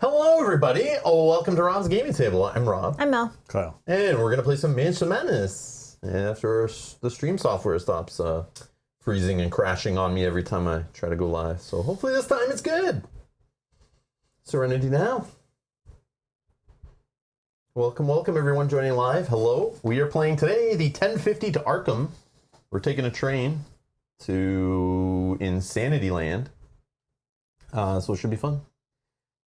Hello, everybody. Oh, welcome to Rob's Gaming Table. I'm Rob. I'm Mel. Kyle. And we're going to play some Mansion Madness after the stream software stops freezing and crashing on me every time I try to go live. So hopefully this time it's good. Serenity now. Welcome, welcome, everyone joining live. Hello. We are playing today the 1050 to Arkham. We're taking a train to Insanity Land. So it should be fun.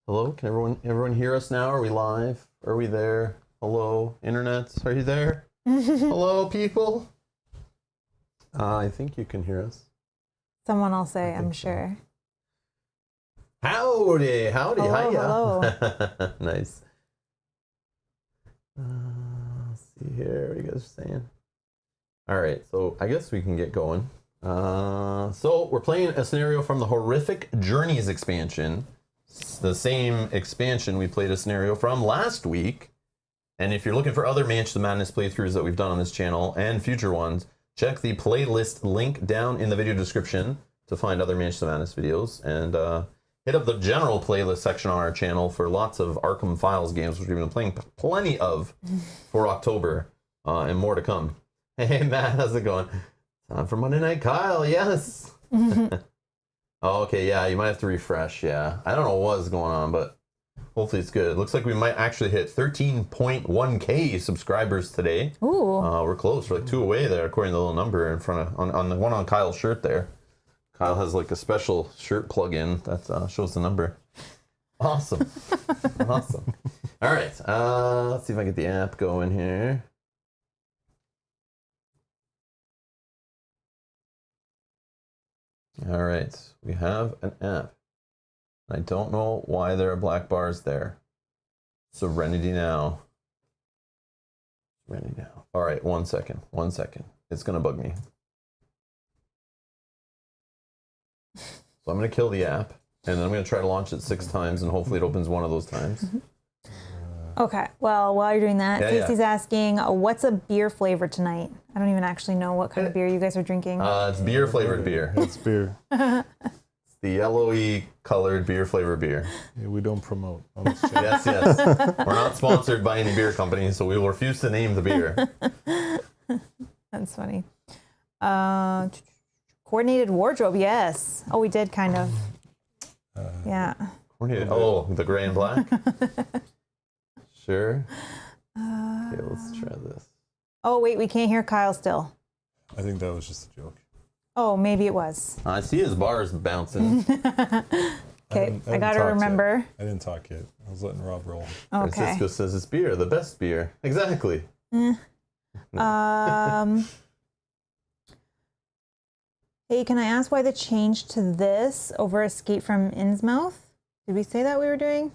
Hello, can everyone hear us now? Are we live? Are we there? Hello, internet, are you there? Hello, people. I think you can hear us. Someone will say, I'm sure. Howdy, howdy, Hello, hiya. hello. Nice. Let's see here, what are you guys saying? All right, so I guess we can get going. So we're playing a scenario from the Horrific Journeys expansion. It's the same expansion we played a scenario from last week. And if you're looking for other Mansion Madness playthroughs that we've done on this channel and future ones, check the playlist link down in the video description to find other Mansion Madness videos. And hit up the general playlist section on our channel for lots of Arkham Files games, which we've been playing plenty of for October, and more to come. Hey, Matt, how's it going? Time for Monday Night Kyle, yes. Oh, okay, yeah, you might have to refresh, yeah. I don't know what's going on, but hopefully it's good. It looks like we might actually hit 13.1k subscribers today. Ooh. We're close. We're like 2 away there, according to the little number in front of, on the one on Kyle's shirt there. Kyle has like a special shirt plug-in that shows the number. Awesome. Awesome. All right, let's see if I get the app going here. All right, we have an app. I don't know why there are black bars there. Serenity now. Serenity now. All right, 1 second. 1 second. It's going to bug me. So I'm going to kill the app, and then I'm going to try to launch it 6 times, and hopefully it opens one of those times. Okay, well, while you're doing that, Stacey's asking, what's a beer flavor tonight? I don't even actually know what kind of beer you guys are drinking. It's beer-flavored beer. It's beer. It's the yellowy colored beer-flavored beer. Yeah, we don't promote on this channel. Yes, yes. We're not sponsored by any beer company, so we will refuse to name the beer. That's funny. Coordinated wardrobe, yes. Oh, we did kind of. Yeah. Coordinated. Oh, the gray and black? Sure. Okay, let's try this. Oh, wait, we can't hear Kyle still. I think that was just a joke. Oh, maybe it was. I see his bars bouncing. Okay, I gotta remember. I didn't talk yet. I was letting Rob roll. Okay. Francisco says it's beer, the best beer. Exactly. Hey, can I ask why the change to this over Escape from Innsmouth? Did we say that we were doing?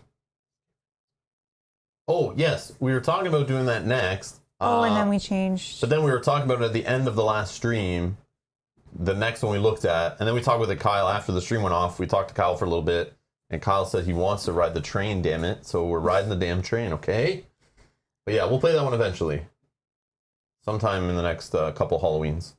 Oh, yes. We were talking about doing that next. And then we changed. But then we were talking about it at the end of the last stream. The next one we looked at. And then we talked with Kyle after the stream went off. We talked to Kyle for a little bit. And Kyle said he wants to ride the train, damn it. So we're riding the damn train, okay? But yeah, we'll play that one eventually. Sometime in the next couple Halloweens.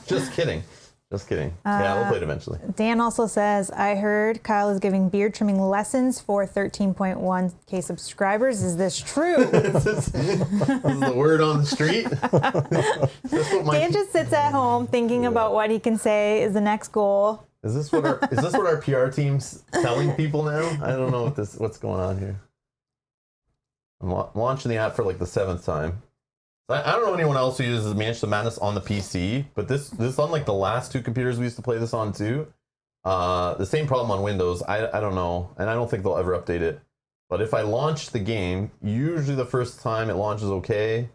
Just kidding. Just kidding. Yeah, we'll play it eventually. Dan also says, I heard Kyle is giving beard trimming lessons for 13.1k subscribers. Is this true? This is the word on the street. Dan just sits at home thinking about what he can say is the next goal. Is this what our PR team's telling people now? I don't know what's going on here. I'm launching the app for like the 7th time. I don't know anyone else who uses Mansion Madness on the PC, but this unlike the last 2 computers we used to play this on too. The same problem on Windows. I don't know, and I don't think they'll ever update it. But if I launch the game, usually the first time it launches okay,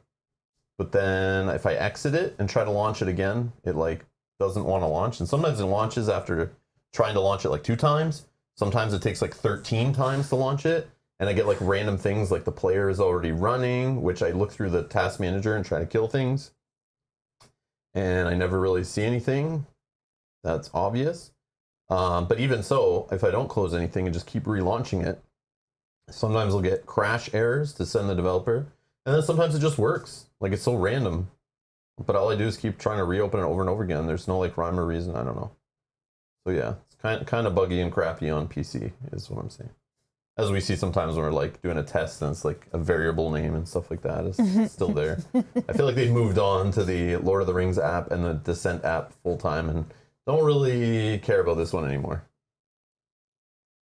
but then if I exit it and try to launch it again, it like doesn't want to launch. And sometimes it launches after trying to launch it like 2 times. Sometimes it takes like 13 times to launch it. And I get like random things like the player is already running, which I look through the task manager and try to kill things. And I never really see anything that's obvious. But even so, if I don't close anything and just keep relaunching it, sometimes I'll get crash errors to send the developer. And then sometimes it just works. Like it's so random. But all I do is keep trying to reopen it over and over again. There's no like rhyme or reason. I don't know. So yeah, it's kind of buggy and crappy on PC is what I'm saying. as we see sometimes when we're like doing a test and it's like a variable name and stuff like that is still there. I feel like they've moved on to the Lord of the Rings app and the Descent app full time and don't really care about this one anymore.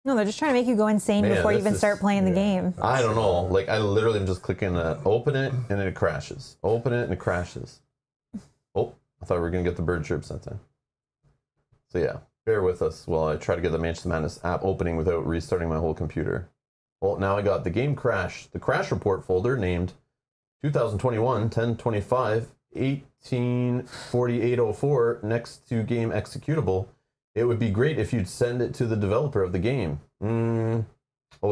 No, they're just trying to make you go insane before you even start playing the game. I don't know. Like, I literally am just clicking open it, and then it crashes. Open it, and it crashes. Oh, I thought we were going to get the bird chirps that time. So, yeah, bear with us while I try to get the Manchester Madness app opening without restarting my whole computer. Well, now I got the game crash, the crash report folder named 2021 10/25 184804 next to game executable. It would be great if you'd send it to the developer of the game. Oh,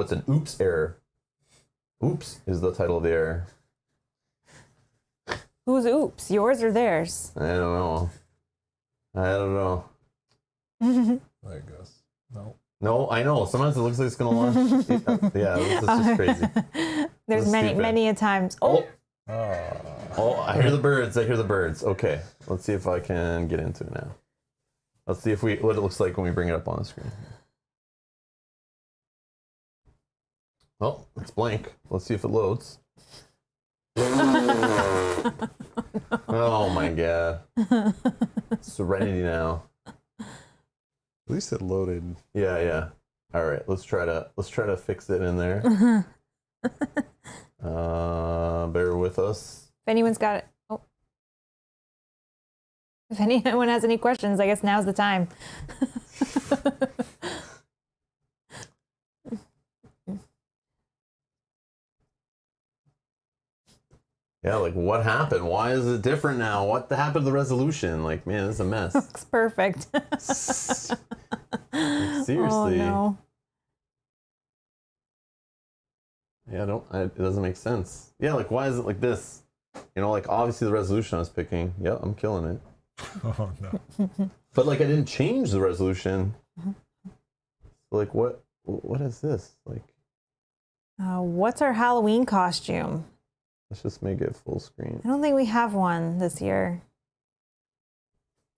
it's an oops error. Oops is the title of the error. Who's oops? Yours or theirs? I don't know. I guess. No. No, I know. Sometimes it looks like it's going to launch. Yeah, this is just crazy. There's many a times. Oh, I hear the birds. Okay, let's see if I can get into it now. Let's see what it looks like when we bring it up on the screen. Oh, it's blank. Let's see if it loads. Oh my god. Serenity now. At least it loaded. Yeah. All right, let's try to fix it in there. Bear with us. If anyone's got it. Oh. If anyone has any questions, I guess now's the time. Yeah, like what happened? Why is it different now? What happened to the resolution? Like, man, this is a mess. Looks perfect. Seriously. Oh, no. Yeah, it doesn't make sense. Yeah, like why is it like this? You know, like obviously the resolution I was picking. Yep, I'm killing it. Oh no. But like I didn't change the resolution. So, like what is this? Like what's our Halloween costume? let's just make it full screen. I don't think we have one this year.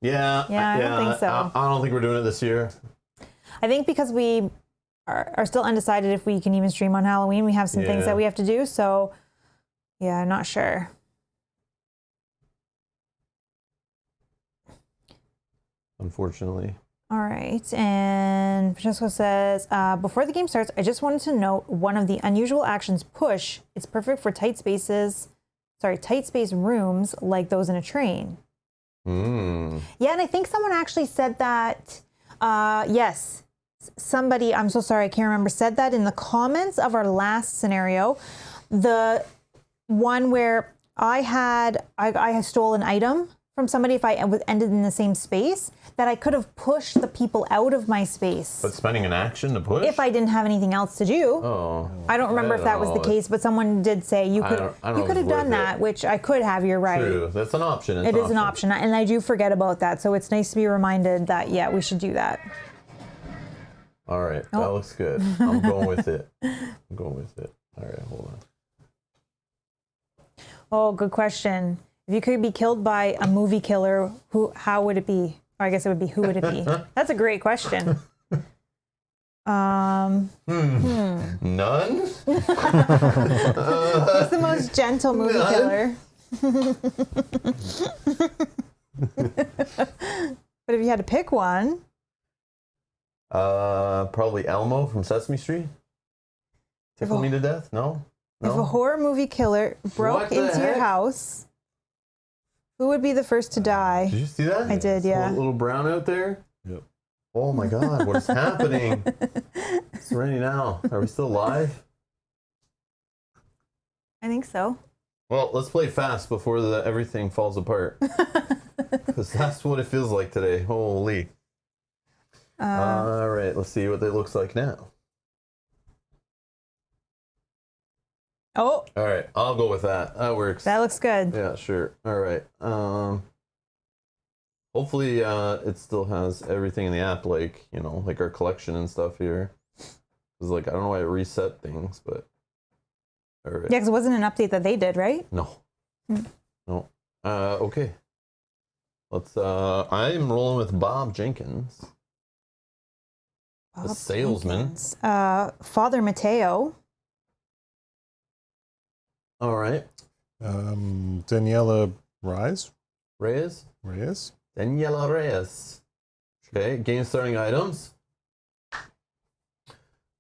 Yeah, I don't think so. I don't think we're doing it this year. I think because we are still undecided if we can even stream on Halloween. We have some things that we have to do. So, yeah, I'm not sure. Unfortunately. All right. And Francesco says, before the game starts, I just wanted to note one of the unusual actions, push. It's perfect for tight space rooms like those in a train. Yeah, and I think someone actually said that, yes, somebody, I'm so sorry, I can't remember, said that in the comments of our last scenario. The one where I had stole an item from somebody if I ended in the same space, that I could have pushed the people out of my space. But spending an action to push? If I didn't have anything else to do. Oh. I don't remember if that was the case, but someone did say you could have done that, which I could have, you're right. True, that's an option. It is an option, and I do forget about that, so it's nice to be reminded that, yeah, we should do that. All right, that looks good. I'm going with it. All right, hold on. Oh, good question. If you could be killed by a movie killer, how would it be? Or I guess it would be, who would it be? That's a great question. None? Who's the most gentle movie killer? But if you had to pick one. Probably Elmo from Sesame Street. Tickle me to death? No? If a horror movie killer broke into your house, who would be the first to die? Did you see that? I did, yeah. Little brown out there? Yep. Oh my god, what is happening? It's raining now. Are we still live? I think so. Well, let's play fast before everything falls apart. Because that's what it feels like today. Holy. All right, let's see what it looks like now. Oh. All right, I'll go with that. That works. That looks good. Yeah, sure. All right. Hopefully it still has everything in the app, like, you know, like our collection and stuff here. Because, like, I don't know why it reset things, but... All right. Yeah, because it wasn't an update that they did, right? No. No. Okay. Let's, I'm rolling with Bob Jenkins. The salesman. Father Mateo. All right. Daniela Reyes. Reyes. Daniela Reyes. Okay, game starting items.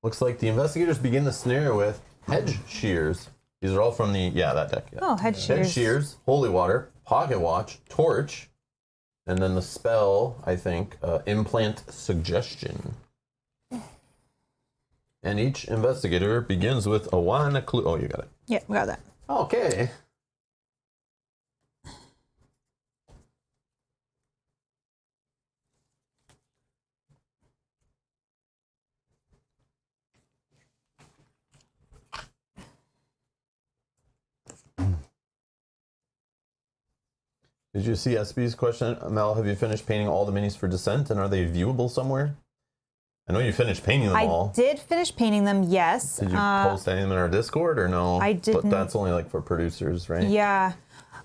Looks like the investigators begin the scenario with hedge shears. These are all from the, that deck. Yeah. Oh, hedge shears. Hedge shears, holy water, pocket watch, torch, and then the spell, I think, implant suggestion. And each investigator begins with a one clue. Oh, you got it. Yeah, we got that. Okay. Did you see SB's question? Mel, have you finished painting all the minis for Descent, and are they viewable somewhere? I know you finished painting them all. I did finish painting them, yes. Did you post any of them in our Discord or no? I didn't. But that's only like for producers, right? Yeah.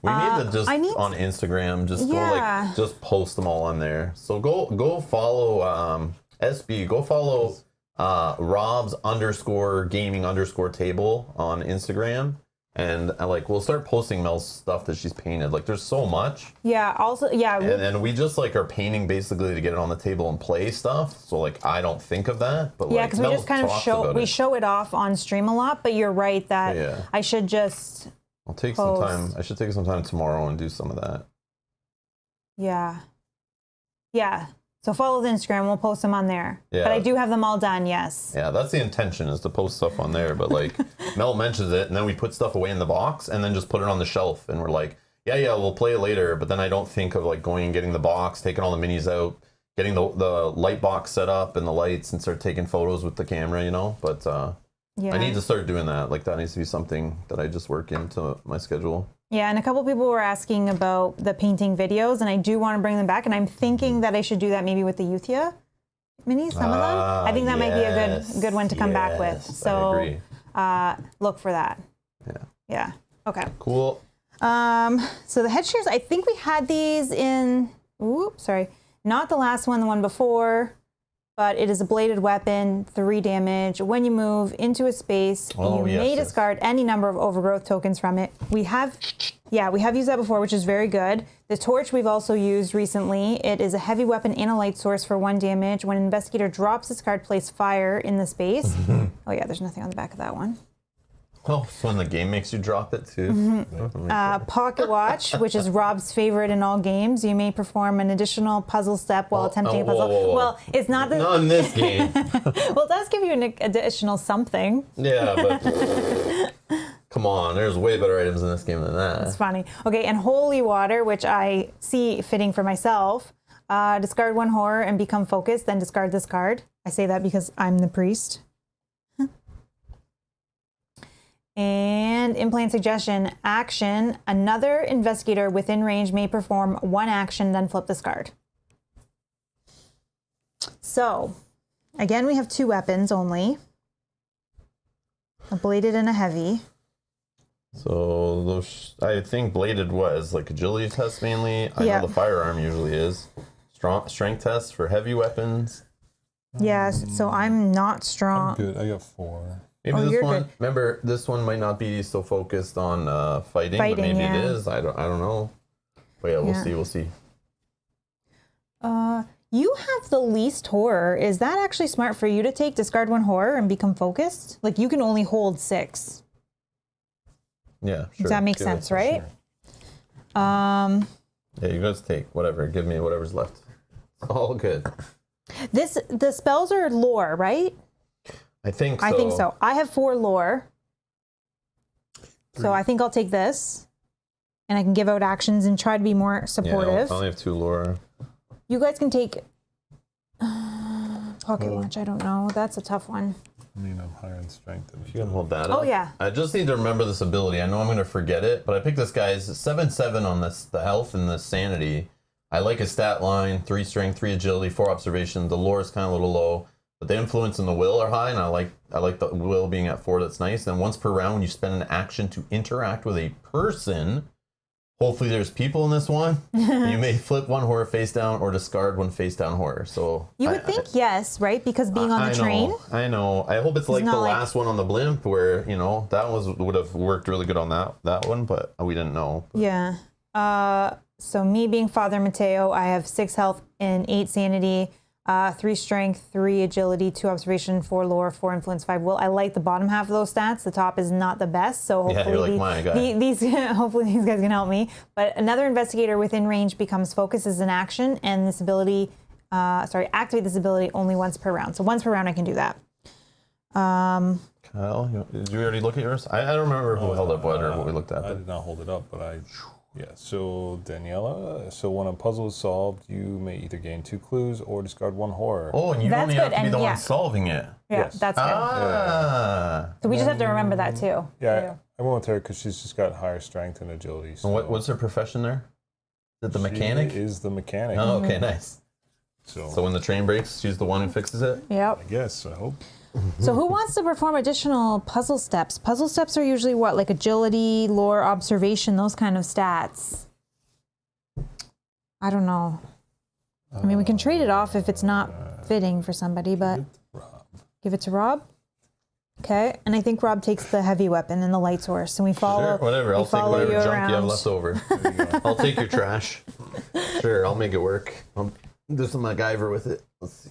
We need to just on Instagram, just go just post them all on there. So go follow SB, go follow Rob's _gaming _table on Instagram. And we'll start posting Mel's stuff that she's painted. Like there's so much. Yeah. Also, yeah. And we just are painting basically to get it on the table and play stuff. So I don't think of that, but because we just kind of show it off on stream a lot. But you're right that I should just. I'll take some time. I should take some time tomorrow and do some of that. Yeah. Yeah. So follow the Instagram. We'll post them on there. Yeah. But I do have them all done, yes. Yeah, that's the intention, is to post stuff on there. But Mel mentions it, and then we put stuff away in the box, and then just put it on the shelf. And we're like, yeah, we'll play it later. But then I don't think of going and getting the box, taking all the minis out, getting the light box set up and the lights, and start taking photos with the camera, But I need to start doing that. That needs to be something that I just work into my schedule. Yeah, and a couple people were asking about the painting videos, and I do want to bring them back, and I'm thinking that I should do that maybe with the Youthia minis, some of them. I think that might be a good one to come back with. So I agree. Look for that. Yeah. Okay. Cool. So the head shears, I think we had these in, not the last one, the one before. But it is a bladed weapon, 3 damage. When you move into a space, you may discard any number of overgrowth tokens from it. We have used that before, which is very good. The torch we've also used recently. It is a heavy weapon and a light source for 1 damage. When an investigator drops this card, place fire in the space. Oh yeah, there's nothing on the back of that one. Oh, so when the game makes you drop it too. Mm-hmm. Pocket watch, which is Rob's favorite in all games. You may perform an additional puzzle step while attempting a puzzle. Whoa. Well, it's not in this game. Well, it does give you an additional something. Yeah, but come on, there's way better items in this game than that. That's funny. Okay, and holy water, which I see fitting for myself. Discard 1 horror and become focused, then discard this card. I say that because I'm the priest. And implant suggestion, action, another investigator within range may perform 1 action, then flip this card. So, again, we have 2 weapons only. A bladed and a heavy. So, those, I think bladed was agility test mainly. I know the firearm usually is. Strength test for heavy weapons. Yes, so I'm not strong. I'm good. I got 4. Maybe this one. Good. Remember, this one might not be so focused on fighting, but maybe it is. I don't know. But we'll see. We'll see. You have the least horror. Is that actually smart for you to take? Discard 1 horror and become focused. You can only hold 6. Yeah, sure. That makes sense, right? Sure. Yeah, you guys take whatever. Give me whatever's left. It's all good. The spells are lore, right? I think so. I think so. I have 4 lore. 3. So I think I'll take this. And I can give out actions and try to be more supportive. I only have 2 lore. You guys can take pocket watch. I don't know. That's a tough one. I mean, I'm higher in strength. If you can hold that up. Oh, yeah. I just need to remember this ability. I know I'm going to forget it, but I picked this guy's 7/7 on the health and the sanity. I like his stat line, 3 strength, 3 agility, 4 observation. The lore is kind of a little low. But the influence and the will are high, and I like the will being at 4. That's nice. And once per round, when you spend an action to interact with a person, hopefully there's people in this one. You may flip one horror face down or discard one face down horror. So You would think yes, right? Because being on the train. I know. I hope it's like the not like- last one on the blimp where, you know, that would have worked really good on that one, but we didn't know. Yeah. So me being Father Mateo, I have 6 health and 8 sanity, 3 strength, 3 agility, 2 observation, 4 lore, 4 influence, 5 will. I like the bottom half of those stats. The top is not the best, so hopefully you're like my guy. these hopefully these guys can help me. But another investigator within range becomes focus as an action, and this ability, activate this ability only once per round. So once per round, I can do that. Kyle, did you already look at yours? I don't remember who held up what or what we looked at. I did not hold it up, but yeah. So Daniela, so when a puzzle is solved, you may either gain 2 clues or discard 1 horror. Oh, and you That's only have good, to be and the yeah. one solving it. Yeah, Yes. that's good. Ah. So we just have to remember that too. Yeah, I went with her because she's just got higher strength and agility. So And what's her profession there? Is it the mechanic? She is the mechanic. Oh, okay, nice. So So when the train breaks, she's the one who fixes it? Yep. I guess, I hope. So who wants to perform additional puzzle steps? Puzzle steps are usually what, like agility, lore, observation, those kind of stats. I don't know. I mean, we can trade it off if it's not fitting for somebody, but give it to Rob. Okay, and I think Rob takes the heavy weapon and the light source, and we follow. Sure, whatever. I'll take follow whatever you junk around. you have left over. I'll take your trash. Sure, I'll make it work. I'll do some MacGyver with it. Let's see.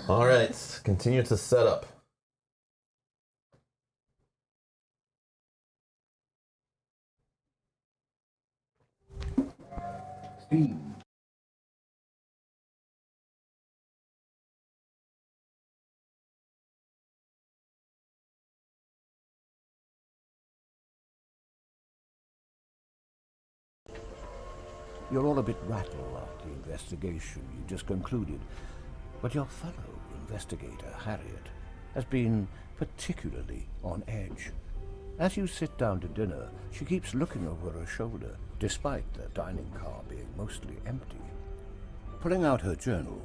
All right, continue to set up. Steam. You're all a bit rattled after the investigation you just concluded, but your fellow investigator, Harriet, has been particularly on edge. As you sit down to dinner, she keeps looking over her shoulder, despite the dining car being mostly empty. Pulling out her journal,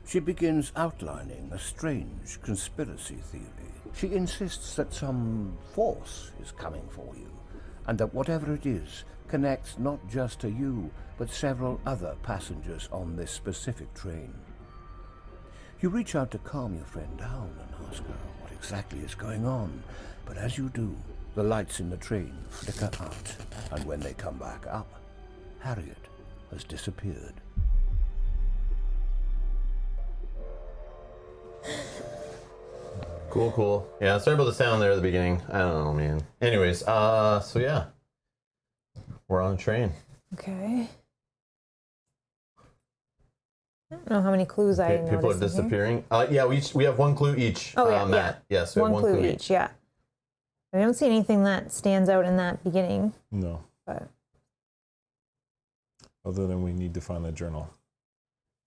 she begins outlining a strange conspiracy theory. She insists that some force is coming for you, and that whatever it is connects not just to you, but several other passengers on this specific train. You reach out to calm your friend down and ask her what exactly is going on, but as you do, the lights in the train flicker out, and when they come back up, Harriet has disappeared. Cool. Yeah, sorry about the sound there at the beginning. I don't know, man. Anyways, so yeah. We're on a train. Okay. I don't know how many clues I noticed. People are in here. disappearing. Yeah, we have 1 clue each. Oh, yeah, Matt. Yes, we have One clue each, yeah. I don't see anything that stands out in that beginning, No. but Other than we need to find the journal.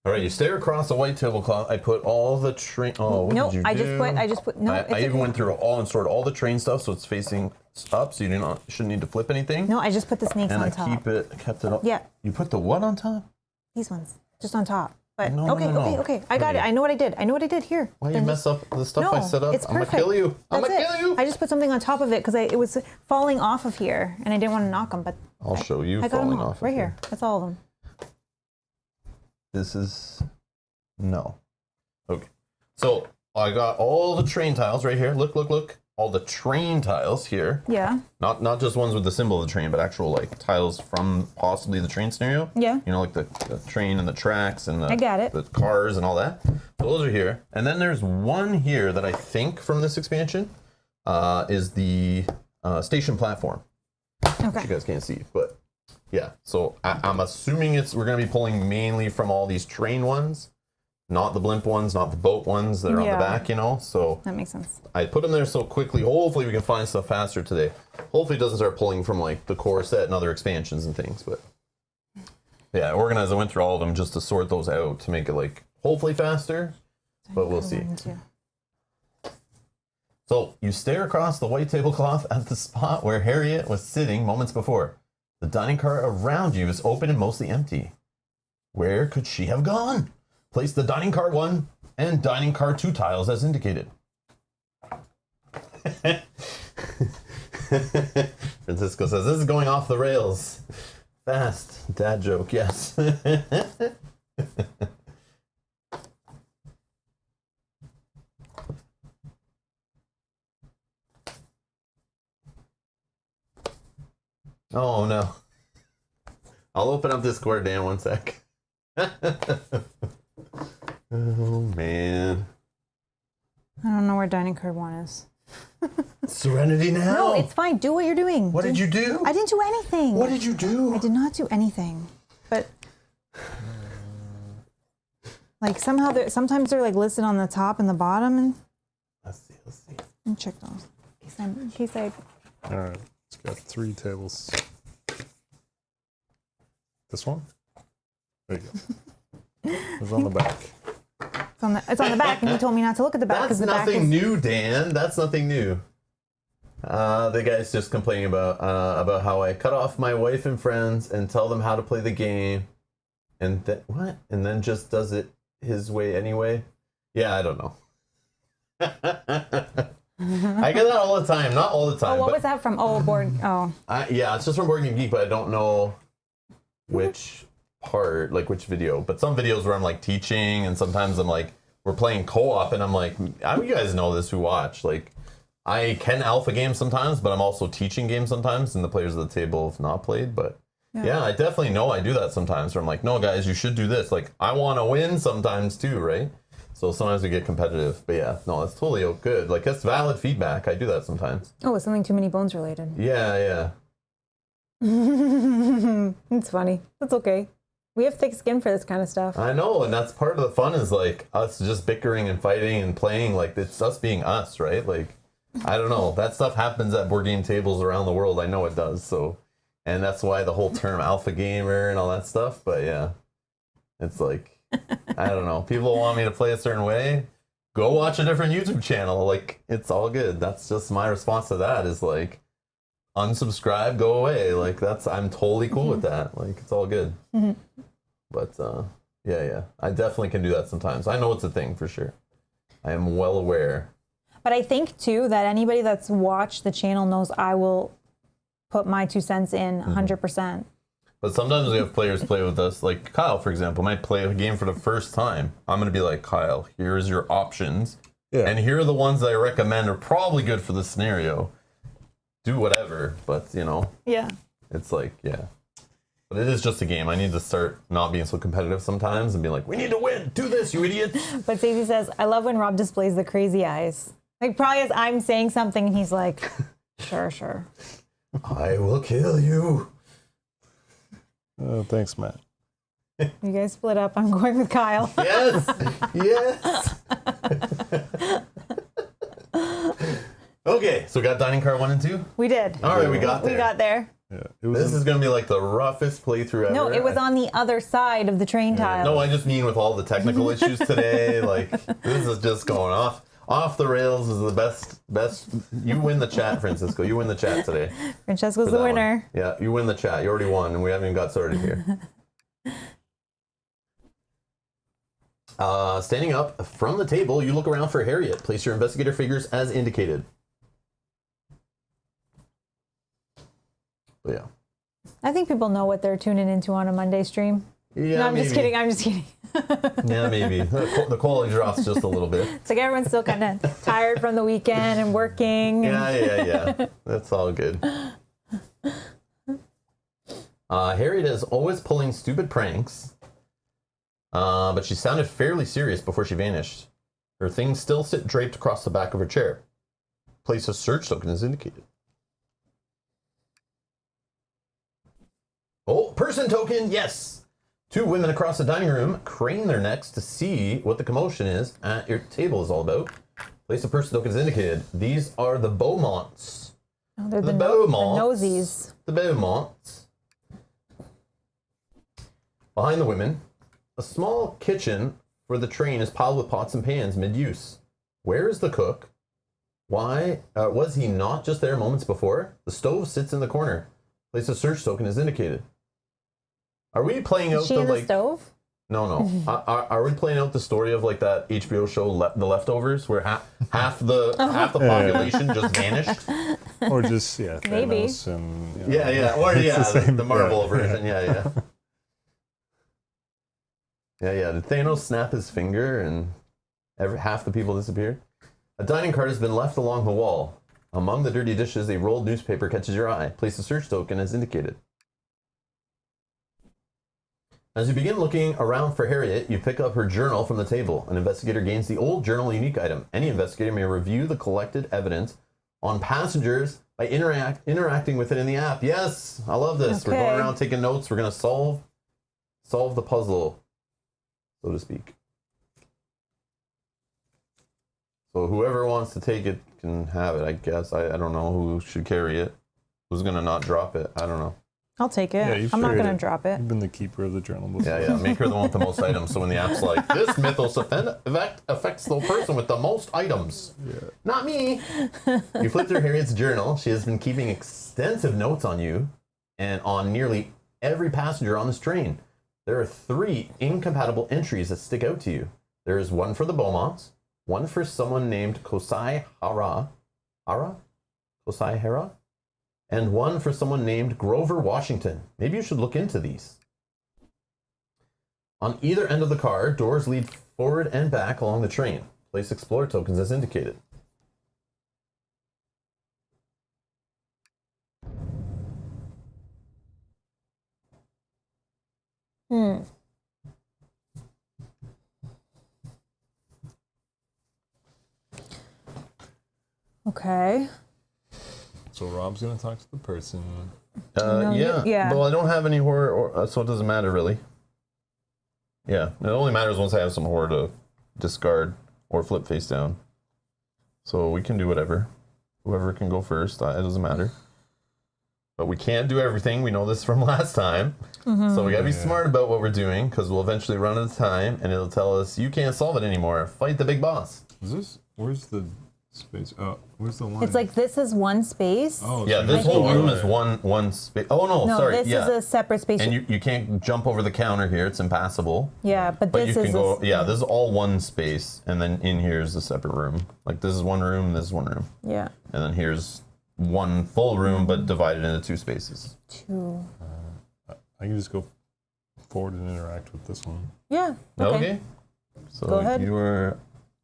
All right, you stare across the white tablecloth. I put all the train. Oh, what no, did you I do? just put no. I even went through all and sorted all the train stuff so it's facing up, so you shouldn't need to flip anything. No, I just put the snakes and on I top. kept it up. Yeah. You put the what on top? These ones, just on top. But No, okay. I got it. I know what I did. Here. Why you Then mess just- up the stuff I set up? It's I'm gonna perfect. kill you. I'm That's gonna it. kill you. I just put something on top of it because it was falling off of here, and I didn't want to knock them. But I'll show you I got them falling all off right of here. That's all of them. This is no. Okay. So I got all the train tiles right here. Look. All the train tiles here. Yeah. Not just ones with the symbol of the train, but actual like tiles from possibly the train scenario. Yeah. You know, like the train and the tracks and I got it. the cars and all that. So those are here. And then there's one here that I think from this expansion is the station platform. You Okay. guys can't see, but yeah. So I'm assuming we're gonna be pulling mainly from all these train ones, not the blimp ones, not the boat ones that are on Yeah. the back, you know. So That makes sense. I put them there so quickly. Hopefully we can find stuff faster today. Hopefully it doesn't start pulling from like the core set and other expansions and things. But yeah, organized. I went through all of them just to sort those out to make it like hopefully faster. But we'll see. So you stare across the white tablecloth at the spot where Harriet was sitting moments before. The dining car around you is open and mostly empty. Where could she have gone? Place the dining car 1 and dining car 2 tiles as indicated. Francisco says, this is going off the rails. Fast. Dad joke, yes. Oh, no. I'll open up Discord, Dan, one sec. Oh, man. I don't know where dining card 1 is. Serenity now? No, it's fine. Do what you're doing. What did you do? I didn't do anything. What did you do? I did not do anything. But like somehow sometimes they're like listed on the top and the bottom, and Let's see. let me check those. In case I All right, it's got 3 tables. This one? There you go. It's on the back. it's on the back, and you told me not to look at the back That's because the back nothing is new, Dan. That's nothing new. The guy's just complaining about how I cut off my wife and friends and tell them how to play the game, and what? And then just does it his way anyway. Yeah, I don't know. I get that all the time. Not all the time. Oh, what was that from? Oh, board. Oh. Yeah, it's just from Board Game Geek, but I don't know which part, like which video. But some videos where I'm like teaching, and sometimes I'm like, we're playing co-op, and I'm like, you guys know this who watch. Like, I can alpha games sometimes, but I'm also teaching games sometimes, and the players at the table have not played. But yeah, I definitely know I do that sometimes, where I'm like, no, guys, you should do this. Like, I want to win sometimes too, right? So sometimes we get competitive. But yeah, no, that's totally good. Like, that's valid feedback. I do that sometimes. Oh, it's something Too Many Bones related. Yeah. It's funny. That's okay. We have thick skin for this kind of stuff. I know, and that's part of the fun is like us just bickering and fighting and playing. Like, it's us being us, right? Like, I don't know. That stuff happens at board game tables around the world. I know it does. So, and that's why the whole term alpha gamer and all that stuff. But yeah, it's like, I don't know. People want me to play a certain way. Go watch a different YouTube channel. Like, it's all good. That's just my response to that is like, unsubscribe, go away. Like, I'm totally cool with that. Like, it's all good. But yeah, I definitely can do that sometimes. I know it's a thing for sure. I am well aware. But I think too that anybody that's watched the channel knows I will put my 2 cents in 100%. But sometimes we have players play with us, like Kyle, for example, might play a game for the first time. I'm going to be like, Kyle, here's your options. Yeah. And here are the ones that I recommend are probably good for the scenario. Do whatever, but Yeah. It's like, yeah. But it is just a game. I need to start not being so competitive sometimes and be like, we need to win. Do this, you idiots. But Stacey says, I love when Rob displays the crazy eyes. Like, probably as I'm saying something, and he's like, sure. I will kill you. Oh, thanks, Matt. You guys split up. I'm going with Kyle. Yes. Okay, so we got dining car 1 and 2? We did. All right, we got there. We got there. Yeah, This is going to be like the roughest playthrough ever. No, it was on the other side of the train tile. No, I just mean with all the technical issues today. Like, this is just going off the rails. Is the best. You win the chat, Francisco. You win the chat today. Francesco's the winner. One. Yeah, you win the chat. You already won, and we haven't even got started here. Standing up from the table, you look around for Harriet. Place your investigator figures as indicated. Yeah. I think people know what they're tuning into on a Monday stream. Yeah, no, I'm maybe. just kidding. Yeah, maybe. The quality drops just a little bit. It's like everyone's still kind of tired from the weekend and working. Yeah. That's all good. Harriet is always pulling stupid pranks, but she sounded fairly serious before she vanished. Her things still sit draped across the back of her chair. Place a search token is indicated. Oh, person token, yes! 2 women across the dining room crane their necks to see what the commotion is at your table is all about. Place a person token is indicated. These are the Beaumonts. Oh, they're the Beaumonts. nosies. The Beaumonts. Behind the women, a small kitchen for the train is piled with pots and pans mid-use. Where is the cook? Why was he not just there moments before? The stove sits in the corner. Place a search token is indicated. Are we playing out the stove? No. Are we playing out the story of like that HBO show, The Leftovers, where half the population just vanished? Or just, yeah, Maybe. Thanos and... You know, Yeah. Or, it's yeah, same- the Marvel yeah. version. Yeah. Did Thanos snap his finger and half the people disappeared? A dining cart has been left along the wall. Among the dirty dishes, a rolled newspaper catches your eye. Place a search token as indicated. As you begin looking around for Harriet, you pick up her journal from the table. An investigator gains the old journal unique item. Any investigator may review the collected evidence on passengers by interacting with it in the app. Yes, I love this. Okay. We're going around taking notes. We're going to solve the puzzle, so to speak. So whoever wants to take it can have it, I guess. I don't know who should carry it. Who's going to not drop it? I don't know. I'll take it. Yeah, you've I'm not carried going to it. drop it. You've been the keeper of the journal before. Yeah. Make her the one with the most items. So when the app's like, this mythos effect affects the person with the most items. Yeah. Not me. You flip through Harriet's journal. She has been keeping extensive notes on you and on nearly every passenger on this train. There are 3 incompatible entries that stick out to you. There is one for the Beaumonts, one for someone named Kosai Hara, and one for someone named Grover Washington. Maybe you should look into these. On either end of the car, doors lead forward and back along the train. Place Explorer tokens as indicated. Okay. So Rob's going to talk to the person. Yeah. Well, I don't have any horror, so it doesn't matter really. Yeah, it only matters once I have some horror to discard or flip face down. So we can do whatever. Whoever can go first, it doesn't matter. But we can't do everything. We know this from last time. So we gotta be smart about what we're doing, because we'll eventually run out of time, and it'll tell us, you can't solve it anymore. Fight the big boss. Is this... Where's the space? Oh, where's the line? It's like this is one space. Oh, Yeah, so this you whole go room there. is one space. Oh, no, No, sorry. this yeah. is a separate space. And you can't jump over the counter here. It's impassable. Yeah, but But this you is can go, this is all one space, and then in here is a separate room. Like this is one room, this is one room. Yeah. And then here's one full room, but divided into 2 spaces. 2. I can just go forward and interact with this one. Yeah. Okay. So Go ahead. you were,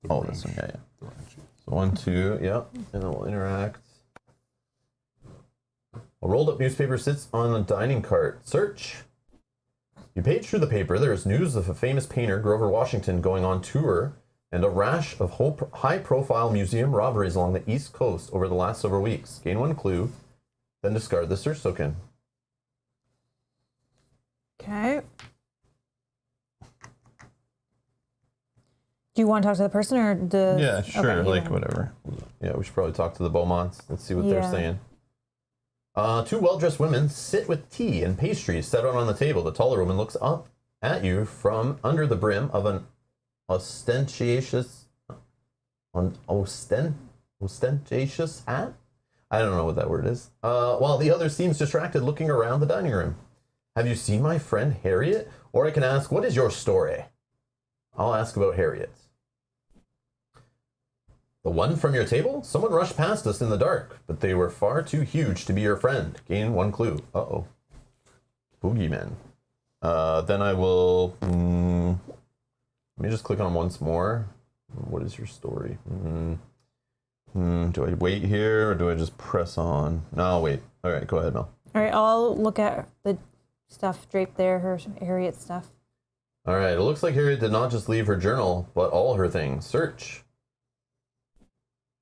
The this one, wrench. yeah. The wrench. So 1, 2, yeah. And then we'll interact. A rolled up newspaper sits on a dining cart. Search. You page through the paper. There is news of a famous painter, Grover Washington, going on tour, and a rash of high-profile museum robberies along the East Coast over the last several weeks. Gain 1 clue, then discard the search token. Okay. Do you want to talk to the person or the? Yeah, sure. Okay, like yeah. whatever. Yeah, we should probably talk to the Beaumonts. Let's see what they're Yeah. saying. 2 well-dressed women sit with tea and pastries set out on the table. The taller woman looks up at you from under the brim of an ostentatious hat. I don't know what that word is. While the other seems distracted, looking around the dining room. Have you seen my friend Harriet? Or I can ask, what is your story? I'll ask about Harriet. The one from your table? Someone rushed past us in the dark, but they were far too huge to be your friend. Gain 1 clue. Uh-oh. Boogeyman. Then I will... let me just click on once more. What is your story? Do I wait here, or do I just press on? No, I'll wait. All right, go ahead, Mel. All right, I'll look at the stuff draped there, her Harriet stuff. All right, it looks like Harriet did not just leave her journal, but all her things. Search.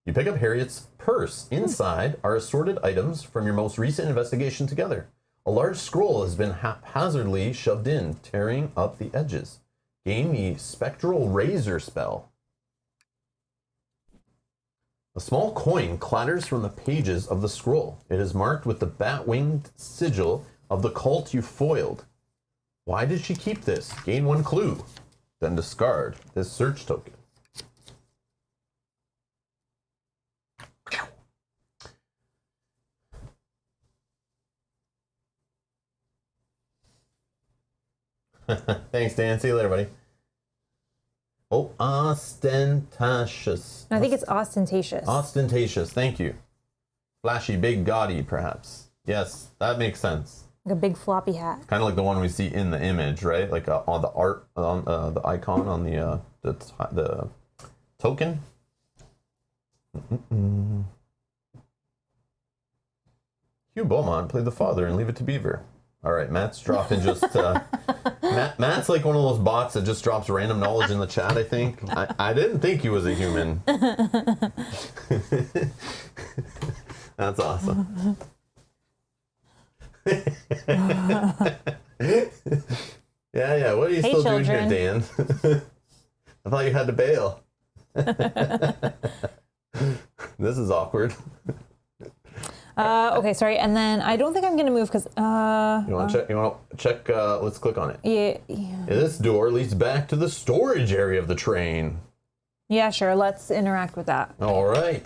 You pick up Harriet's purse. Inside are assorted items from your most recent investigation together. A large scroll has been haphazardly shoved in, tearing up the edges. Gain the Spectral Razor spell. A small coin clatters from the pages of the scroll. It is marked with the bat-winged sigil of the cult you foiled. Why did she keep this? Gain 1 clue. Then discard this search token. Thanks, Dan. See you later, buddy. Oh, ostentatious. I think it's ostentatious. Ostentatious. Thank you. Flashy, big, gaudy, perhaps. Yes, that makes sense. Like a big floppy hat. Kind of like the one we see in the image, right? Like on the art, on the icon on the token. Hugh Beaumont played the father in Leave It to Beaver. All right, Matt's dropping just... Matt's like one of those bots that just drops random knowledge in the chat, I think. I didn't think he was a human. That's awesome. Yeah. What are you still doing here, Dan? I thought you had to bail. This is awkward. Okay, sorry. And then I don't think I'm gonna move because. You want to check? Let's click on it. Yeah. This door leads back to the storage area of the train. Yeah, sure. Let's interact with that. All right.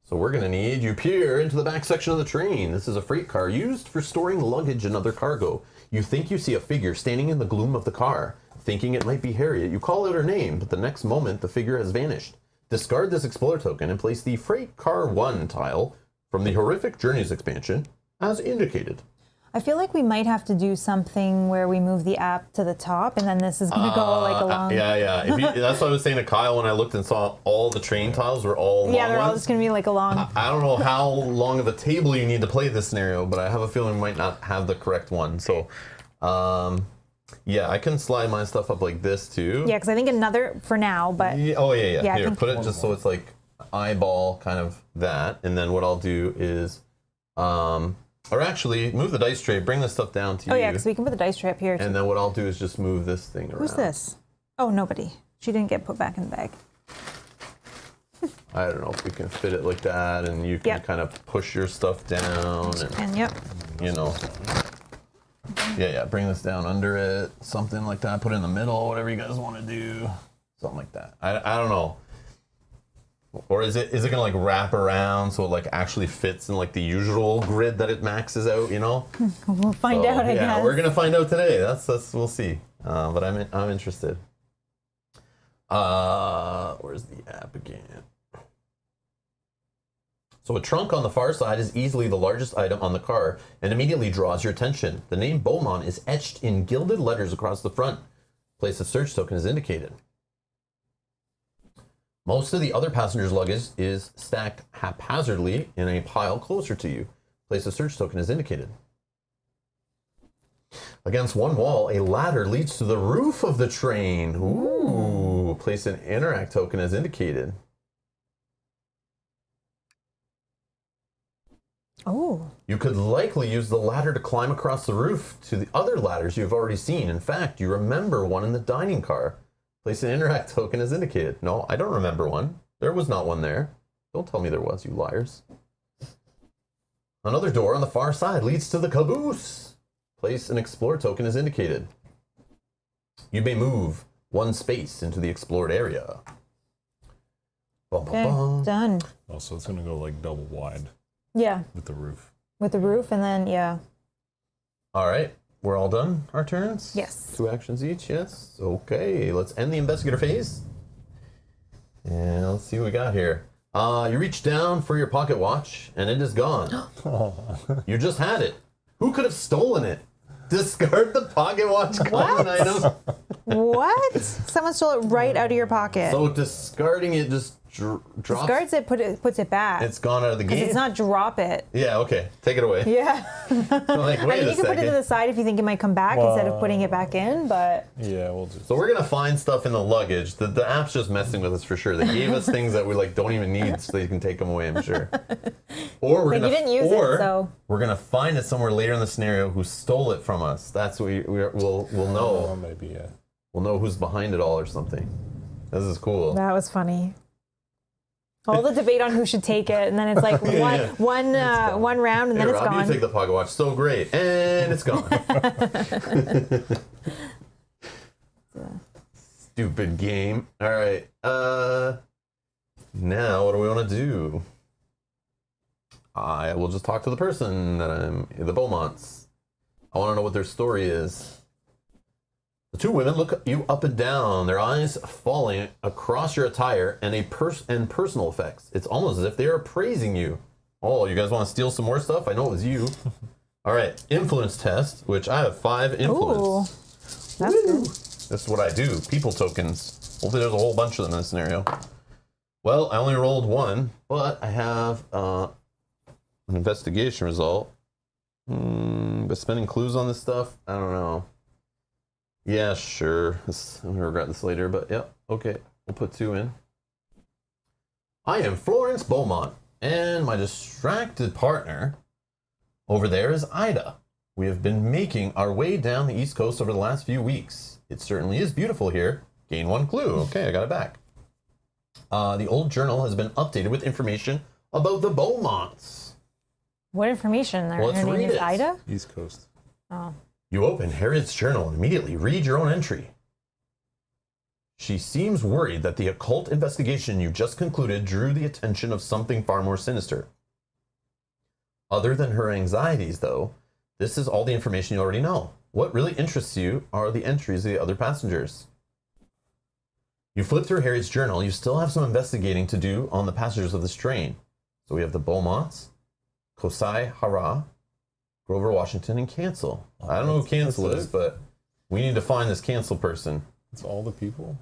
So we're gonna need you peer into the back section of the train. This is a freight car used for storing luggage and other cargo. You think you see a figure standing in the gloom of the car. Thinking it might be Harriet, you call out her name, but the next moment the figure has vanished. Discard this Explorer token and place the Freight Car 1 tile from the Horrific Journeys expansion as indicated. I feel like we might have to do something where we move the app to the top, and then this is going to go like along. Yeah. That's what I was saying to Kyle when I looked and saw all the train tiles were all long they're all ones. just going to be like along. I don't know how long of a table you need to play this scenario, but I have a feeling we might not have the correct one. So, yeah, I can slide my stuff up like this too. Yeah, because I think another for now, but... Yeah, Yeah, Here, put it just so it's like eyeball kind of that. And then what I'll do is... or actually, move the dice tray, bring this stuff down to you. Oh, yeah, because we can put the dice tray up here. And then what I'll do is just move this thing around. Who's this? Oh, nobody. She didn't get put back in the bag. I don't know if we can fit it like that, and you can kind of push your stuff down. And yep. You know. Yeah, bring this down under it, something like that. Put it in the middle, whatever you guys want to do. Something like that. I don't know. Or is it gonna like wrap around so it like actually fits in like the usual grid that it maxes out, you know? We'll find out, I guess. Yeah, we're gonna find out today. That's we'll see. But I'm interested. Where's the app again? So a trunk on the far side is easily the largest item on the car and immediately draws your attention. The name Beaumont is etched in gilded letters across the front. Place of search token is indicated. Most of the other passengers' luggage is stacked haphazardly in a pile closer to you. Place of search token is indicated. Against one wall, a ladder leads to the roof of the train. Ooh, place an interact token as indicated. Oh. You could likely use the ladder to climb across the roof to the other ladders you've already seen. In fact, you remember one in the dining car. Place an interact token as indicated. No, I don't remember one. There was not one there. Don't tell me there was, you liars. Another door on the far side leads to the caboose. Place an explore token as indicated. You may move one space into the explored area. Okay, done. Oh, so it's going to go like double wide. Yeah. With the roof. With the roof, and then, yeah. All right. We're all done, our turns? Yes. 2 actions each, yes. Okay, let's end the investigator phase. And let's see what we got here. You reach down for your pocket watch, and it is gone. You just had it. Who could have stolen it? Discard the pocket watch common item. What? Someone stole it right out of your pocket. So discarding it just drops. Discards it, puts it back. It's gone out of the game. It's not drop it. Yeah, okay. Take it away. Yeah. Like, wait you can put it to the side if you think it might come back instead of putting it back in, but... Yeah, we'll just... So we're going to find stuff in the luggage. The app's just messing with us for sure. They gave us things that we like don't even need so they can take them away, I'm sure. Or we're you didn't use it, so... we're going to find it somewhere later in the scenario who stole it from us. That's what we'll know. Oh, maybe, yeah. We'll know who's behind it all or something. This is cool. That was funny. All the debate on who should take it, and then it's like one round, and then it's Rob, gone. You take the pocket watch. So great, and it's gone. Stupid game. All right. Now what do we want to do? I will just talk to the person that the Beaumonts. I want to know what their story is. The 2 women look you up and down, their eyes falling across your attire and personal effects. It's almost as if they are praising you. Oh, you guys want to steal some more stuff? I know it was you. All right, influence test, which I have 5 influence. Ooh, that's good. This is what I do. People tokens. Hopefully there's a whole bunch of them in this scenario. Well, I only rolled 1, but I have an investigation result. But spending clues on this stuff, I don't know. Yeah, sure. I'm going to regret this later, but yeah, okay. We'll put 2 in. I am Florence Beaumont, and my distracted partner over there is Ida. We have been making our way down the East Coast over the last few weeks. It certainly is beautiful here. Gain 1 clue. Okay, I got it back. The old journal has been updated with information about the Beaumonts. What information there? Well, let's Her name read is it. Ida? East Coast. Oh. You open Harriet's journal and immediately read your own entry. She seems worried that the occult investigation you just concluded drew the attention of something far more sinister. Other than her anxieties, though, this is all the information you already know. What really interests you are the entries of the other passengers. You flip through Harriet's journal, you still have some investigating to do on the passengers of this train. So we have the Beaumonts, Kosai Hara, Grover Washington, and Cancel. I don't know who Cancel is, but we need to find this Cancel person. It's all the people?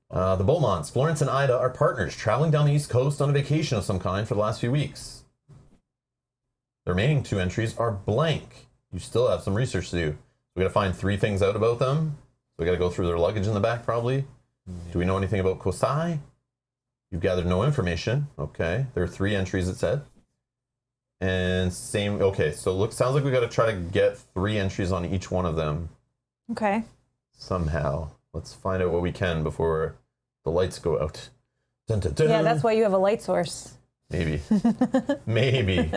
The Beaumonts, Florence and Ida, are partners traveling down the East Coast on a vacation of some kind for the last few weeks. The remaining 2 entries are blank. You still have some research to do. We gotta find 3 things out about them. We gotta go through their luggage in the back, probably. Do we know anything about Kosai? You've gathered no information. Okay, there are 3 entries, it said. And same, okay, so sounds like we gotta try to get 3 entries on each one of them. Okay. Somehow. Let's find out what we can before the lights go out. Dun, dun, dun. Yeah, that's why you have a light source. Maybe. Maybe.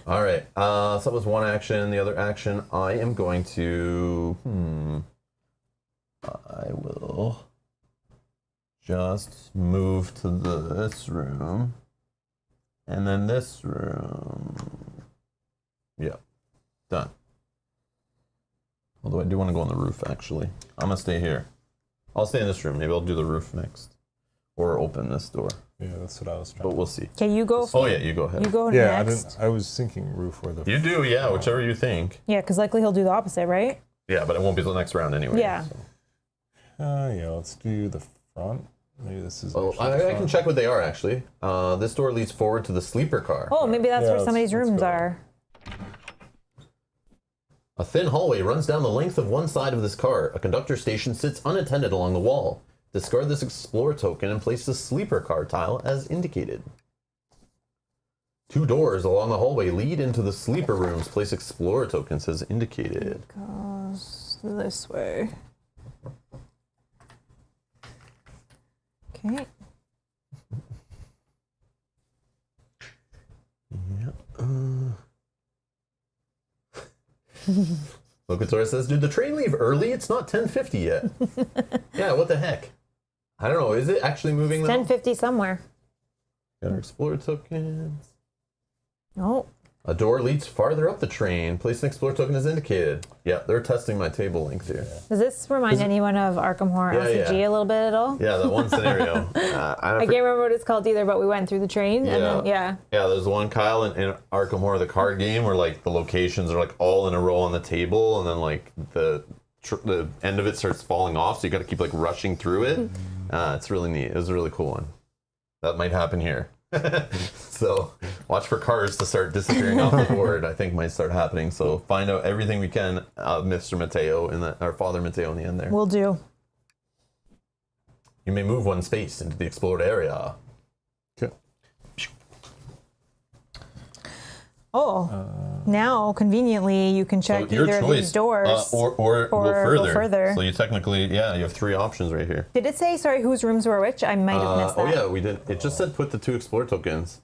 All right. So that was one action. The other action, I am going to... I will just move to this room. And then this room. Yeah. Done. Although I do want to go on the roof, actually. I'm going to stay here. I'll stay in this room. Maybe I'll do the roof next. Or open this door. Yeah, that's what I was trying But to we'll see. Okay, you go. Oh, yeah, you go ahead. You go Yeah, next. I was thinking roof or the... You do, yeah, whichever you think. Yeah, because likely he'll do the opposite, right? Yeah, but it won't be the next round anyway. Yeah. So. yeah, let's do the front. Maybe this is... Well, actually the I can front. check what they are, actually. This door leads forward to the sleeper car. Oh, maybe that's Yeah, where somebody's let's rooms go. are. A thin hallway runs down the length of one side of this car. A conductor station sits unattended along the wall. Discard this Explorer token and place the sleeper car tile as indicated. 2 doors along the hallway lead into the sleeper rooms. Place Explorer tokens as indicated. Goes this way. Okay. Yeah. Locator says, did the train leave early? It's not 10:50 yet. Yeah, what the heck? I don't know. Is it actually moving though? 10:50 somewhere. Got our Explorer tokens. Oh. A door leads farther up the train. Place an Explorer token as indicated. Yeah, they're testing my table length here. Does this remind anyone of Arkham Horror LCG a little bit at all? Yeah, that one scenario. I can't remember what it's called either, but we went through the train and then, Yeah, there's one, Kyle, in Arkham Horror, the card game, where like the locations are like all in a row on the table, and then like the end of it starts falling off, so you got to keep like rushing through it. It's really neat. It was a really cool one. That might happen here. So watch for cars to start disappearing off the board. I think might start happening. So find out everything we can of Mr. Mateo our Father Mateo in the end there. Will do. You may move 1 space into the explored area. Okay. Oh, now conveniently you can check your either of these doors or go further. So you technically, you have 3 options right here. Did it say, sorry, whose rooms were which? I might have missed that. Oh yeah, we did. It just said put the 2 Explorer tokens.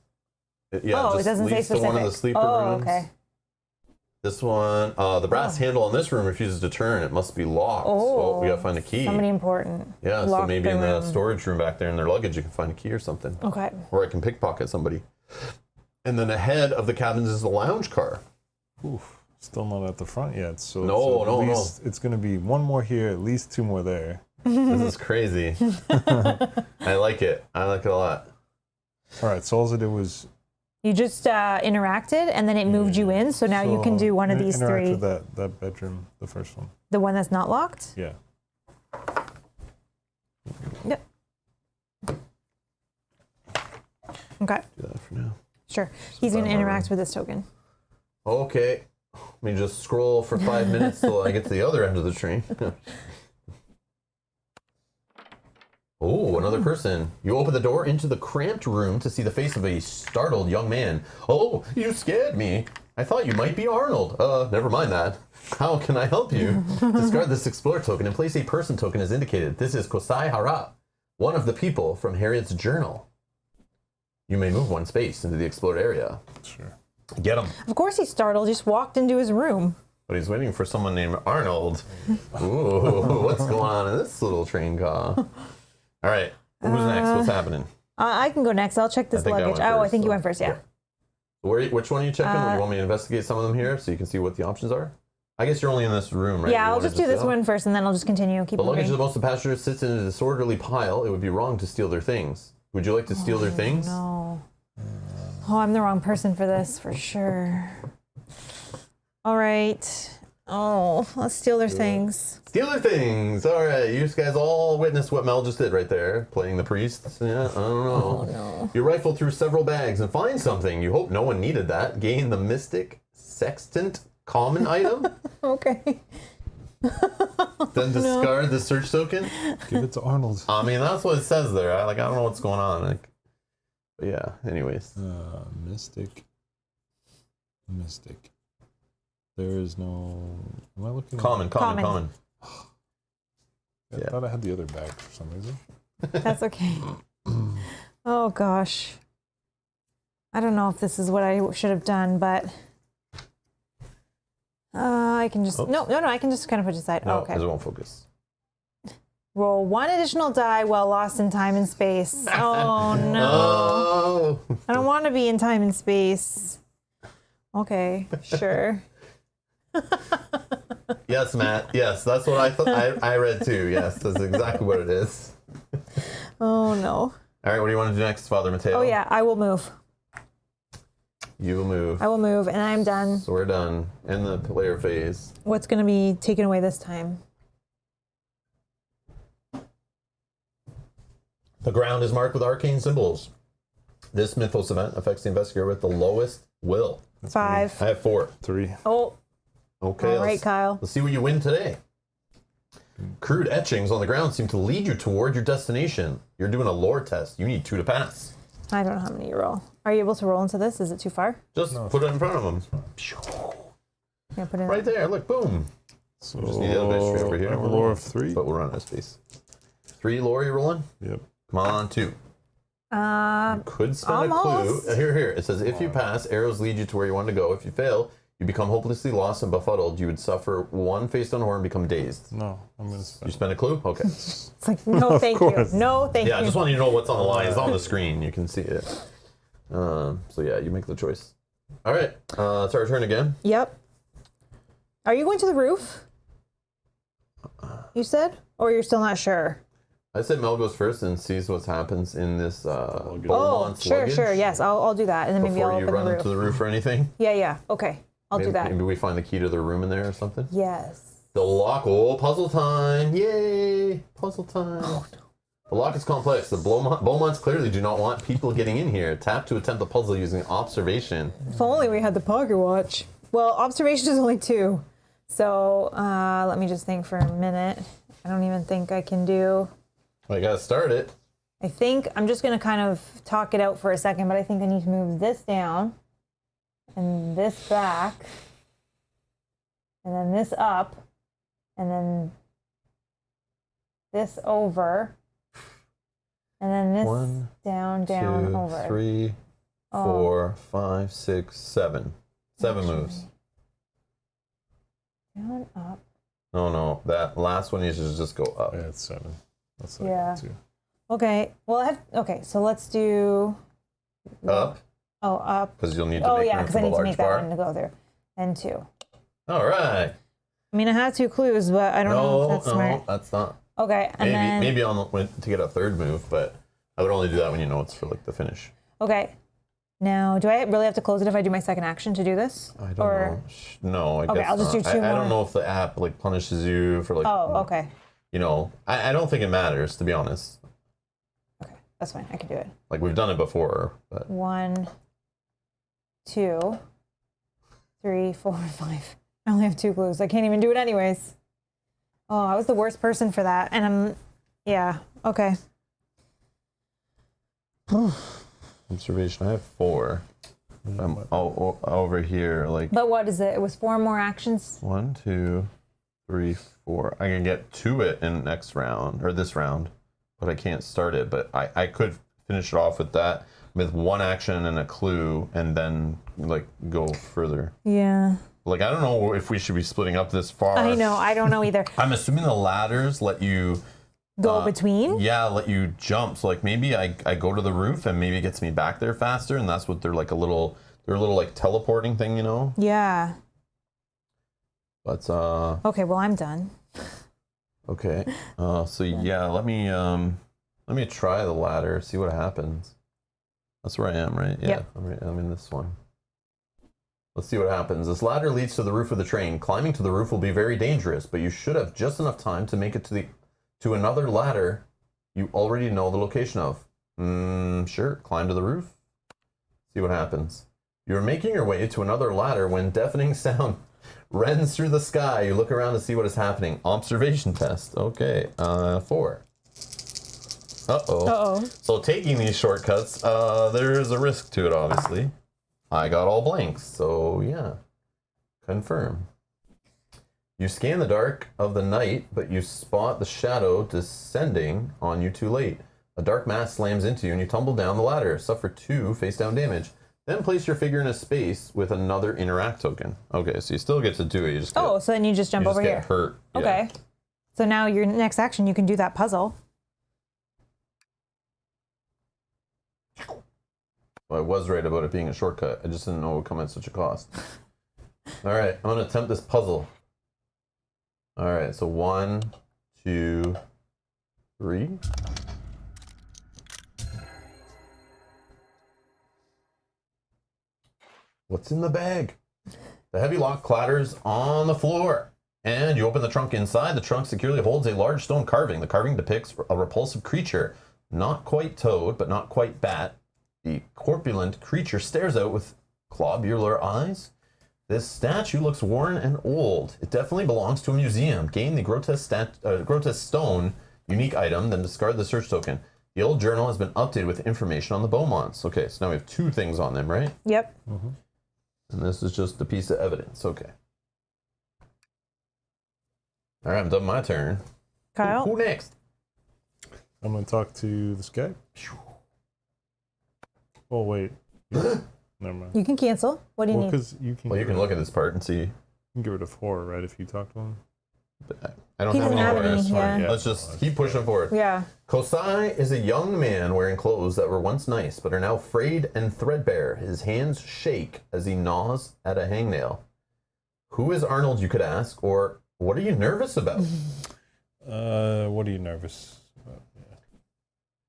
It it doesn't say leads to one of the specific. sleeper Oh, rooms. okay. This one, the brass handle on this room refuses to turn. It must be locked. So we gotta find a key. Somebody important. Yeah, so Lock maybe in the room. storage room back there in their luggage, you can find a key or something. Okay. Or I can pickpocket somebody. And then ahead of the cabins is the lounge car. Oof, still not at the front yet. So No. It's going to be 1 more here, at least 2 more there. This is crazy. I like it. I like it a lot. All right, so all I did was You just interacted, and then it moved you in. So now you can do one of these interact three. with that bedroom, the first one. The one that's not locked? Yeah. Yep. Okay, Do that for now. sure. He's going to interact with this token. Okay. Let me just scroll for 5 minutes till I get to the other end of the train. Oh, another person. You open the door into the cramped room to see the face of a startled young man. Oh, you scared me. I thought you might be Arnold. Never mind that. How can I help you? Discard this Explorer token and place a person token as indicated. This is Kosai Hara, one of the people from Harriet's journal. You may move one space into the explored area. Sure. Get him. Of course he's startled. He just walked into his room. But he's waiting for someone named Arnold. Ooh, what's going on in this little train car? All right, who's next? What's happening? I can go next. I'll check this I think I luggage. went I first, think you so- went first, yeah. Which one are you checking? You want me to investigate some of them here so you can see what the options are? I guess you're only in this room, right? Yeah, You I'll wanna just do this go? one first, and then I'll just continue. Keep The luggage of moving. most of the passengers sits in a disorderly pile. It would be wrong to steal their things. Would you like to steal their things? No. Oh, I'm the wrong person for this, for sure. All right. Oh, let's steal their things. Steal their things. All right, you guys all witnessed what Mel just did right there, playing the priest. Yeah, I don't know. Oh, no. You rifle through several bags and find something. You hope no one needed that. Gain the mystic sextant common item. Okay. Then discard the search token. Give it to Arnold. I mean, that's what it says there. I don't know what's going on. But yeah. Anyways, Mystic. There is no. Am I looking? common. Common. I Yeah. thought I had the other bag for some reason. That's okay. Oh, gosh. I don't know if this is what I should have done, but I can just... Oops. No, I can just kind of put it aside. no, Oh, okay. because it won't focus. Roll one additional die while lost in time and space. Oh, no. Oh. I don't want to be in time and space. Okay, sure. Yes, Matt. Yes, that's what I thought. I read too. Yes, that's exactly what it is. Oh, no. All right, what do you want to do next, Father Mateo? Oh, yeah, I will move. You will move. I will move, and I'm done. So we're done in the player phase. What's going to be taken away this time? The ground is marked with arcane symbols. This Mythos event affects the investigator with the lowest will. 5. I have 4. 3. Oh, Okay. all right, Kyle. Let's see what you win today. Crude etchings on the ground seem to lead you toward your destination. You're doing a lore test. You need 2 to pass. I don't know how many you roll. Are you able to roll into this? Is it too far? Just put it in front of them. Yeah, put it in. Right there. Look, boom. So Just need the other dice over here. I have a lore of 3. But we'll run out of space. 3 lore you're rolling? Yep. Come on, 2. Could spend almost. a clue. Here. It says if you pass, arrows lead you to where you want to go. If you fail, you become hopelessly lost and befuddled. You would suffer 1 face-down horror and become dazed. No, I'm gonna You spend. spend a clue? Okay. It's like, no, thank you. course. No, thank Yeah, I you. just want you to know what's on the line. It's on the screen. You can see it. So yeah, you make the choice. All right. It's our turn again. Yep. Are you going to the roof? You said? Or you're still not sure? I said Mel goes first and sees what happens in this Oh, Beaumont's sure, luggage sure. Yes, I'll do that. And then maybe before I'll you open run the roof. into the roof or anything. Yeah. Okay. I'll do that. Maybe we find the key to their room in there or something. Yes. The lock. Oh, puzzle time. Yay. Puzzle time. Oh, no. The lock is complex. The Beaumonts clearly do not want people getting in here. Tap to attempt the puzzle using observation. If only we had the pocket watch. Well, observation is only 2. So let me just think for a minute. I don't even think I can do... Well, you gotta start it. I think I'm just going to kind of talk it out for a second, but I think I need to move this down and this back and then this up and then this over and then this 1, down, 2, over. 3, 4, 5, 6, 7. 7 moves. Down, up. No. That last one needs to just go up. Yeah, it's 7. That's what Yeah. I got too. Okay. Well, okay. So let's do. Up, Oh, up. because you'll need to Oh, make yeah, room because for I the need to large make that bar. one to go there. And 2. All right. I mean, I had 2 clues, but I don't know if that's smart. That's not. Okay, and then Maybe on the, to get a third move, but I would only do that when you know it's for like the finish. okay, Now, do I really have to close it if I do my second action to do this? I don't know. No, I Okay, guess I'll just not. do two I don't more. know if the app like punishes you for like. Oh, okay. You know, I don't think it matters, to be honest. Okay, that's fine. I can do it. Like we've done it before, but 1, 2, 3, 4, 5. I only have 2 clues. I can't even do it anyways. Oh, I was the worst person for that. And yeah, okay. observation. I have 4. I'm over here, like But what is it? It was 4 more actions? 1, 2, 3, 4. I can get to it in next round or this round, but I can't start it. But I could finish it off with that with 1 action and a clue, and then like go further. Yeah. Like I don't know if we should be splitting up this far. I know. I don't know either. I'm assuming the ladders let you Go between? Yeah, let you jump. So like maybe I go to the roof and maybe it gets me back there faster, and that's what they're like a little like teleporting thing, you know? Yeah. But Okay, well I'm done. okay. So yeah, let me try the ladder, see what happens. That's where I am, right? Yeah. Yep. I'm in this one. Let's see what happens. This ladder leads to the roof of the train. Climbing to the roof will be very dangerous, but you should have just enough time to make it to another ladder you already know the location of. Sure. Climb to the roof. See what happens. You're making your way to another ladder when deafening sound rends through the sky. You look around to see what is happening. Observation test. Okay. 4. Uh-oh. So taking these shortcuts, there is a risk to it, obviously. I got all blanks, so yeah. Confirm. You scan the dark of the night, but you spot the shadow descending on you too late. A dark mass slams into you and you tumble down the ladder. Suffer 2 face-down damage. Then place your figure in a space with another interact token. Okay, so you still get to do it. You just So then you just jump over here. Get hurt. Yeah. Okay. So now your next action, you can do that puzzle. Well, I was right about it being a shortcut. I just didn't know it would come at such a cost. All right, I'm going to attempt this puzzle. All right, so 1, 2, 3. What's in the bag? The heavy lock clatters on the floor, and you open the trunk inside. The trunk securely holds a large stone carving. The carving depicts a repulsive creature, not quite toad, but not quite bat. The corpulent creature stares out with globular eyes. This statue looks worn and old. It definitely belongs to a museum. Gain the grotesque stone unique item, then discard the search token. The old journal has been updated with information on the Beaumonts. Okay, so now we have 2 things on them, right? Yep. Mm-hmm. And this is just a piece of evidence. Okay. All right, I'm done my turn. Kyle? Who next? I'm going to talk to this guy. Oh, wait. Never mind. You can cancel. What do you need? Because you can. Well, you can look at this part and see. You can get rid of 4, right? If you talk to him. I don't He have doesn't any have more. any, yeah. Let's just keep pushing forward. Yeah. Kosai is a young man wearing clothes that were once nice, but are now frayed and threadbare. His hands shake as he gnaws at a hangnail. Who is Arnold, you could ask, or what are you nervous about? What are you nervous about?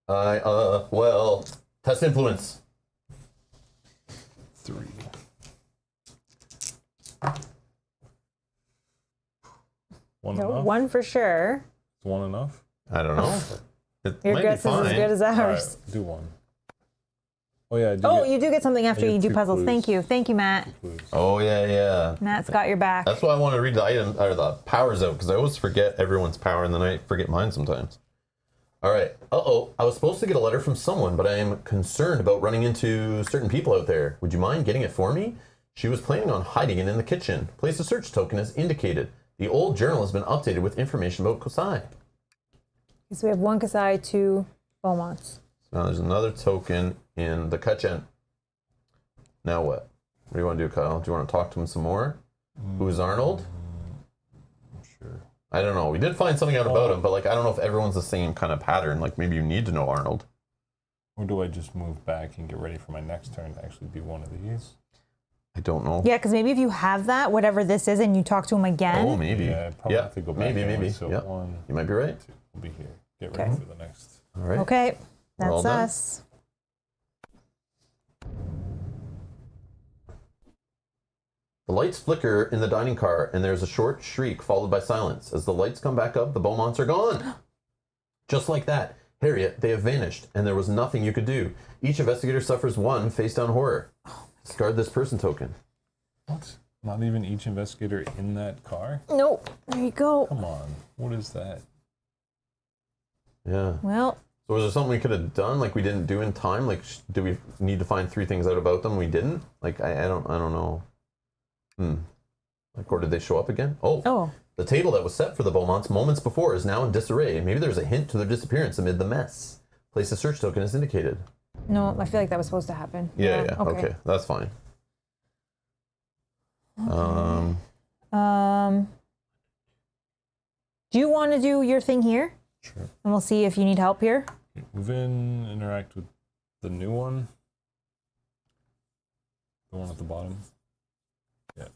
Yeah. Well, test influence. 3. One No, enough? 1 for sure. Is 1 enough? I don't know. It Your might guess be is as fine. good as All ours. right, do 1. Oh, yeah. I do Oh, get you do get something after get you do 2 puzzles. clues. Thank you. Thank you, Matt. clues. Oh, yeah. Matt's got your back. That's why I want to read the item or the powers out, because I always forget everyone's power and then I forget mine sometimes. All right. I was supposed to get a letter from someone, but I am concerned about running into certain people out there. Would you mind getting it for me? She was planning on hiding it in the kitchen. Place a search token as indicated. The old journal has been updated with information about Kosai. So we have 1 Kasai, 2 Beaumonts. So now there's another token in the kitchen. Now what? What do you want to do, Kyle? Do you want to talk to him some more? Who's Arnold? Sure. I don't know. We did find something out about him, but like I don't know if everyone's the same kind of pattern. Like maybe you need to know Arnold. Or do I just move back and get ready for my next turn to actually be one of these? I don't know. Yeah, because maybe if you have that, whatever this is, and you talk to him again. Oh, maybe. Yeah, I'd probably have to go back. Maybe. anyway, So Yeah. 1, You might be right. 2. We'll be here. Get ready Okay. for the next. All right. Okay, We're all that's done? us. The lights flicker in the dining car, and there's a short shriek followed by silence. As the lights come back up, the Beaumonts are gone. Just like that, Harriet, they have vanished, and there was nothing you could do. Each investigator suffers one face-down horror. Discard this person token. What? Not even each investigator in that car? Nope. There you go. Come on. What is that? Yeah. Well. So was there something we could have done, like we didn't do in time? Like, do we need to find 3 things out about them we didn't? Like, I don't know. Like, or did they show up again? Oh. The table that was set for the Beaumonts moments before is now in disarray. Maybe there's a hint to their disappearance amid the mess. Place a search token as indicated. No, I feel like that was supposed to happen. Yeah. Okay. That's fine. Okay. Do you want to do your thing here? Sure. And we'll see if you need help here. Move in, interact with the new one. The one at the bottom. Yeah.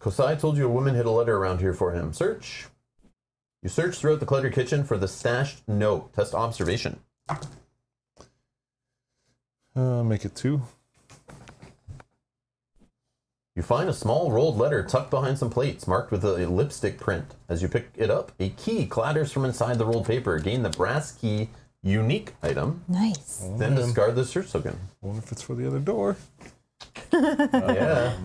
Kosai told you a woman hid a letter around here for him. Search. You search throughout the cluttered kitchen for the stashed note. Test observation. Make it 2. You find a small rolled letter tucked behind some plates marked with a lipstick print. As you pick it up, a key clatters from inside the rolled paper. Gain the brass key unique item. Nice. Then discard the search token. I wonder if it's for the other door. Yeah.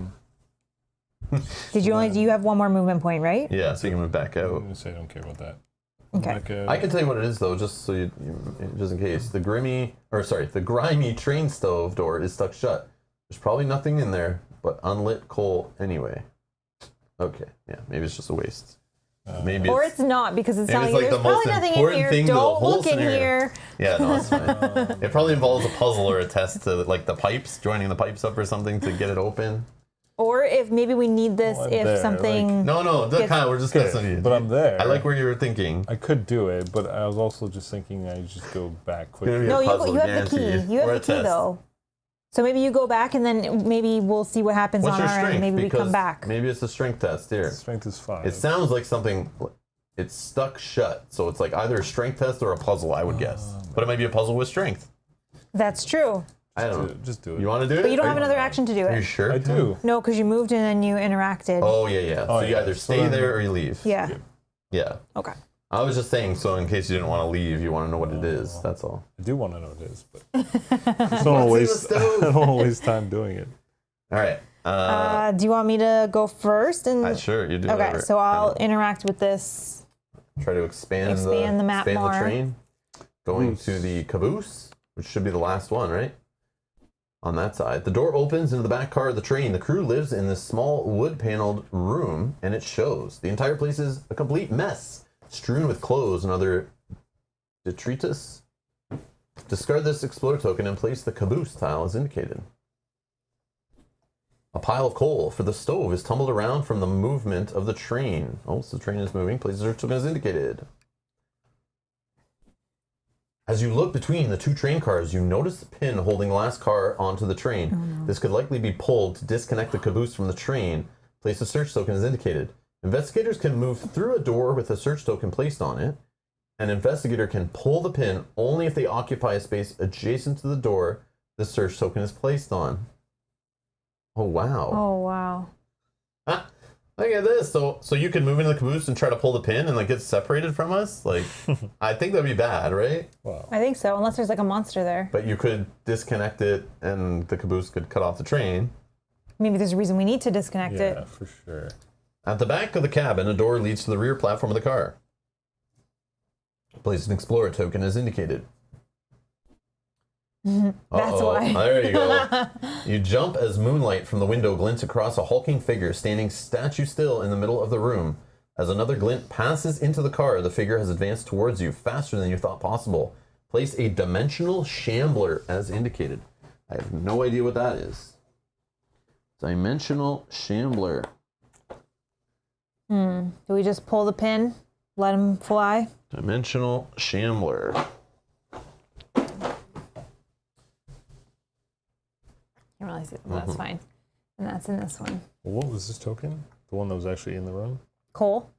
Do you have one more movement point, right? Yeah, so you can move back I'm out. going to say I don't care about that. Okay. Back out. I can tell you what it is though, just so just in case. The grimy train stove door is stuck shut. There's probably nothing in there but unlit coal anyway. Okay, yeah, maybe it's just a waste. Maybe or it's not, because it's telling you like there's the most probably nothing in important here. thing to the Don't whole look in scenario. here. Yeah, no, it's fine. It probably involves a puzzle or a test to like the pipes, joining the pipes up or something to get it open. Or if maybe we need this Well, I'm if there, something. No, we're just messing with you. But I'm there. I like where you were thinking. I could do it, but I was also just thinking I just go back quickly. Gonna be No, a puzzle, you have the key. guarantee. You Or have a the key test. though. So maybe you go back and then maybe we'll see what happens What's on your our strength? end. Maybe we Because come back. Maybe it's a strength test here. Strength is 5. It sounds like something. It's stuck shut, so it's like either a strength test or a puzzle, I would guess. But it might be a puzzle with strength. That's true. I don't know. Just do it. You want to do it? But you don't Are have another action to do Are you it. sure? I do. No, because you moved and then you interacted. Oh yeah. So you yeah. either So stay then- there or you leave. Yeah. Yeah. Okay. I was just saying, so in case you didn't want to leave, you want to know what it is. That's all. I do want to know what it is, but I just don't want to waste. I don't want to waste time doing it. All right. Do you want me to go first? And Sure, you do. okay, whatever. so I'll interact with this. Try to expand the map expand more. the train. Going to the caboose, which should be the last one, right? On that side. The door opens into the back car of the train. The crew lives in this small wood-paneled room, and it shows. The entire place is a complete mess, strewn with clothes and other detritus. Discard this Explorer token and place the caboose tile as indicated. A pile of coal for the stove is tumbled around from the movement of the train. Oh, so the train is moving. Place the search token as indicated. As you look between the 2 train cars, you notice the pin holding the last car onto the train. Oh, no. This could likely be pulled to disconnect the caboose from the train. Place a search token as indicated. Investigators can move through a door with a search token placed on it. An investigator can pull the pin only if they occupy a space adjacent to the door the search token is placed on. Oh, wow. Oh wow. Ah, look at this. So you can move into the caboose and try to pull the pin and like get separated from us? Like, I think that'd be bad, right? Wow. I think so, unless there's like a monster there. But you could disconnect it and the caboose could cut off the train. Maybe there's a reason we need to disconnect Yeah, it. for sure. At the back of the cabin, a door leads to the rear platform of the car. Place an Explorer token as indicated. That's why. There you go. You jump as moonlight from the window glints across a hulking figure standing statue still in the middle of the room. As another glint passes into the car, the figure has advanced towards you faster than you thought possible. Place a dimensional shambler as indicated. I have no idea what that is. Dimensional shambler. Do we just pull the pin, let him fly? Dimensional shambler. I didn't realize it, but that's fine. And that's in this one. Well, what was this token? The one that was actually in the room? Coal.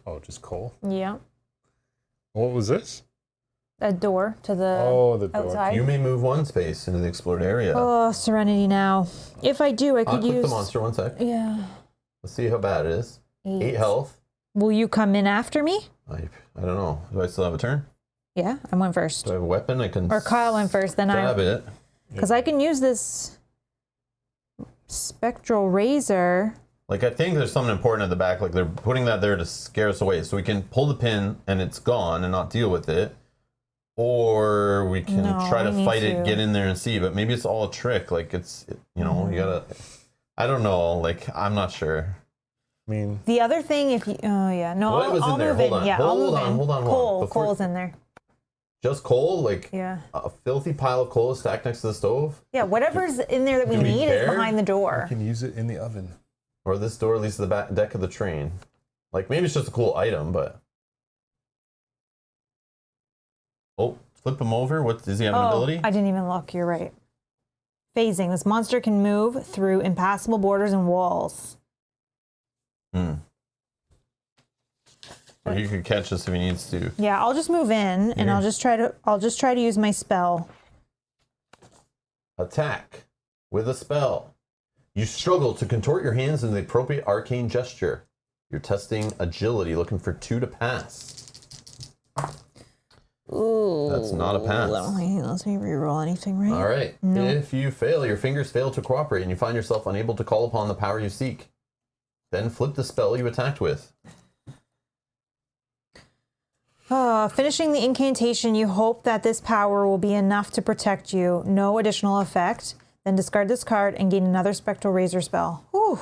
Oh, just coal. Yeah. What was this? a door to the the door. outside. You may move 1 space into the explored area. Oh, Serenity now. If I do, I could Click use... the monster 1 sec. Yeah. Let's see how bad it is. 8 health. Will you come in after me? I don't know. Do I still have a turn? Yeah, I went first. Do I have a weapon? I can Or Kyle went first, then stab it. Because I can use this spectral razor. Like, I think there's something important at the back. Like, they're putting that there to scare us away. So we can pull the pin and it's gone and not deal with it. Or we can try to fight it, get in there and see. But maybe it's all a trick. Like, it's, you know, you gotta... I don't know. Like, I'm not sure. I mean... The other thing, if you... Oh, yeah. No, What was I'll in there? move Hold in. on. Yeah, Hold on. Coal's in there. Just coal? Like, Yeah. a filthy pile of coal is stacked next to the stove? Yeah, whatever's in there that we Do we need is care? behind the door. You can use it in the oven. Or this door leads to the back deck of the train. Like, maybe it's just a cool item, but... Oh, flip him over. What, does he have an ability? I didn't even look. You're right. Phasing. This monster can move through impassable borders and walls. Or he could catch us if he needs to. Yeah, I'll just move in and I'll just try to use my spell. Attack with a spell. You struggle to contort your hands in the appropriate arcane gesture. You're testing agility, looking for 2 to pass. Ooh. That's not a pass. Let me reroll anything, right? All right. No. If you fail, your fingers fail to cooperate and you find yourself unable to call upon the power you seek. Then flip the spell you attacked with. Finishing the incantation, you hope that this power will be enough to protect you. No additional effect. Then discard this card and gain another Spectral Razor spell. Whew.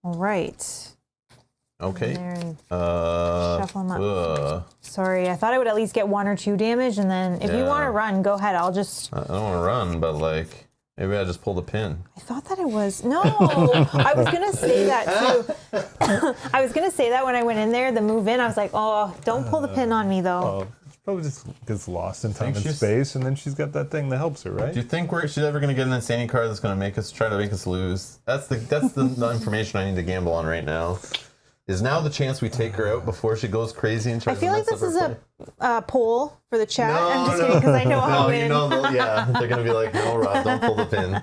All right. Okay. Shuffle them up. Sorry, I thought I would at least get 1 or 2 damage, and then if you want to run, go ahead. I'll just... I don't want to run, but like, maybe I just pull the pin. I thought that it was... No! I was going to say that, too. I was going to say that when I went in there, the move in, I was like, oh, don't pull the pin on me, though. She probably just gets lost in time and she's- space, and then she's got that thing that helps her, right? Do you think she's ever going to get an insanity card that's going to try to make us lose? That's the information I need to gamble on right now. Is now the chance we take her out before she goes crazy and tries I feel to like mess this up is her a poll for the chat. No, I'm just kidding, because I know I'll win. you know, they're going to be like, no, Rob, don't pull the pin.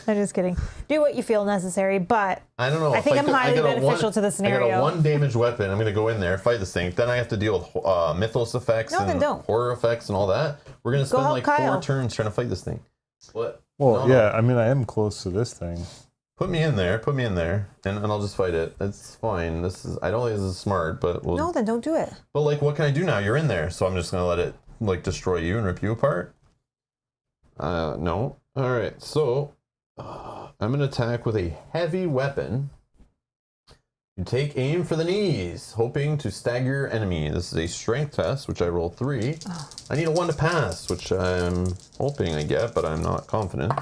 I'm just kidding. Do what you feel necessary, but I don't know. I think I'm highly beneficial to the I scenario. got a 1 damage weapon. I'm going to go in there, fight this thing. Then I have to deal with mythos effects No, then and don't. horror effects and all that. We're going to spend help like Kyle. 4 turns trying to fight this thing. What? Well, No. yeah, I mean, I am close to this thing. Put me in there, and I'll just fight it. It's fine. I don't think this is smart, but we'll... No, then don't do it. But like, what can I do now? You're in there, so I'm just gonna let it like destroy you and rip you apart. No. All right, so I'm gonna attack with a heavy weapon. You take aim for the knees, hoping to stagger your enemy. This is a strength test, which I rolled 3. I need a 1 to pass, which I'm hoping I get, but I'm not confident.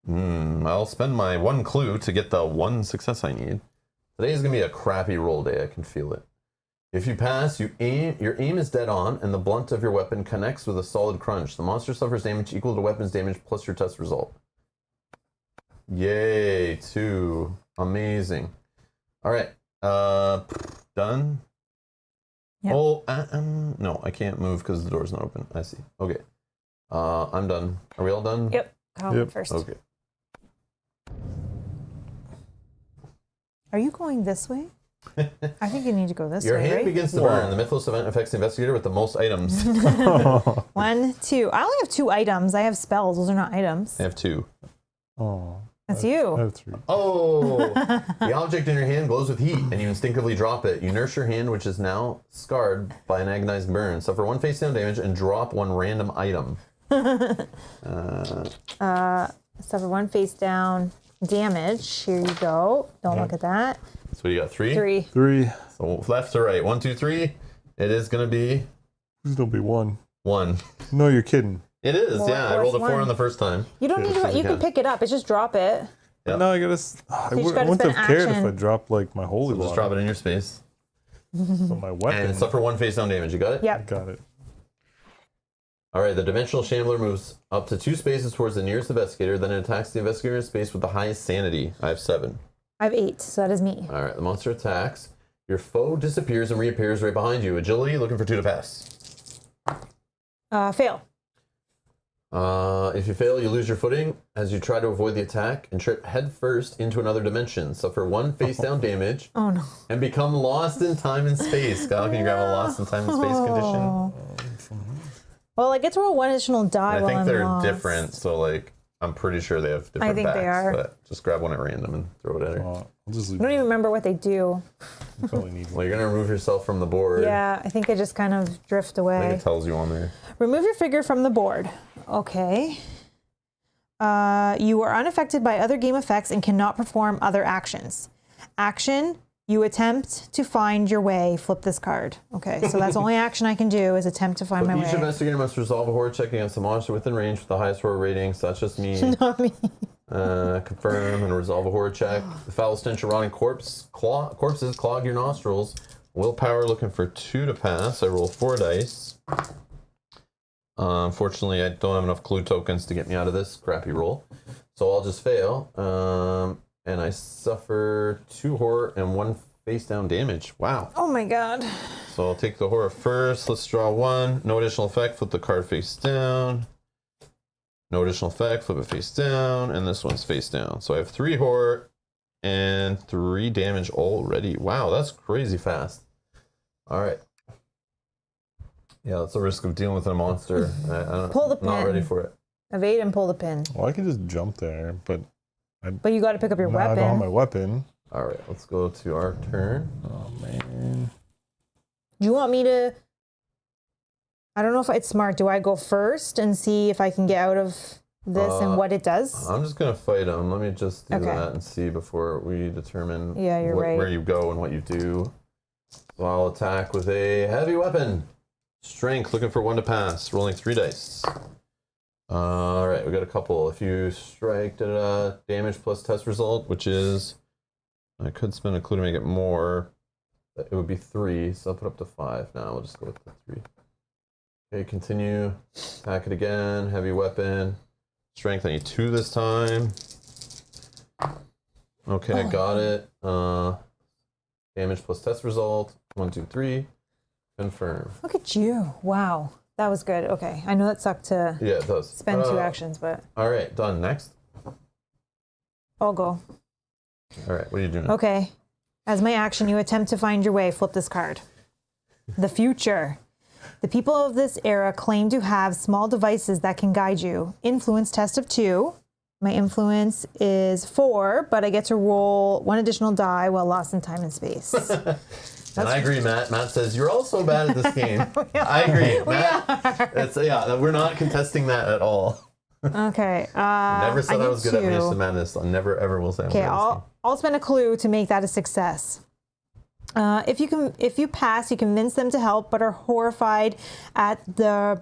I'll spend my 1 clue to get the 1 success I need. Today is going to be a crappy roll day. I can feel it. If you pass, your aim is dead on, and the blunt of your weapon connects with a solid crunch. The monster suffers damage equal to weapon's damage plus your test result. Yay, 2. Amazing. All right. Done? Yep. Oh, no, I can't move because the door's not open. I see. Okay. I'm done. Are we all done? Yep. Kyle first. Okay. Are you going this way? I think you need to go this Your way, hand right? begins to burn. The Mythos event affects the investigator with the most items. 1, 2. I only have 2 items. I have spells. Those are not items. I have 2. Oh. That's I you. have 3. Oh! The object in your hand glows with heat, and you instinctively drop it. You nurse your hand, which is now scarred by an agonized burn. Suffer 1 face down damage and drop 1 random item. Suffer 1 face down damage. Here you go. Don't look at that. So you got 3? 3. 3. So left to right. 1, 2, 3. It is going to be Please don't be 1. 1. No, you're kidding. It is, Well, yeah. I rolled a 4 1? on the first time. You don't need to. You can pick it up. It's just drop it. Yep. No, I gotta. I you just gotta wouldn't spend have cared if action. I dropped like my holy Just water. drop it in your space. But my weapon. And suffer 1 face down damage. You got it? Yep. Got it. All right, the Dimensional Shambler moves up to 2 spaces towards the nearest investigator, then it attacks the investigator's space with the highest sanity. I have 7. I have 8, so that is me. All right, the monster attacks. Your foe disappears and reappears right behind you. Agility, looking for 2 to pass. Fail. If you fail, you lose your footing as you try to avoid the attack and trip head first into another dimension. Suffer 1 face-down damage. Oh, no. And become lost in time and space. Kyle, can you grab a lost in time and space condition? Well, I get to roll 1 additional die I while think I'm they're lost. different, so like I'm pretty sure they have different think backs, they are. but just grab one at random and throw it at her. I'll just I leave. don't even remember what they do. You probably need Well, one. you're gonna remove yourself from the board. Yeah, I think I just kind of drift I away. think it tells you on there. Remove your figure from the board. Okay. You are unaffected by other game effects and cannot perform other actions. Action, you attempt to find your way. Flip this card. Okay, so that's the only action I can do is attempt to find my Each way. investigator must resolve a horror check against a monster within range with the highest horror rating. So that's just me. Not me. Confirm and resolve a horror check. The foul stench of rotting corpses clog your nostrils. Willpower looking for 2 to pass. I roll 4 dice. Unfortunately, I don't have enough clue tokens to get me out of this crappy roll. So I'll just fail. And I suffer 2 horror and 1 face down damage. Wow. Oh my god. So I'll take the horror first. Let's draw 1. No additional effect. Flip the card face down. No additional effect. Flip it face down. And this one's face down. So I have 3 horror and 3 damage already. Wow, that's crazy fast. All right. Yeah, that's the risk of dealing with a monster. Pull the I'm not pin. ready for it. Evade and pull the pin. Well, I can just jump there, but But you got to pick up your no, I don't have my weapon. weapon. All right, let's go to our turn. Oh man. Do you want me to... I don't know if it's smart. Do I go first and see if I can get out of this and what it does? I'm just going to fight him. Let me just do Okay. that and see before we determine Yeah, you're right. where you go and what you do. So I'll attack with a heavy weapon. Strength, looking for 1 to pass. Rolling 3 dice. All right, we got a couple. If you strike, damage plus test result, which is... I could spend a clue to make it more. It would be 3, so I'll put up to 5. Now we'll just go with the 3. Okay, continue. Attack it again. Heavy weapon. Strength, I need 2 this time. Okay, I got it. Damage plus test result. 1, 2, 3. Confirm. Look at you. Wow. That was good. Okay. I know that sucked to Yeah, it does. spend 2 actions, but All right, done. Next. I'll go. All right, what are you doing? Okay. As my action, you attempt to find your way. Flip this card. The future. The people of this era claim to have small devices that can guide you. Influence test of 2. My influence is 4, but I get to roll 1 additional die while lost in time and space. And I agree, Matt. Matt says, you're all so bad at this game. I agree, Matt. We're not contesting that at all. Okay. Never said I need was good at Maze 2. of Madness. I never, ever will say I'm Okay, good at this I'll spend a clue to make that a success. If you pass, you convince them to help, but are horrified at the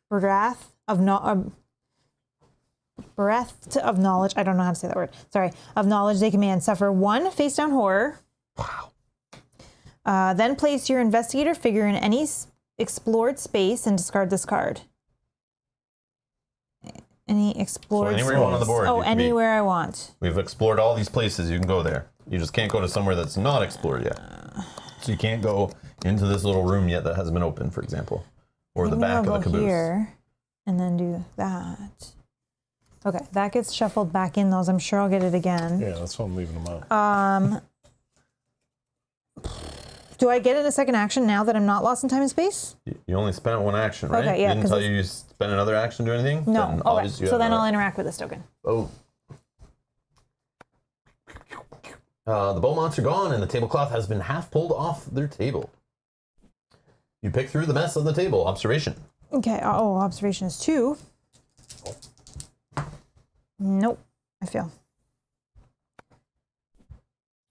breadth of knowledge. I don't know how to say that word. Sorry, of knowledge they command. Suffer 1 face down horror. Wow. Then place your investigator figure in any explored space and discard this card. Any explored anywhere space. you want on the board, Oh, you can be- anywhere I want. We've explored all these places. You can go there. You just can't go to somewhere that's not explored yet. So you can't go into this little room yet that hasn't been opened, for example. Or the Maybe back I'll of the go caboose. here and then do that. Okay, that gets shuffled back in those. I'm sure I'll get it again. Yeah, that's why I'm leaving them out. Do I get it in a second action now that I'm not lost in time and space? You only spent 1 action, right? Okay, yeah, Didn't 'cause tell it's- you spend another action to do anything? No. Then Okay. obviously you So have then another- I'll interact with this token. Oh. The bow monster gone, and the tablecloth has been half pulled off their table. You pick through the mess of the table. Observation. Okay. Oh, observation is 2. Nope. I fail.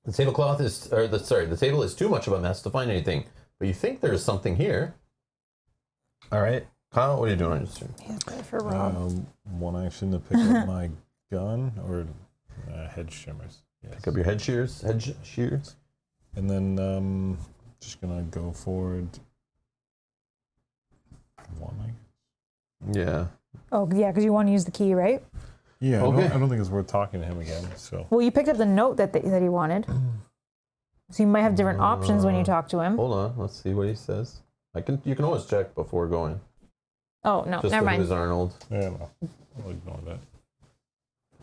The the table is too much of a mess to find anything, but you think there is something here. All right, Kyle, what are you doing on your turn? Yeah, play for Rob. 1 action to pick up my gun or head shimmers. Yes. Pick up your head shears. And then just gonna go forward 1. Yeah. Oh, yeah, because you want to use the key, right? Yeah, Okay. I don't think it's worth talking to him again. So Well, you picked up the note that he wanted. So you might have different options when you talk to him. Hold on, let's see what he says. You can always check before going. Oh, no, Just never mind. who's Arnold. Yeah, no. I'll ignore that.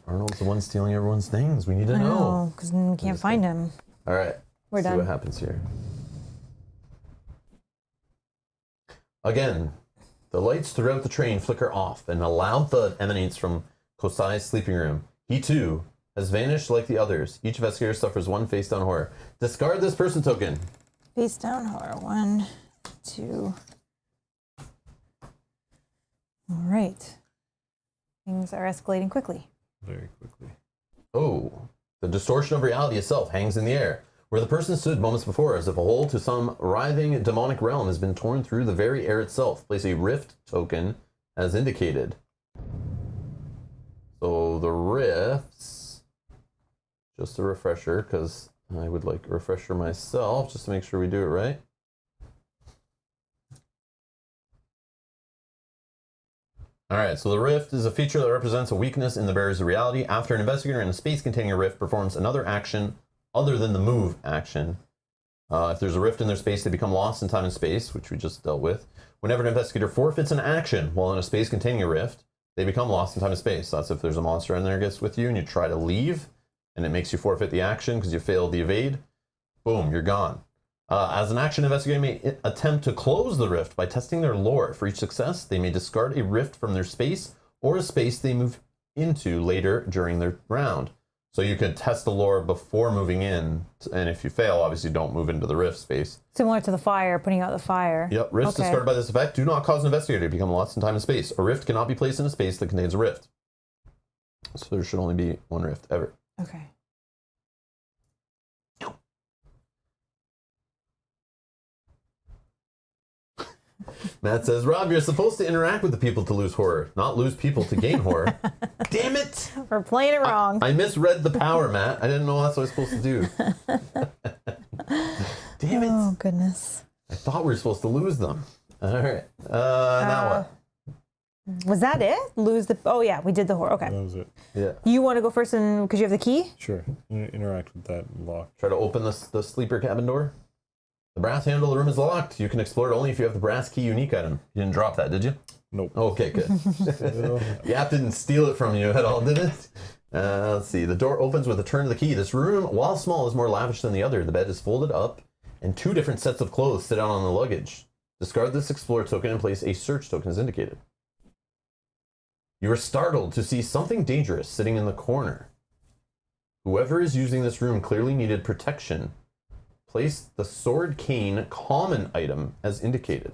Arnold's the one stealing everyone's things. We need to I know. know, because we can't find him. All right. We're See done. what happens here. Again, the lights throughout the train flicker off, and a loud thud emanates from Kosai's sleeping room. He, too, has vanished like the others. Each investigator suffers one face-down horror. Discard this person token. Face down horror. 1, 2. All right. Things are escalating quickly. Very quickly. Oh, the distortion of reality itself hangs in the air. Where the person stood moments before, as if a hole to some writhing demonic realm has been torn through the very air itself. Place a rift token as indicated. So the rifts, just a refresher, because I would like a refresher myself, just to make sure we do it right. Alright, so the rift is a feature that represents a weakness in the barriers of reality. After an investigator in a space containing a rift performs another action other than the move action, if there's a rift in their space, they become lost in time and space, which we just dealt with. Whenever an investigator forfeits an action while in a space containing a rift, they become lost in time and space. That's if there's a monster in there that gets with you and you try to leave, and it makes you forfeit the action because you failed the evade. Boom, you're gone. As an action, investigator may attempt to close the rift by testing their lore. For each success, they may discard a rift from their space or a space they move into later during their round. So you could test the lore before moving in, and if you fail, obviously don't move into the rift space. Similar to the fire, putting out the fire. Yep, rifts discarded by this effect do not cause an investigator to become lost in time and space. A rift cannot be placed in a space that contains a rift. So there should only be one rift ever. Okay. Matt says, Rob, you're supposed to interact with the people to lose horror, not lose people to gain horror. Damn it! We're playing it wrong. I misread the power, Matt. I didn't know that's what I was supposed to do. Damn it. Oh, goodness. I thought we were supposed to lose them. All right. Now what? Was that it? Lose the... Oh, yeah, we did the horror. Okay. That was it. Yeah. You want to go first because you have the key? Sure. Interact with that lock. Try to open the sleeper cabin door. The brass handle of the room is locked. You can explore it only if you have the brass key unique item. You didn't drop that, did you? Nope. Okay, good. The app didn't steal it from you at all, did it? Let's see. The door opens with a turn of the key. This room, while small, is more lavish than the other. The bed is folded up, and 2 different sets of clothes sit out on the luggage. Discard this Explorer token and place a search token as indicated. You are startled to see something dangerous sitting in the corner. Whoever is using this room clearly needed protection. Place the sword cane common item as indicated.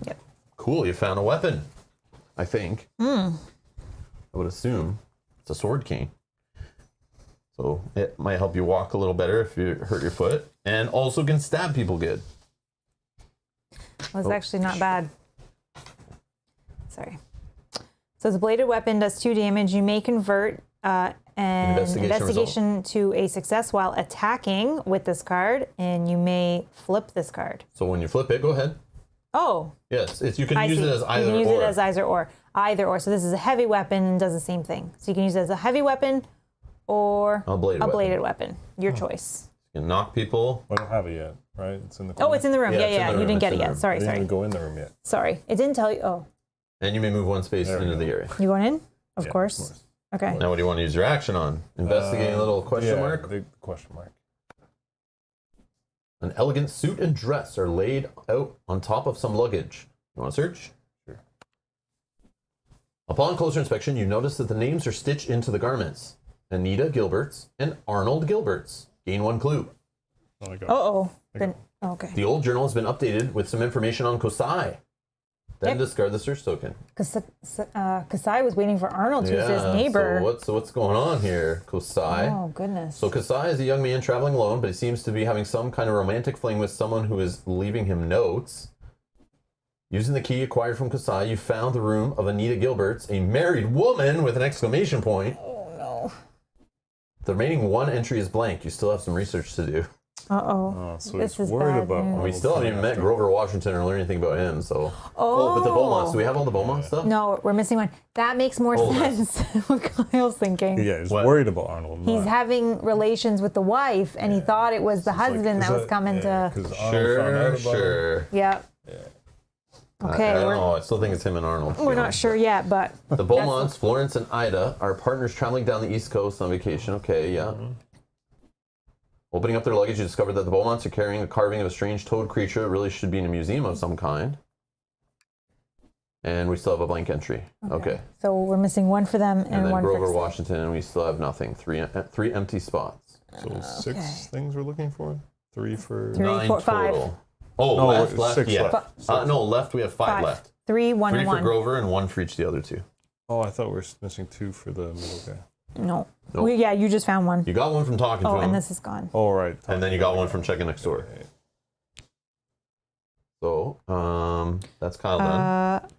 Yep. Cool, you found a weapon, I think. I would assume it's a sword cane. So it might help you walk a little better if you hurt your foot. And also can stab people good. Well, it's actually not bad. Sorry. So the bladed weapon does 2 damage. You may convert an investigation to a success while attacking with this card, and you may flip this card. So when you flip it, go ahead. Oh. Yes, you can use it as either or. You can use it as either or. Either or. So this is a heavy weapon and does the same thing. So you can use it as a heavy weapon or a bladed weapon. Your choice. You can knock people. I don't have it yet, right? It's in the corner. Oh, it's in the room. Yeah, Yeah, it's in yeah. the You room. didn't get It's it in the yet. room. Sorry, I didn't sorry. even go in the room yet. Sorry. It didn't tell you. Oh. And you may move 1 space There we into go. the area. You going in? Of Yeah, course. Okay. Now what do you want to use your action on? Investigating a little question mark? The question mark. An elegant suit and dress are laid out on top of some luggage. You want to search? Sure. Upon closer inspection, you notice that the names are stitched into the garments. Anita Gilberts and Arnold Gilberts. Gain 1 clue. Oh, I got it. Uh-oh. Then, okay. The old journal has been updated with some information on Kosai. Then Yep. discard the search token. Kasai was waiting for Arnold, who's his neighbor. So what's going on here, Kosai? Oh, goodness. So Kasai is a young man traveling alone, but he seems to be having some kind of romantic fling with someone who is leaving him notes. Using the key acquired from Kasai, you found the room of Anita Gilberts, a married woman with an exclamation point. Oh, no. The remaining 1 entry is blank. You still have some research to do. Uh-oh. So This he's is worried bad about news. Arnold We still haven't even met Grover Washington or learned anything about him, so. Oh, but the Beaumonts. Do we have all the Beaumont stuff? No, we're missing one. That makes more sense. What Kyle's thinking. Yeah, he's What? worried about Arnold. He's having relations with the wife, and he thought it was the husband that was coming to. Sure. Yeah. Okay, I don't we're, know. I still think it's him and Arnold. to be we're not honest. sure yet, but The Beaumonts, Florence and Ida, are partners traveling down the East Coast on vacation. Okay, yeah. Opening up their luggage, you discover that the Beaumonts are carrying a carving of a strange toad creature. It really should be in a museum of some kind. And we still have a blank entry. Okay. So we're missing one for them and And then one Grover for Washington, and we still have nothing. Three empty spots. So 6 things we're looking for? 3 for... Three. 9 4, 5. total. Oh, No, left, it's 6 yeah. left. No, left we have 5 5. left. 3, 1, 3 and for 1. Grover and 1 for each of the other 2. Oh, I thought we were missing 2 for the middle guy. No. Nope. Yeah, you just found one. You got one from talking to Oh, him, and this is gone. Oh, right. and then you got one from checking next door. So, that's Kyle done.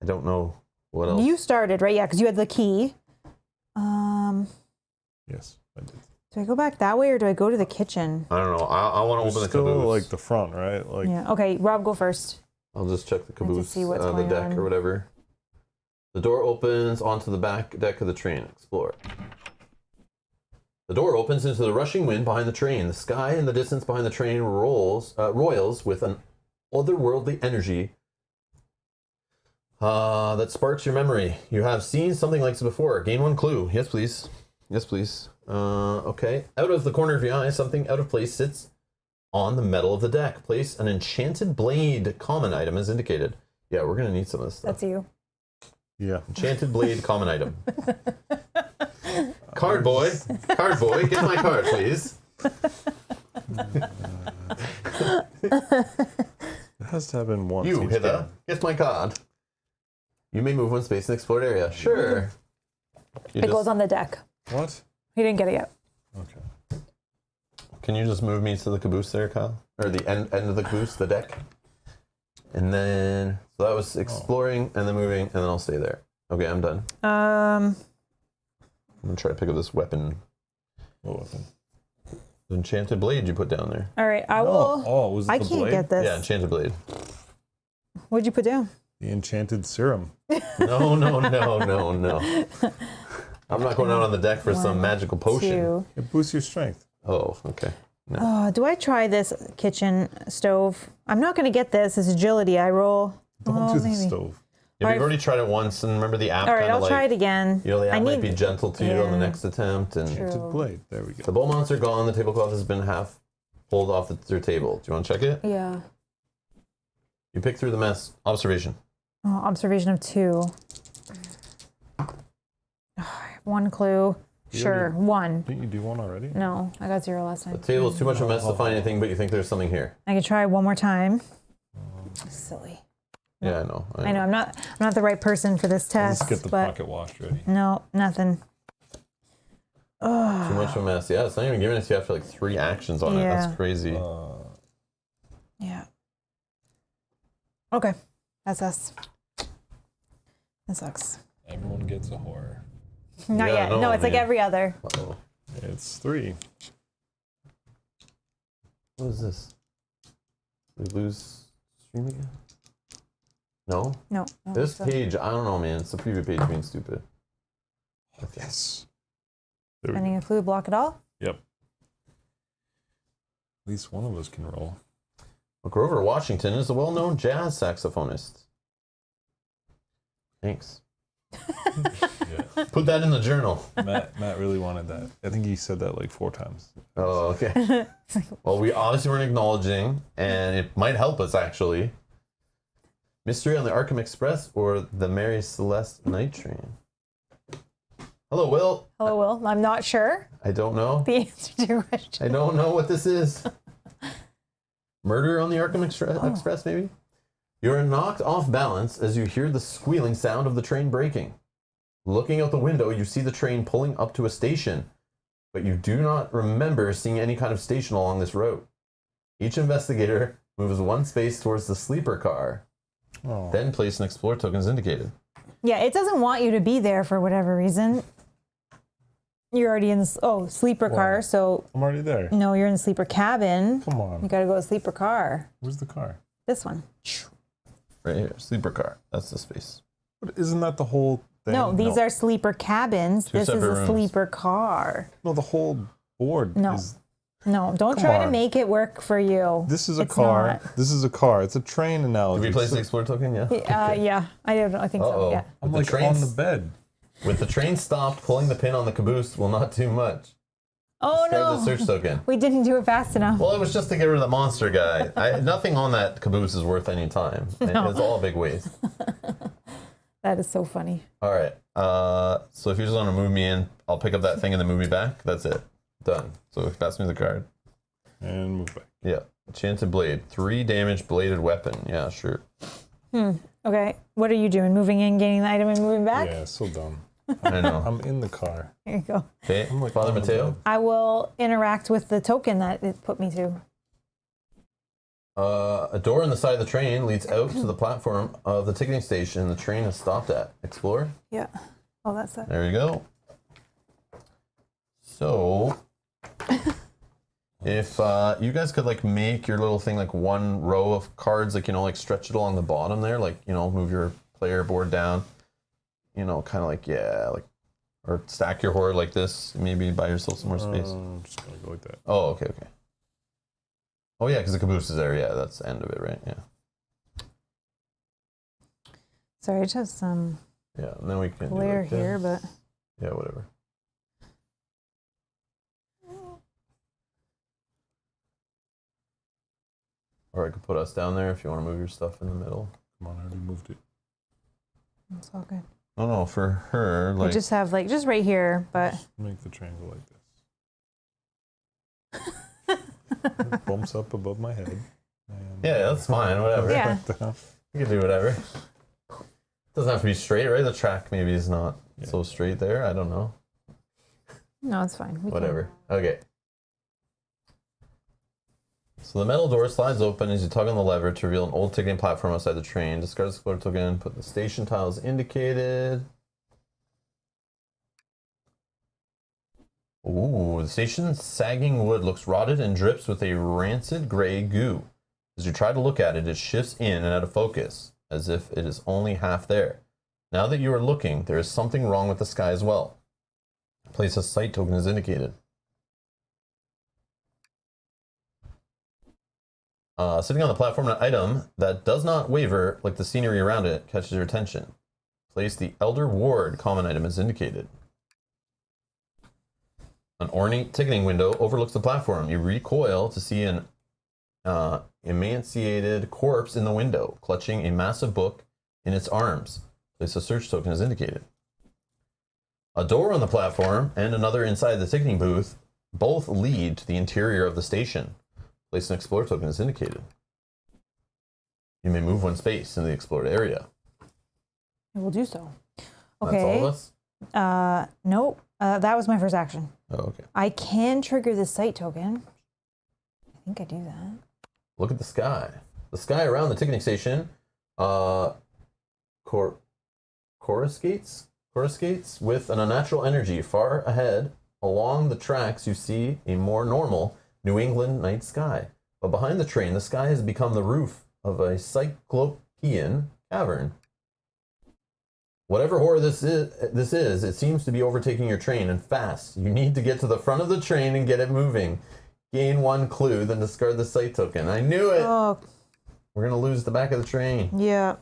I don't know what else. You started, right? Yeah, because you had the key. Yes, I did. Do I go back that way or do I go to the kitchen? I don't know. I want to open the Still caboose. like the front, right? Like Yeah. Okay, Rob, go first. I'll just check the caboose, see what's the going deck on. or whatever. The door opens onto the back deck of the train. Explore. The door opens into the rushing wind behind the train. The sky in the distance behind the train roils with an otherworldly energy that sparks your memory. You have seen something like this before. Gain 1 clue. Yes, please. Yes, please. Okay. Out of the corner of your eye, something out of place sits on the metal of the deck. Place an enchanted blade. Common item is indicated. Yeah, we're going to need some of this stuff. That's you. yeah. Enchanted blade, common item. Card boy, get my card, please. It has to happen once. You, each Hither, game. get my card. You may move one space in the explored area. Sure. You It goes on the deck. What? He didn't get it yet. Okay. Can you just move me to the caboose there, Kyle? Or the end of the caboose, the deck? And then, so that was exploring and then moving, and then I'll stay there. Okay, I'm done. I'm going to try to pick up this weapon. What weapon? The enchanted blade you put down there. All right, I will. Oh, was it I the can't blade? get this. Yeah, enchanted blade. What'd you put down? The enchanted serum. No. I'm not going out on the deck for some magical potion. 2. It boosts your strength. Oh, okay. No. Do I try this kitchen stove? I'm not going to get this. It's agility. I roll. Don't do the maybe. stove. Yeah, Alright. we've already tried it once, and remember the app All right, kind of I'll like, try it again. you know, the I app might need- be gentle to you on the yeah. next attempt. And True. Enchanted blade. There we go. the Beaumonts are gone. The tablecloth has been half pulled off their table. Do you want to check it? Yeah. You pick through the mess. Observation. Oh, observation of 2. 1 clue. You Sure, already- 1. Didn't you do one already? No, I got 0 last The time. table is too much of a mess to find anything, but you think there's something here. I can try one more time. Silly. Yeah, I know. I know I'm not the right person for this Let's test. get the but pocket wash ready. no, nothing. Too much of a mess. Yeah, it's not even giving it to you after like 3 actions on it. Yeah. That's crazy. Yeah. Okay, that's us. That sucks. Everyone gets a horror. Not Yeah, yet. no, No, it's like man. every other. Uh-oh. It's 3. What is this? We lose stream again? No? No. This so- page, I don't know, man. It's the preview page being stupid. Yes. There we go. Spending a fluid block at all? Yep. At least one of us can roll. Well, Grover Washington is a well-known jazz saxophonist. Thanks. Yeah. Put that in the journal. Matt really wanted that. I think he said that like 4 times. Oh, okay. Well, we obviously weren't acknowledging, and it might help us, actually. Mystery on the Arkham Express or the Mary Celeste Night Train? Hello, Will. Hello, Will. I'm not sure I don't know. the answer to your question. I don't know what this is. Murder on the Arkham Express, maybe? You're knocked off balance as you hear the squealing sound of the train braking. Looking out the window, you see the train pulling up to a station, but you do not remember seeing any kind of station along this route. Each investigator moves 1 space towards the sleeper car. Oh. Then place an explore token as indicated. Yeah, it doesn't want you to be there for whatever reason. You're already in sleeper car, so I'm already there. no, you're in the sleeper cabin. Come on. You gotta go to sleeper car. Where's the car? This one. Right here, sleeper car. That's the space. But isn't that the whole thing? No, these are sleeper cabins. This is separate a rooms. sleeper car. No, the whole board No. is... No, don't Come try to on. make it work for you. This is a It's car. not. This is a car. It's a train analogy. Did we place So the Explorer token? Yeah. Yeah, I don't know. I think so. Uh-oh. Yeah. I'm With like the trains- on the bed. With the train stopped, pulling the pin on the caboose will not do much. Oh Discard the no, search token. we didn't do it fast enough. Well, it was just to get rid of the monster guy. Nothing on that caboose is worth any time. No. It's all a big waste. That is so funny. All right. So if you just want to move me in, I'll pick up that thing and then move me back. That's it. Done. So pass me the card. And move back. Yeah. Enchanted blade. 3 damage bladed weapon. Yeah, sure. Okay, what are you doing? Moving in, getting the item, and moving back? Yeah, so dumb. I know. I'm in the car. There you go. Okay. I'm like Father on the Mateo. bed. I will interact with the token that it put me to. A door in the side of the train leads out to the platform of the ticketing station the train has stopped at. Explore. Yeah. Oh, that's it. There you go. So, if you guys could like make your little thing like one row of cards, like like stretch it along the bottom there, like move your player board down, kind of like like, or stack your horde like this, maybe buy yourself some more space. I'm just gonna go like that. Oh, okay. Oh yeah, because the caboose is there. Yeah, that's the end of it, right? Yeah. Sorry, just have some Yeah, and then we can do glare like here, this. but Yeah, whatever. Or I could put us down there if you want to move your stuff in the middle. Come on, I already moved it. it's all good. No, for her, I like, just have just right here, but Make the triangle like this. It bumps up above my head. And yeah, that's fine, whatever. Yeah. down. You can do whatever. Doesn't have to be straight, right? The track maybe is not so straight there. I don't know. no, it's fine. We can- Whatever. Okay. So the metal door slides open as you tug on the lever to reveal an old ticketing platform outside the train. Discard the Explorer token, put the station tiles indicated. Ooh, the station's sagging wood looks rotted and drips with a rancid gray goo. As you try to look at it, it shifts in and out of focus, as if it is only half there. Now that you are looking, there is something wrong with the sky as well. Place a sight token is indicated. Sitting on the platform, an item that does not waver like the scenery around it catches your attention. Place the Elder Ward common item as indicated. An ornate ticketing window overlooks the platform. You recoil to see an emaciated corpse in the window, clutching a massive book in its arms. Place a search token as indicated. A door on the platform and another inside the ticketing booth both lead to the interior of the station. Place an Explorer token as indicated. You may move one space in the explored area. I will do so. That's all of us? Nope. That was my first action. Oh, okay. I can trigger the site token. I think I do that. Look at the sky. The sky around the ticketing station coruscates with an unnatural energy. Far ahead, along the tracks, you see a more normal New England night sky. But behind the train, the sky has become the roof of a cyclopean cavern. Whatever horror this is, it seems to be overtaking your train, and fast. You need to get to the front of the train and get it moving. Gain 1 clue, then discard the sight token. I knew it! Oh, We're going to lose the back of the train. yeah.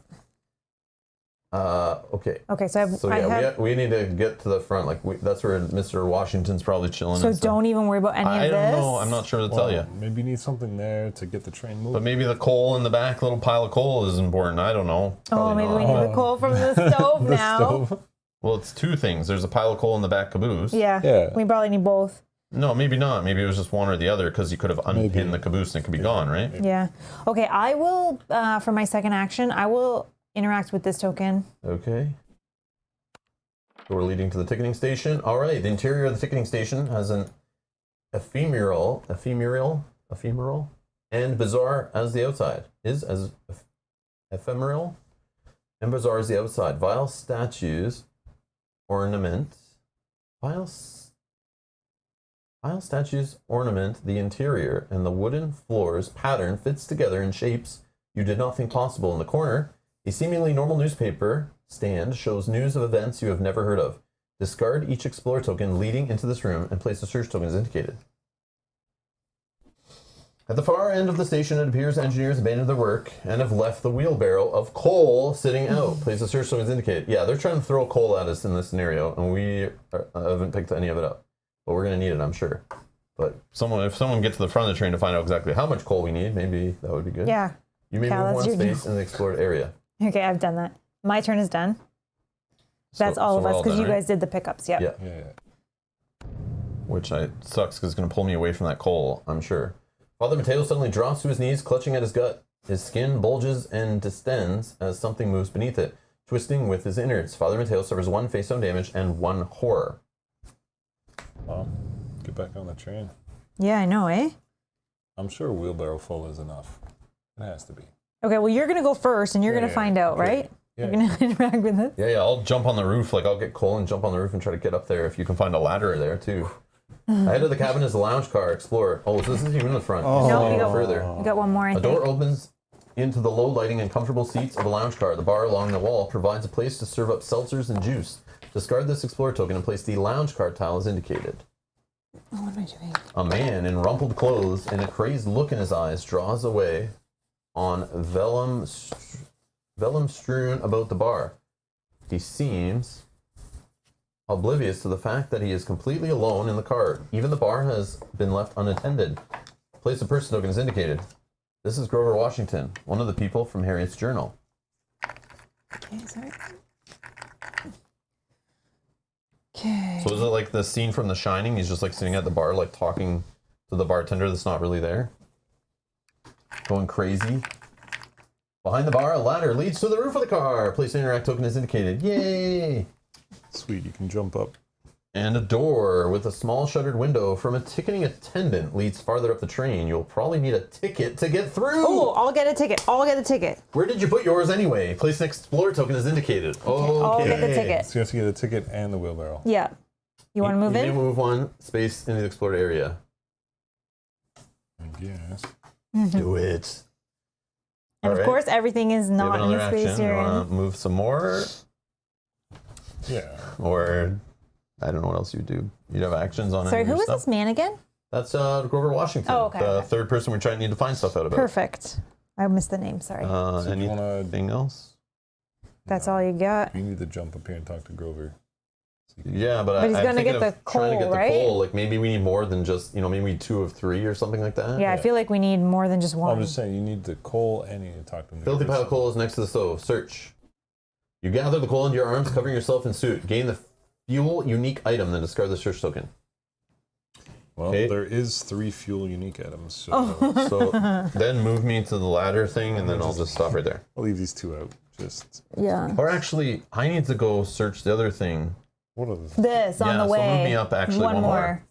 Okay. Okay, so I have. We need to get to the front. Like that's where Mr. Washington's probably chilling. So and stuff. don't even worry about any I of don't this. know. I'm not sure to tell you. Maybe you need something there to get the train moving. But maybe the coal in the back, little pile of coal, is important. I don't know. Oh, Probably maybe not. we need the coal from the stove The now. stove. Well, it's 2 things. There's a pile of coal in the back caboose. Yeah. Yeah. We probably need both. No, maybe not. Maybe it was just one or the other because you could have unpinned the caboose and it could be gone, right? Yeah. Okay, I will, for my second action, I will interact with this token. Okay. Door leading to the ticketing station. All right. The interior of the ticketing station has an ephemeral, and bizarre as the outside. Is as ephemeral and bizarre as the outside. Vile statues, ornament. Vile Tile statues ornament the interior, and the wooden floor's pattern fits together in shapes you did not think possible. In the corner, a seemingly normal newspaper stand shows news of events you have never heard of. Discard each Explorer token leading into this room and place a search token as indicated. At the far end of the station, it appears engineers abandoned their work and have left the wheelbarrow of coal sitting out. Place a search token as indicated. Yeah, they're trying to throw coal at us in this scenario, and we haven't picked any of it up. But we're going to need it, I'm sure. But if someone gets to the front of the train to find out exactly how much coal we need, maybe that would be good. Yeah. You may move one space in the explored area. Okay, I've done that. My turn is done. That's all of us, because you guys did the pickups. Yeah. Which sucks, because it's going to pull me away from that coal, I'm sure. Father Mateo suddenly drops to his knees, clutching at his gut. His skin bulges and distends as something moves beneath it, twisting with his innards. Father Mateo suffers 1 face down damage and 1 horror. Well, get back on the train. Yeah, I know, eh? I'm sure a wheelbarrow full is enough. It has to be. Okay, well, you're going to go first, and you're going to find out, right? You're going to interact with it? Yeah, I'll jump on the roof. Like, I'll get coal and jump on the roof and try to get up there if you can find a ladder there, too. Ahead of the cabin is a lounge car explorer. Oh, so this isn't even in the front. No, you got further. You got one more, I A think. door opens into the low lighting and comfortable seats of a lounge car. The bar along the wall provides a place to serve up seltzers and juice. Discard this explorer token and place the lounge car tile as indicated. Oh, what am I doing? A man in rumpled clothes and a crazed look in his eyes draws away on vellum strewn about the bar. He seems oblivious to the fact that he is completely alone in the car. Even the bar has been left unattended. Place a person token as indicated. This is Grover Washington, one of the people from Harriet's journal. Okay, sorry. Okay. So is it like the scene from The Shining? He's just like sitting at the bar, like talking to the bartender that's not really there? Going crazy. Behind the bar, a ladder leads to the roof of the car. Place an interact token as indicated. Yay! Sweet, you can jump up. And a door with a small shuttered window from a ticketing attendant leads farther up the train. You'll probably need a ticket to get through. Oh, I'll get a ticket. I'll get a ticket. Where did you put yours anyway? Place an explorer token as indicated. Okay. I'll get the ticket. So you have to get a ticket and the wheelbarrow. Yeah. You want to move You in? may move one space into the explored area. I guess. Do it. And of Alright. course, everything is You have not in the another space action. You you're in. want to move some more? Yeah. Or I don't know what else you do. You'd have actions on Sorry, any who of was your this stuff. man again? That's Grover Washington. Oh, okay, The okay. third person we need to find stuff out about. Perfect. I missed the name, sorry. So do you wanna- Anything else? That's all you got. You need to jump up here and talk to Grover. Yeah, but But he's I'm gonna thinking get the of trying to coal, get the right? coal. Like maybe we need more than just, maybe we need 2 of 3 or something like that. Yeah, I feel like we need more than just one. I'm just saying, you need the coal and you need to talk to him. Filthy pile of coal is next to the stove. Search. You gather the coal into your arms, covering yourself in suit. Gain the fuel unique item, then discard the search token. Well, Okay. there is 3 fuel unique items, so Oh. So then move me to the ladder thing, and then I'll just stop right there. I'll leave these 2 out. Just Yeah. Or actually, I need to go search the other thing. what are the This on Yeah, the so way. move me up actually one more.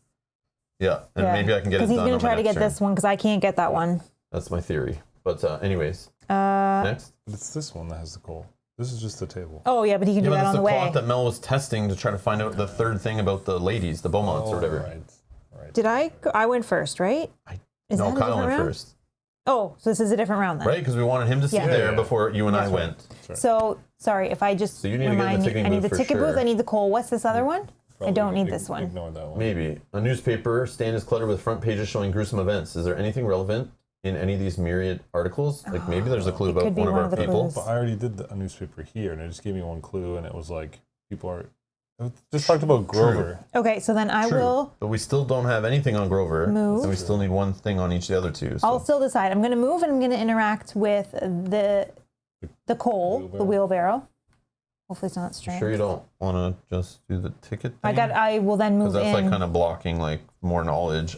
Yeah, and maybe I can get it done. Because he's on going my to try to next get turn. this one because I can't get that one. That's my theory. But anyways, Uh, next. But it's this one that has the coal. This is just the table. oh, yeah, but he can Yeah, do but that that's on the the way. clock that Mel was testing to try to find out the third thing about the ladies, the Beaumonts or whatever. Right. Did I? I went first, right? Is No, that a Kyle different went round? first. Oh, so this is a different round then. Right? Because we wanted him to sit Yeah. there Yeah. before you and I went. So, sorry, if I just So you need to get in the remind me, ticketing I need booth the for ticket sure. booth, I need the coal. What's this other one? I don't need this one. Ignore that one. Maybe. A newspaper stand is cluttered with front pages showing gruesome events. Is there anything relevant in any of these myriad articles? Like maybe there's a clue It about could be one of one our of the people. clues. But I already did a newspaper here, and it just gave me 1 clue, and it was like people are. It just talked about Grover. Okay, so then I True. will. But we still don't have anything on Grover. Move. And we still need one thing on each of the other 2. So. I'll still decide. I'm going to move and I'm going to interact with the coal, the wheelbarrow. Hopefully it's not strange. Sure you don't want to just do the ticket thing? I will then move Because that's in. like kind of blocking like more knowledge.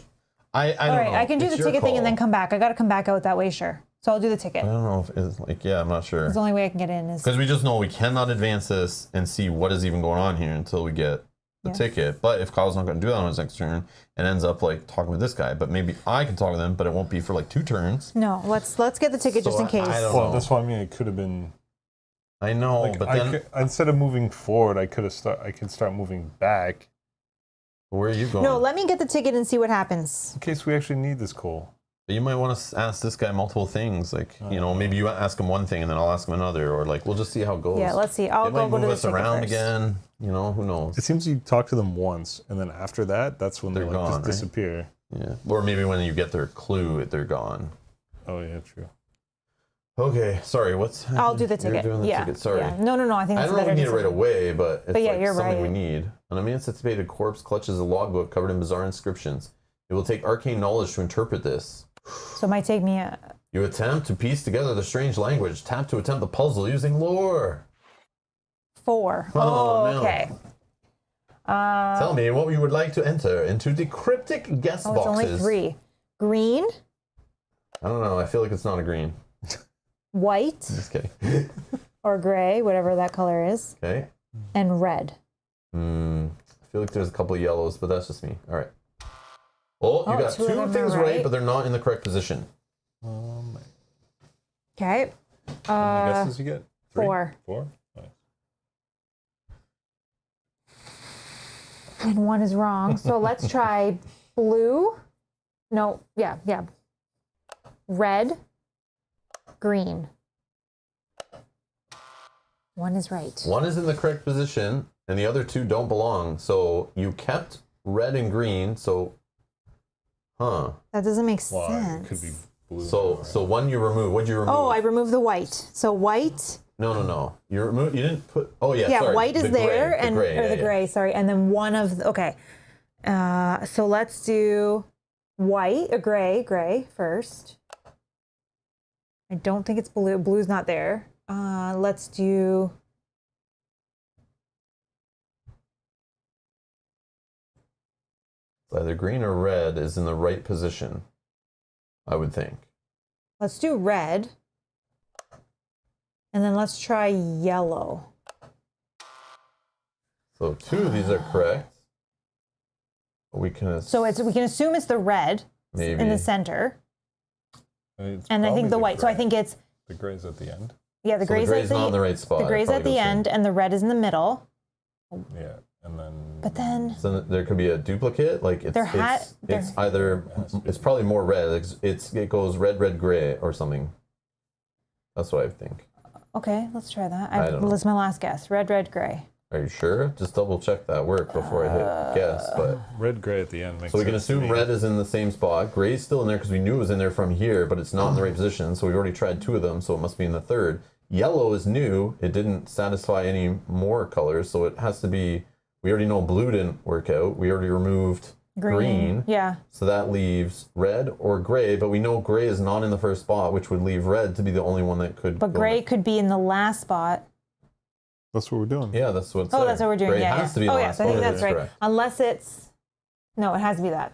I don't All right, know. I can do It's the your ticket thing and call. then come back. I got to come back out that way, sure. So I'll do the ticket. I don't know if it's like, yeah, I'm not sure. It's the only way I can get in is. Because we just know we cannot advance this and see what is even going on here until we get the Yeah. ticket. But if Kyle's not going to do that on his next turn and ends up like talking with this guy, but maybe I can talk with him, but it won't be for like 2 turns. No, let's get the ticket So just in case. I don't Well, know. that's what I mean. It could have been. I know, Like, but then instead of moving forward, I could start moving back, Where are you going? No, let me get the ticket and see what happens. In case we actually need this coal. But you might want to ask this guy multiple things. Like, you know, maybe you ask him one thing and then I'll ask him another. Or like, we'll just see how it goes. Yeah, let's see. I'll They might go move to the us ticket around first. again. You know, who knows? It seems you talk to them once, and then after that, that's when They're they gone, just right? disappear. Yeah. Or maybe when you get their clue, they're gone. Oh yeah, true. Okay, sorry. What's happening? I'll do the ticket. You're doing the yeah. ticket. Sorry. Yeah. No. I think I that's don't a know better if we need it right decision. away, but it's yeah, like you're something right. we need. An emancipated corpse clutches a logbook covered in bizarre inscriptions. It will take arcane knowledge to interpret this. So it might take me a... You attempt to piece together the strange language. Tap to attempt the puzzle using lore. 4. Oh, no. Okay. Tell me what you would like to enter into the cryptic guest Oh, it's boxes. only 3. Green, I don't know. I feel like it's not a green. white, Just kidding. or gray, whatever that color is, Okay. and red. I feel like there's a couple of yellows, but that's just me. All right. Oh, you got 2 of 2 them things are right, right. but they're not in the correct position. Okay. How many guesses you get? 3? 4. 4? Nice. And 1 is wrong. So let's try blue. No, yeah. Red, green. 1 is right. 1 is in the correct position, and the other 2 don't belong. So you kept red and green. So, That doesn't make Well, sense. it could be blue. So 1 you remove. What'd you remove? Oh, I removed the white. So white. No. You removed. You didn't put. Oh yeah. Yeah, sorry. white is the there, gray, and the gray, or yeah, the yeah. gray. Sorry, and then one of the, okay. So let's do white, gray first. I don't think it's blue. Blue's not there. Let's do. Either green or red is in the right position, I would think. Let's do red. And then let's try yellow. So 2 of these are correct. We can. So we can assume it's the red maybe in the center, It's and I think probably the white. So I gray. think it's The gray's at the end. yeah, the So gray's the gray's at not in the right spot. the gray's It at probably the goes end, in. and the red is in the middle. Yeah, and then. But then So there could be a duplicate. Like it's it's either it's probably more red. It goes red, gray, or something. That's what I think. okay, let's try that. I don't know. That's my last guess. Red, gray. Are you sure? Just double check that work before I hit guess. But Red, gray at the end makes so we can sense to assume me. red is in the same spot. Gray's still in there because we knew it was in there from here, but it's not in the right position. So we've already tried 2 of them, so it must be in the third. Yellow is new. It didn't satisfy any more colors, so it has to be. We already know blue didn't work out. We already removed green. Yeah. So that leaves red or gray, but we know gray is not in the first spot, which would leave red to be the only one that could. But go gray in. could be in the last spot. That's what we're doing. Yeah, that's what. Oh, that's what we're doing. Gray Yeah. has to be in Oh, the yeah. last So I think spot. that's right. Correct. Unless it's. No, it has to be that.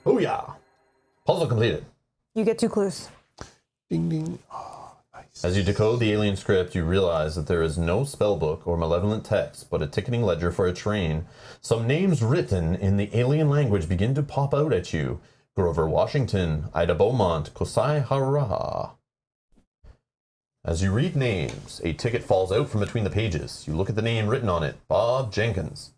Oh yeah, puzzle completed. You get 2 clues. Ding ding. Oh, nice. As you decode the alien script, you realize that there is no spellbook or malevolent text, but a ticketing ledger for a train. Some names written in the alien language begin to pop out at you. Grover Washington, Ida Beaumont, Kosai Hara. As you read names, a ticket falls out from between the pages. You look at the name written on it, Bob Jenkins.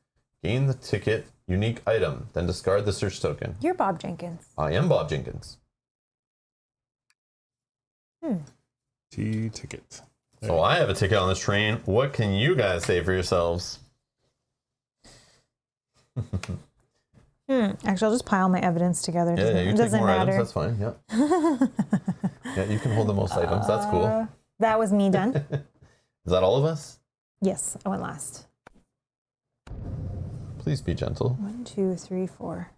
Gain the ticket, unique item, then discard the search token. You're Bob Jenkins. I am Bob Jenkins. Ticket. So I have a ticket on this train. What can you guys say for yourselves? Actually, I'll just pile my evidence together. Yeah, you It take doesn't more matter. items. That's fine. Yeah. Yeah, you can hold the most items. That's cool. That was me done. Is that all of us? Yes, I went last. Please be gentle. 1, 2, 3, 4.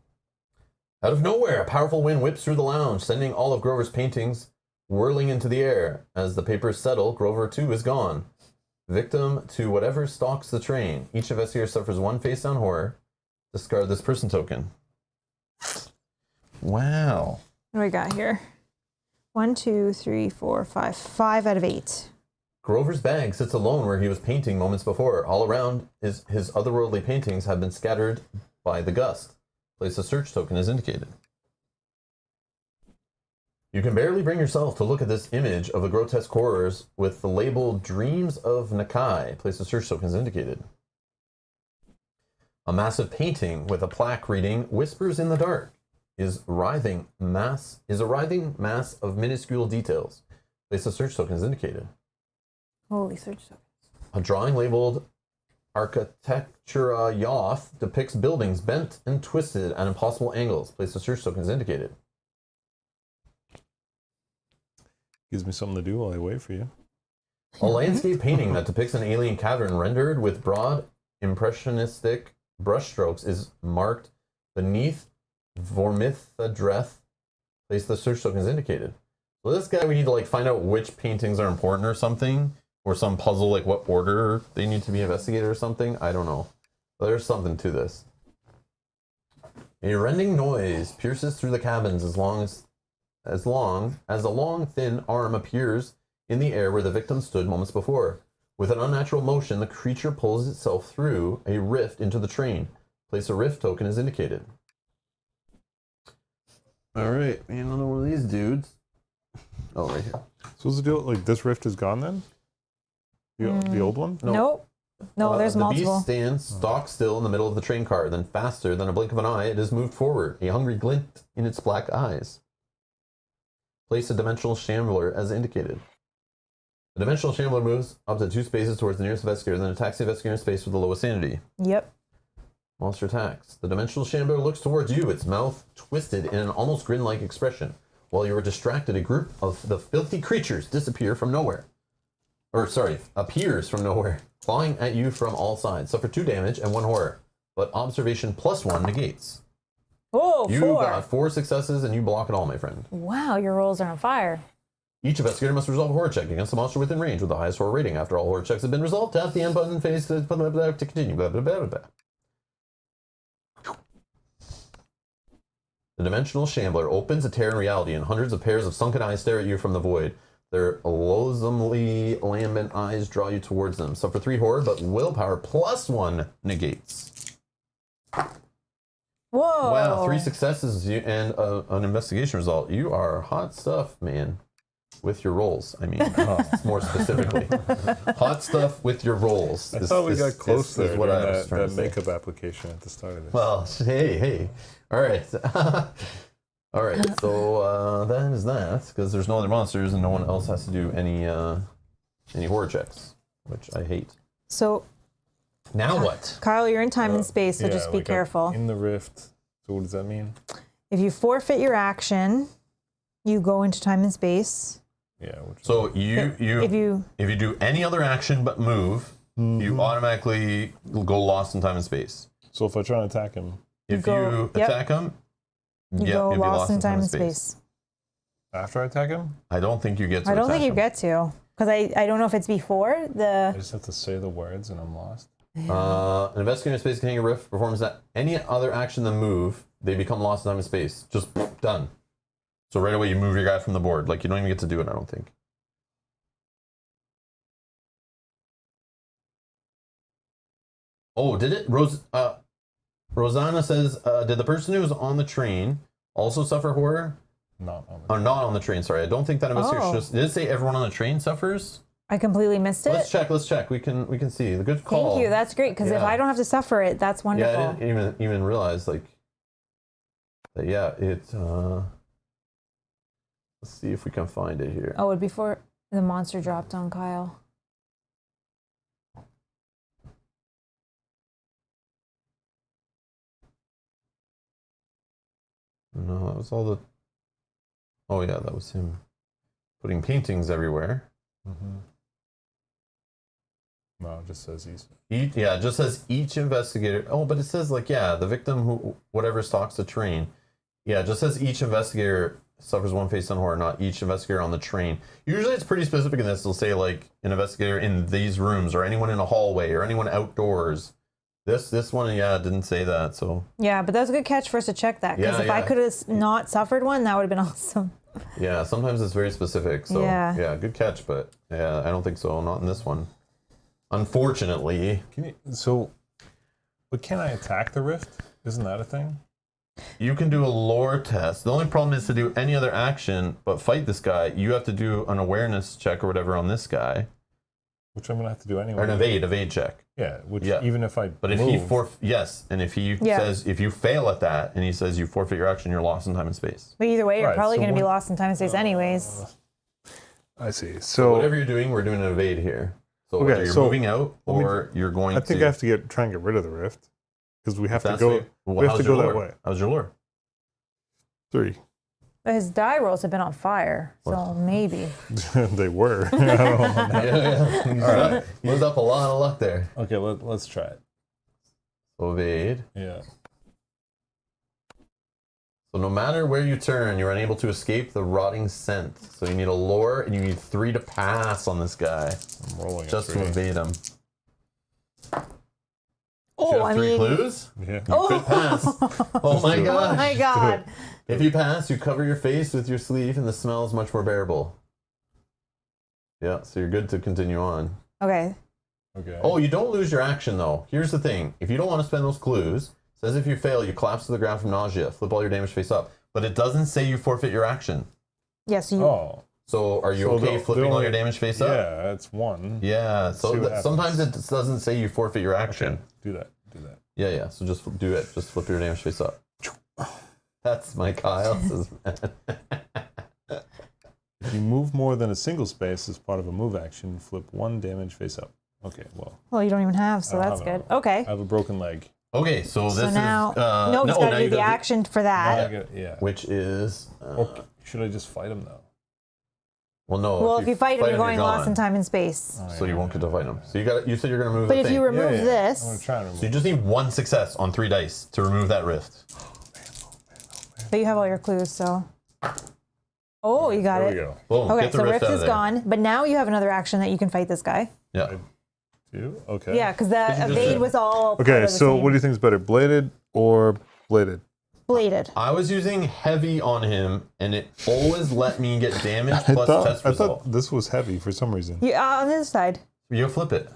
Out of nowhere, a powerful wind whips through the lounge, sending all of Grover's paintings whirling into the air. As the papers settle, Grover too is gone. Victim to whatever stalks the train. Each of us here suffers 1 face-down horror. Discard this person token. Wow. What do we got here? 1, 2, 3, 4, 5. 5 out of 8. Grover's bag sits alone where he was painting moments before. All around, his otherworldly paintings have been scattered by the gust. Place a search token as indicated. You can barely bring yourself to look at this image of the grotesque horrors with the label Dreams of Nakai. Place a search token as indicated. A massive painting with a plaque reading "Whispers in the Dark" is a writhing mass of minuscule details. Place of search token is indicated. Holy search tokens. A drawing labeled Architectura Yoth depicts buildings bent and twisted at impossible angles. Place of search token is indicated. Gives me something to do while I wait for you. A landscape painting that depicts an alien cavern rendered with broad, impressionistic brushstrokes is marked beneath Vormithadreth. Place the search token is indicated. So this guy, we need to like find out which paintings are important or something, or some puzzle, like what order they need to be investigated or something. I don't know. But there's something to this. A rending noise pierces through the cabins as long as a long, thin arm appears in the air where the victim stood moments before. With an unnatural motion, the creature pulls itself through a rift into the train. Place a rift token is indicated. All right, we need another one of these dudes. Oh, right here. So what's the deal? Like this rift is gone then? The old one? Nope. No, there's multiple. The beast stands stock still in the middle of the train car. Then faster than a blink of an eye, it has moved forward, a hungry glint in its black eyes. Place a dimensional shambler as indicated. The dimensional shambler moves up to 2 spaces towards the nearest investigator, then attacks the investigator in space with the lowest sanity. Yep. Monster attacks. The dimensional shambler looks towards you, its mouth twisted in an almost grin-like expression. While you are distracted, a group of the filthy creatures appears from nowhere, clawing at you from all sides. Suffer 2 damage and 1 horror, but observation +1 negates. Oh, You 4. got 4 successes and you block it all, my friend. Wow, your rolls are on fire. Each investigator must resolve a horror check against a monster within range with the highest horror rating. After all horror checks have been resolved, tap the end button face to continue. Blah, blah, blah, blah, blah. The dimensional shambler opens a tear in reality, and hundreds of pairs of sunken eyes stare at you from the void. Their loathsomely lambent eyes draw you towards them. Suffer 3 horror, but willpower +1 negates. Whoa. Wow, 3 successes and an investigation result. You are hot stuff, man. With your rolls, I mean, more specifically. Hot stuff with your rolls. I thought we got close there what I during was trying that to say. makeup application at the start of this. Well, hey. All right. All right, so that is that, because there's no other monsters and no one else has to do any horror checks, which I hate. So Now what? Kyle, you're in time and space, so just be we got careful. In the rift. So what does that mean? If you forfeit your action, you go into time and space. Yeah. So if you do any other action but move, you automatically go lost in time and space. So if I try and attack him, If you attack him, you go you'll be lost in time and space. after I attack him, I don't think you get to I don't attack think you him. get to, because I don't know if it's before I just have to say the words and I'm lost. An investigator in space can hang a rift, performs any other action than move, they become lost in time and space. Just done. So right away you move your guy from the board. Like you don't even get to do it, I don't think. Oh, did it? Rosanna says, did the person who was on the train also suffer horror? Not on the Not on the train, sorry. I don't think that investigation did it say everyone on the train suffers? I completely missed it. Let's check. We can see. The good call. Thank you. That's great, because if Yeah. I don't have to suffer it, that's wonderful. Yeah, I didn't even realize that. Yeah, it. Let's see if we can find it here. Oh, before the monster dropped on Kyle. No, that was all the. Oh yeah, that was him putting paintings everywhere. No, it just says he's. It just says each investigator. Oh, but it says the victim who whatever stalks the train. Yeah, it just says each investigator suffers one face on horror, not each investigator on the train. Usually it's pretty specific in this. It'll say like an investigator in these rooms or anyone in a hallway or anyone outdoors. This one, didn't say that, so. Yeah, but that was a good catch for us to check that, because if I could have not suffered one, that would have been awesome. Yeah, sometimes it's very specific, so. Yeah, good catch, but I don't think so. Not in this one. Unfortunately. But can I attack the rift? Isn't that a thing? You can do a lore test. The only problem is to do any other action but fight this guy, you have to do an awareness check or whatever on this guy. Which I'm gonna have to do anyway. Or an evade check. Yeah, which Yeah. even if I But if move, he and if he says if you fail at that, and he says you forfeit your action, you're lost in time and space. But either way, you're Right, probably so going to be what- lost in time and space anyways. I see. So So whatever you're doing, we're doing an evade here. So Okay, whether you're so moving out or you're going I think to. I have to try and get rid of the rift because we have to That's go. We have how's to your go that lure? way. How's your lure? 3. But his die rolls have been on fire, so maybe. They were. I don't know. Yeah. All right. Moved up a lot of luck there. Okay, let's try it. So evade. Yeah. So no matter where you turn, you're unable to escape the rotting scent. So you need a lure, and you need 3 to pass on this guy, I'm rolling just a to 3. evade him. Oh, you have I 3 mean. clues? Yeah. You could pass. Oh my do it. Oh gosh. my god. If you pass, you cover your face with your sleeve, and the smell is much more bearable. Yeah, so you're good to continue on. Okay. Okay. Oh, you don't lose your action, though. Here's the thing. If you don't want to spend those clues, it says if you fail, you collapse to the ground from nausea. Flip all your damage face up. But it doesn't say you forfeit your action. Yes, you. Oh. So are you So okay the flipping all only- your damage face up? Yeah, that's 1. Yeah, so See what sometimes it happens. doesn't say you forfeit your action. Okay. Do that. Yeah, so just do it. Just flip your damage face up. That's my Kyle. Says, If you move more than a single space as part of a move action, flip 1 damage face up. Okay, well, Well, you don't even have, so I don't that's have good. Okay. I have a broken leg. okay, so this So now, is... no, he's got now to you do the gotta action for that. Yeah. which is... Okay. Should I just fight him though? well, no. Well, if you fight him, you're going lost gone, in time and space. So you won't get to fight him. So you said you're going to move But the if thing. you remove I'm gonna this, try and remove So you just need 1 success on 3 dice to remove that rift. but you have all your clues, so. Oh, you got There it. we go. Boom, Okay, get the so rift Rift out of is there. gone, but now you have another action that you can fight this guy. Yeah. 2? Okay. Yeah, because you the just evade did. was all. part Okay, of the so same. what do you think is better, bladed or bladed? Bladed. I was using heavy on him, and it always let me get damage plus test I result. thought this was heavy for some reason. You, on the other side. You flip it.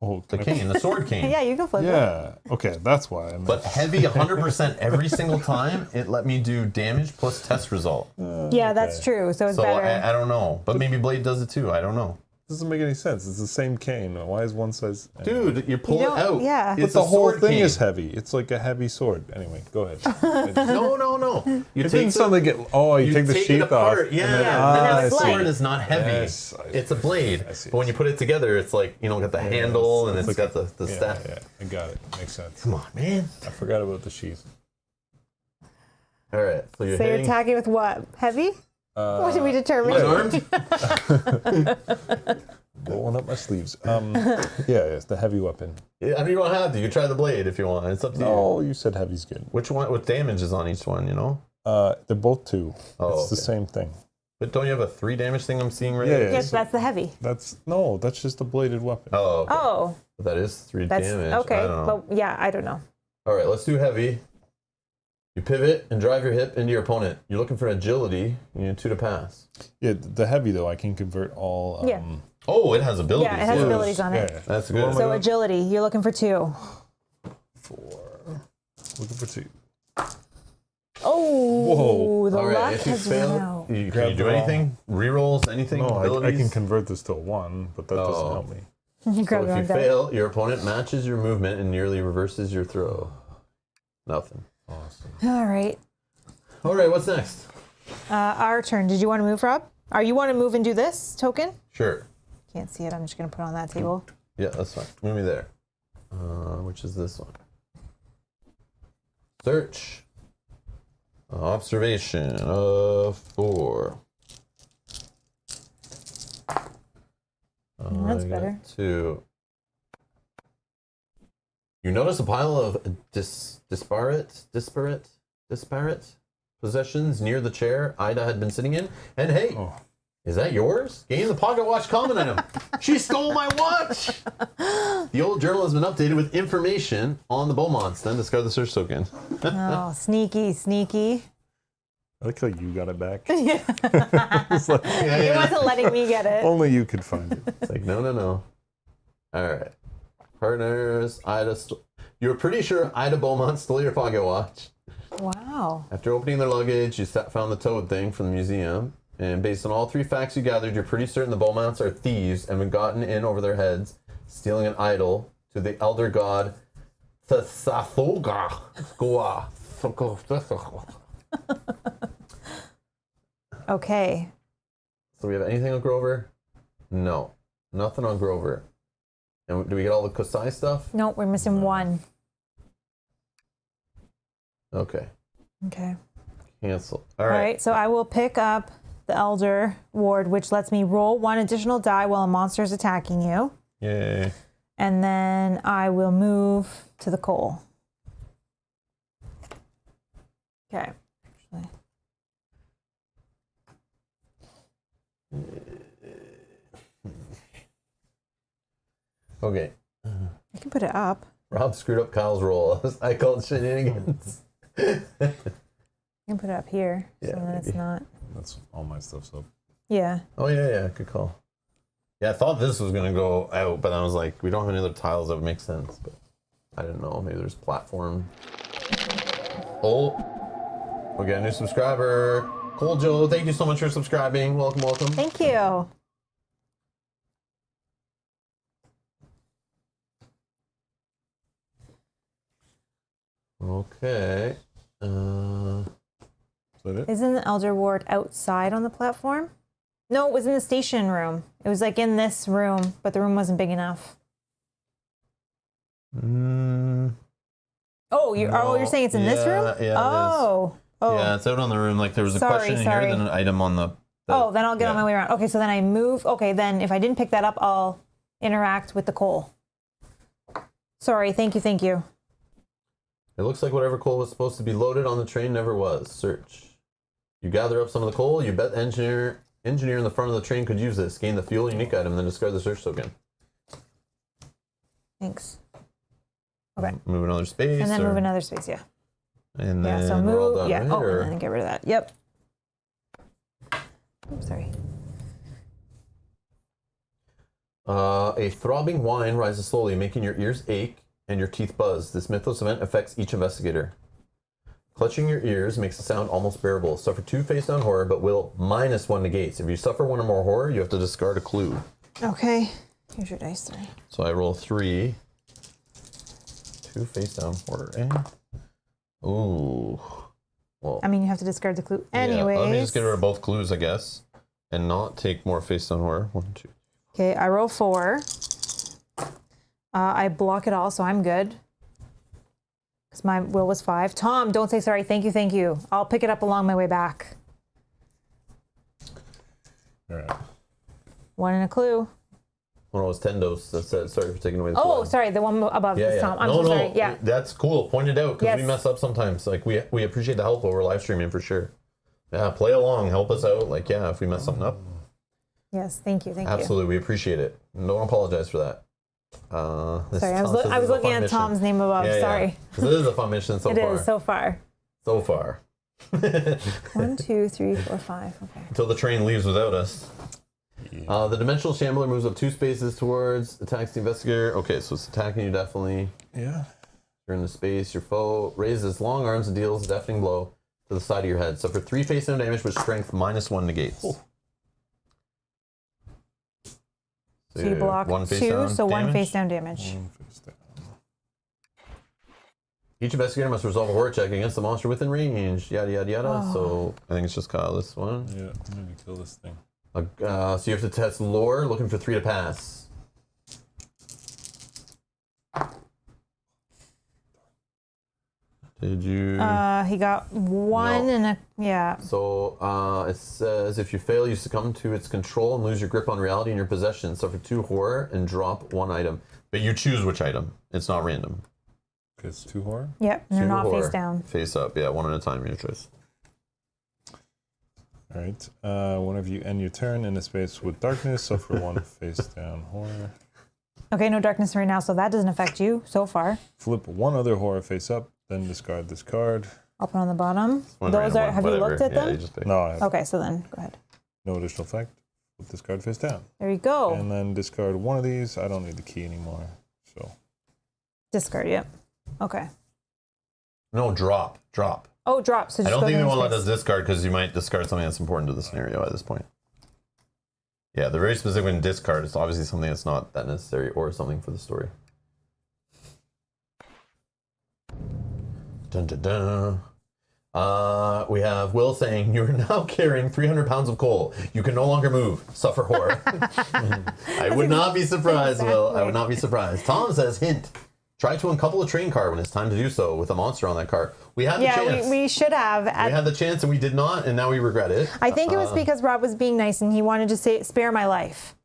Oh, The can I- cane, the sword cane. Yeah, you can flip it. Yeah. Okay, that's why. But heavy 100% every single time, it let me do damage plus test result. Yeah, that's true. So it's So better. I don't know. But maybe Blade does it too. I don't know. doesn't make any sense. It's the same cane. Why is one size? Dude, you pull it don't- out. yeah. But It's the a whole sword thing cane. is heavy. It's like a heavy sword. Anyway, go ahead. No. You It take didn't sound like it. Oh, you take the it sheath off. apart. Yeah. and then- Yeah, Ah, and then I it's see. light. Sword is not heavy. Yes, I It's a blade. I see. But when you put it together, it's like, got the handle and it's got the Yeah, staff. yeah, I got it. Makes sense. Come on, man. I forgot about the sheath. All right. So you're So you're hitting attacking with what? Heavy? What did we determine? unarmed? Rolling up my sleeves. It's the heavy weapon. Yeah, I mean, you don't have to. You can try the blade if you want. It's up to you. Oh, you said heavy's good. Which one? What damage is on each one? They're both 2. Oh, It's the okay. same thing. But don't you have a 3 damage thing I'm seeing right Yeah, now? yeah. Yes, that's the heavy. That's just a bladed weapon. Oh, okay. Oh, That is 3 that's damage. okay. I don't know. But yeah, I don't know. All right, let's do heavy. You pivot and drive your hip into your opponent. You're looking for agility. You need 2 to pass. Yeah, the heavy though, I can convert all. Yeah. Oh, it has abilities. Yeah, it has too. abilities on it. Yeah. That's So good. what am I So doing? agility, you're looking for 2. 4. Looking for 2. Oh, Whoa. the All right, luck if you has fail, run out. can you Grab do the anything? Rerolls, anything? No, I abilities? can convert this to a 1, but that doesn't Oh. help me. You grab So the if wrong you die. fail, your opponent matches your movement and nearly reverses your throw. Nothing. Awesome. All right. All right, what's next? Our turn. Did you want to move, Rob? Or you want to move and do this token? Sure. Can't see it. I'm just going to put it on that table. Yeah, that's fine. Move me there. Which is this one? Search. Observation of 4. That's I got better. 2. You notice a pile of disparate possessions near the chair Ida had been sitting in. And hey, Oh. is that yours? Gain the pocket watch common item. She stole my watch! The old journal has been updated with information on the Beaumonts. Then discard the search token. Oh, sneaky, sneaky. I like how you got it back. It's like, It wasn't letting me get it. Only you could find it. It's like, no. All right. Partners, you were pretty sure Ida Beaumont stole your pocket watch. Wow. After opening their luggage, you found the toad thing from the museum. And based on all 3 facts you gathered, you're pretty certain the Beaumonts are thieves and have gotten in over their heads, stealing an idol to the elder god Tsathoga. Okay. So we have anything on Grover? No. Nothing on Grover. And do we get all the Kosai stuff? No, we're missing one. Okay. Okay. Cancel. All right. So I will pick up the Elder Ward, which lets me roll 1 additional die while a monster is attacking you. Yay. And then I will move to the coal. Okay. Actually. Okay. I can put it up. Rob screwed up Kyle's roll. I called shenanigans. I can put it up here. Yeah, So then it's maybe. not. That's all my stuff's up. Yeah. Oh, yeah. Good call. Yeah, I thought this was going to go out, but I was like, we don't have any other tiles that would make sense. But I didn't know. Maybe there's platform. Oh, we got a new subscriber. Cole Joe, thank you so much for subscribing. Welcome, welcome. Thank you. Okay. Is that it? Isn't the Elder Ward outside on the platform? No, it was in the station room. It was like in this room, but the room wasn't big enough. Oh, you're saying it's in this room? Yeah, Oh. Yeah, it's out on the room. Like there was a Sorry, question sorry. here, then an item on the. Then I'll get on my way around. Okay, so then I move. Okay, then if I didn't pick that up, I'll interact with the coal. Sorry, thank you. It looks like whatever coal was supposed to be loaded on the train never was. Search. You gather up some of the coal. You bet the engineer in the front of the train could use this. Gain the fuel unique item, then discard the search token. Thanks. Okay. Move another space. And then move another space, yeah. And then Yeah, so we're all move. done, Yeah. right? Oh, Or- and then get rid of that. Yep. Oops, sorry. A throbbing whine rises slowly, making your ears ache and your teeth buzz. This mythos event affects each investigator. Clutching your ears makes the sound almost bearable. Suffer 2 face-down horror, but will -1 negates. If you suffer 1 or more horror, you have to discard a clue. Okay. Here's your dice, 3. So I roll 3. 2 face-down horror, eh? Ooh. Well, I mean, you have to discard the clue yeah, anyways. let me just get rid of both clues, I guess, and not take more face-down horror. 1, 2. Okay, I roll 4. I block it all, so I'm good. Because my will was 5. Tom, don't say sorry. Thank you. I'll pick it up along my way back. All right. 1 and a clue. When it was Tendos that said, sorry for taking away the Oh, clue. sorry, the one above Yeah, is yeah. Tom. I'm no, so sorry. Yeah. That's cool. Point it out because we Yes. mess up sometimes. Like we appreciate the help while we're live streaming for sure. Yeah, play along, help us out. Like if we mess something up, Yes, thank you. absolutely, we appreciate it. Don't apologize for that. This Sorry, I Tom was says I was it's a looking fun at mission. Tom's name above. Yeah, Sorry. 'Cause it is a fun mission so It far. is so far. So far. 1, 2, 3, 4, 5. Okay. Until the train leaves without us. Yeah. The dimensional shambler moves up 2 spaces towards, attacks the investigator. Okay, so it's attacking you definitely. Yeah. You're in the space. Your foe raises long arms and deals a deafening blow to the side of your head. Suffer 3 face-down damage with strength -1 negates. Oh. So you block 1 2, face-down so 1 damage. face down damage. 1 face down. Each investigator must resolve a horror check against the monster within range. Yada yada yada. Oh. So I think it's just Kyle. This one. Yeah, I'm gonna kill this thing. So you have to test lore, looking for 3 to pass. Did you? He got 1 No. and a yeah. So it says if you fail, you succumb to its control and lose your grip on reality and your possession. Suffer 2 horror and drop 1 item. But you choose which item. It's not random. Okay, it's 2 horror. Yep, and they're 2 not horror. face down. Face up. Yeah, 1 at a time. Your choice. All right. Whenever you end your turn in a space with darkness, suffer 1 face down horror. Okay, no darkness right now, so that doesn't affect you so far. Flip 1 other horror face up, then discard this card. I'll put on the bottom. One Those random are. one, Have whatever. you looked at Yeah, them? you just pick. No, I have Okay, so then go ahead. no additional effect. Flip this card face down. There you go. And then discard 1 of these. I don't need the key anymore. So Discard. Yep. Okay. No, drop. Oh, drop. So just I don't go think to they won't let space. us discard because you might discard something that's important to the scenario at this point. Yeah, they're very specific when discard. It's obviously something that's not that necessary or something for the story. Dun, dun, dun. We have Will saying, "You are now carrying 300 pounds of coal. You can no longer move. Suffer horror." I would not be surprised, Will. I would not be surprised. Tom says, "Hint. Try to uncouple a train car when it's time to do so with a monster on that car." We had the chance. Yeah, we should have. We had the chance and we did not, and now we regret it. I think it was because Rob was being nice and he wanted to spare my life.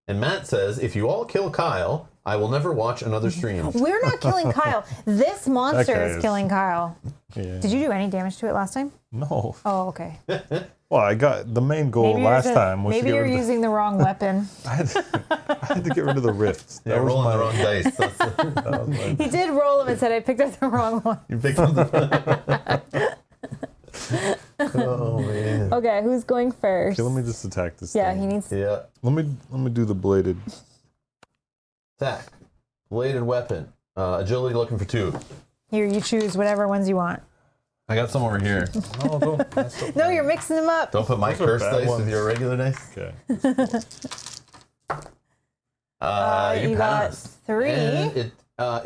And Matt says, "If you all kill Kyle, I will never watch another stream." We're not killing Kyle. This monster guy is is- killing Kyle. Yeah. Did you do any damage to it last time? No. Oh, okay. Well, I got the main goal last time was to maybe get you're rid of using the wrong weapon. I had to get rid of the rifts. Yeah, rolling the wrong dice. That's That was my- He did roll them and said I picked up the wrong one. you picked up the... Oh, man. Okay, who's going first? Okay, let me just attack this Yeah, thing. he needs. Yeah. Let me do the bladed. Attack. Bladed weapon. Agility looking for 2. Here, you choose whatever ones you want. I got some over here. No, don't. That's the- No, you're mixing them up. Don't put my Those are curse bad dice ones. with your regular dice. Okay. You got pass. 3. And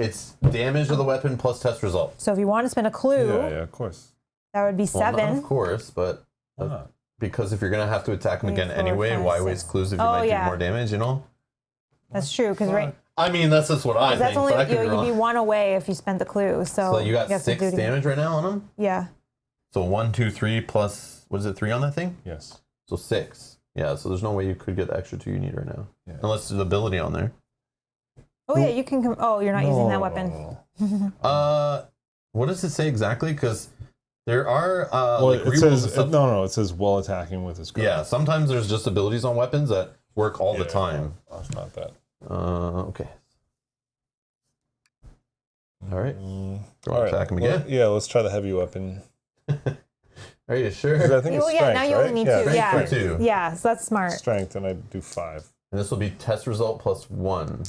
it's damage of the weapon plus test result. So if you want to spend a clue, Yeah, of course. that would be Well, 7. not of course, but Why not? because if you're going to have to attack him 3, again 4, anyway, 5, why 6. waste clues if you Oh, might yeah. do more damage, you know? That's true, because right, I mean, that's just what I that's think, only but I could be you'd wrong. be 1 away if you spent the clue. So, So you got have to 6 do it again. damage right now on him? Yeah. So 1, 2, 3 plus, what is it, 3 on that thing? Yes. So 6. Yeah, so there's no way you could get the extra 2 you need right now. Yeah. Unless there's ability on there. Oh yeah, you can. Oh, you're not using that weapon. What does it say exactly? Because there are Well, like it rerolls says and stuff. no. It says while attacking with his gun. Yeah, sometimes there's just abilities on weapons that work all the Yeah, time. That's not that. Okay. All right. Go All right. attack him again. Yeah, let's try the heavy weapon. Are you 'Cause sure? I think it's Well, yeah. strength, Now you right? only need yeah. 2. Strength Yeah. for 2. Yeah. So that's smart. Strength, and I do 5. And this will be test result plus 1.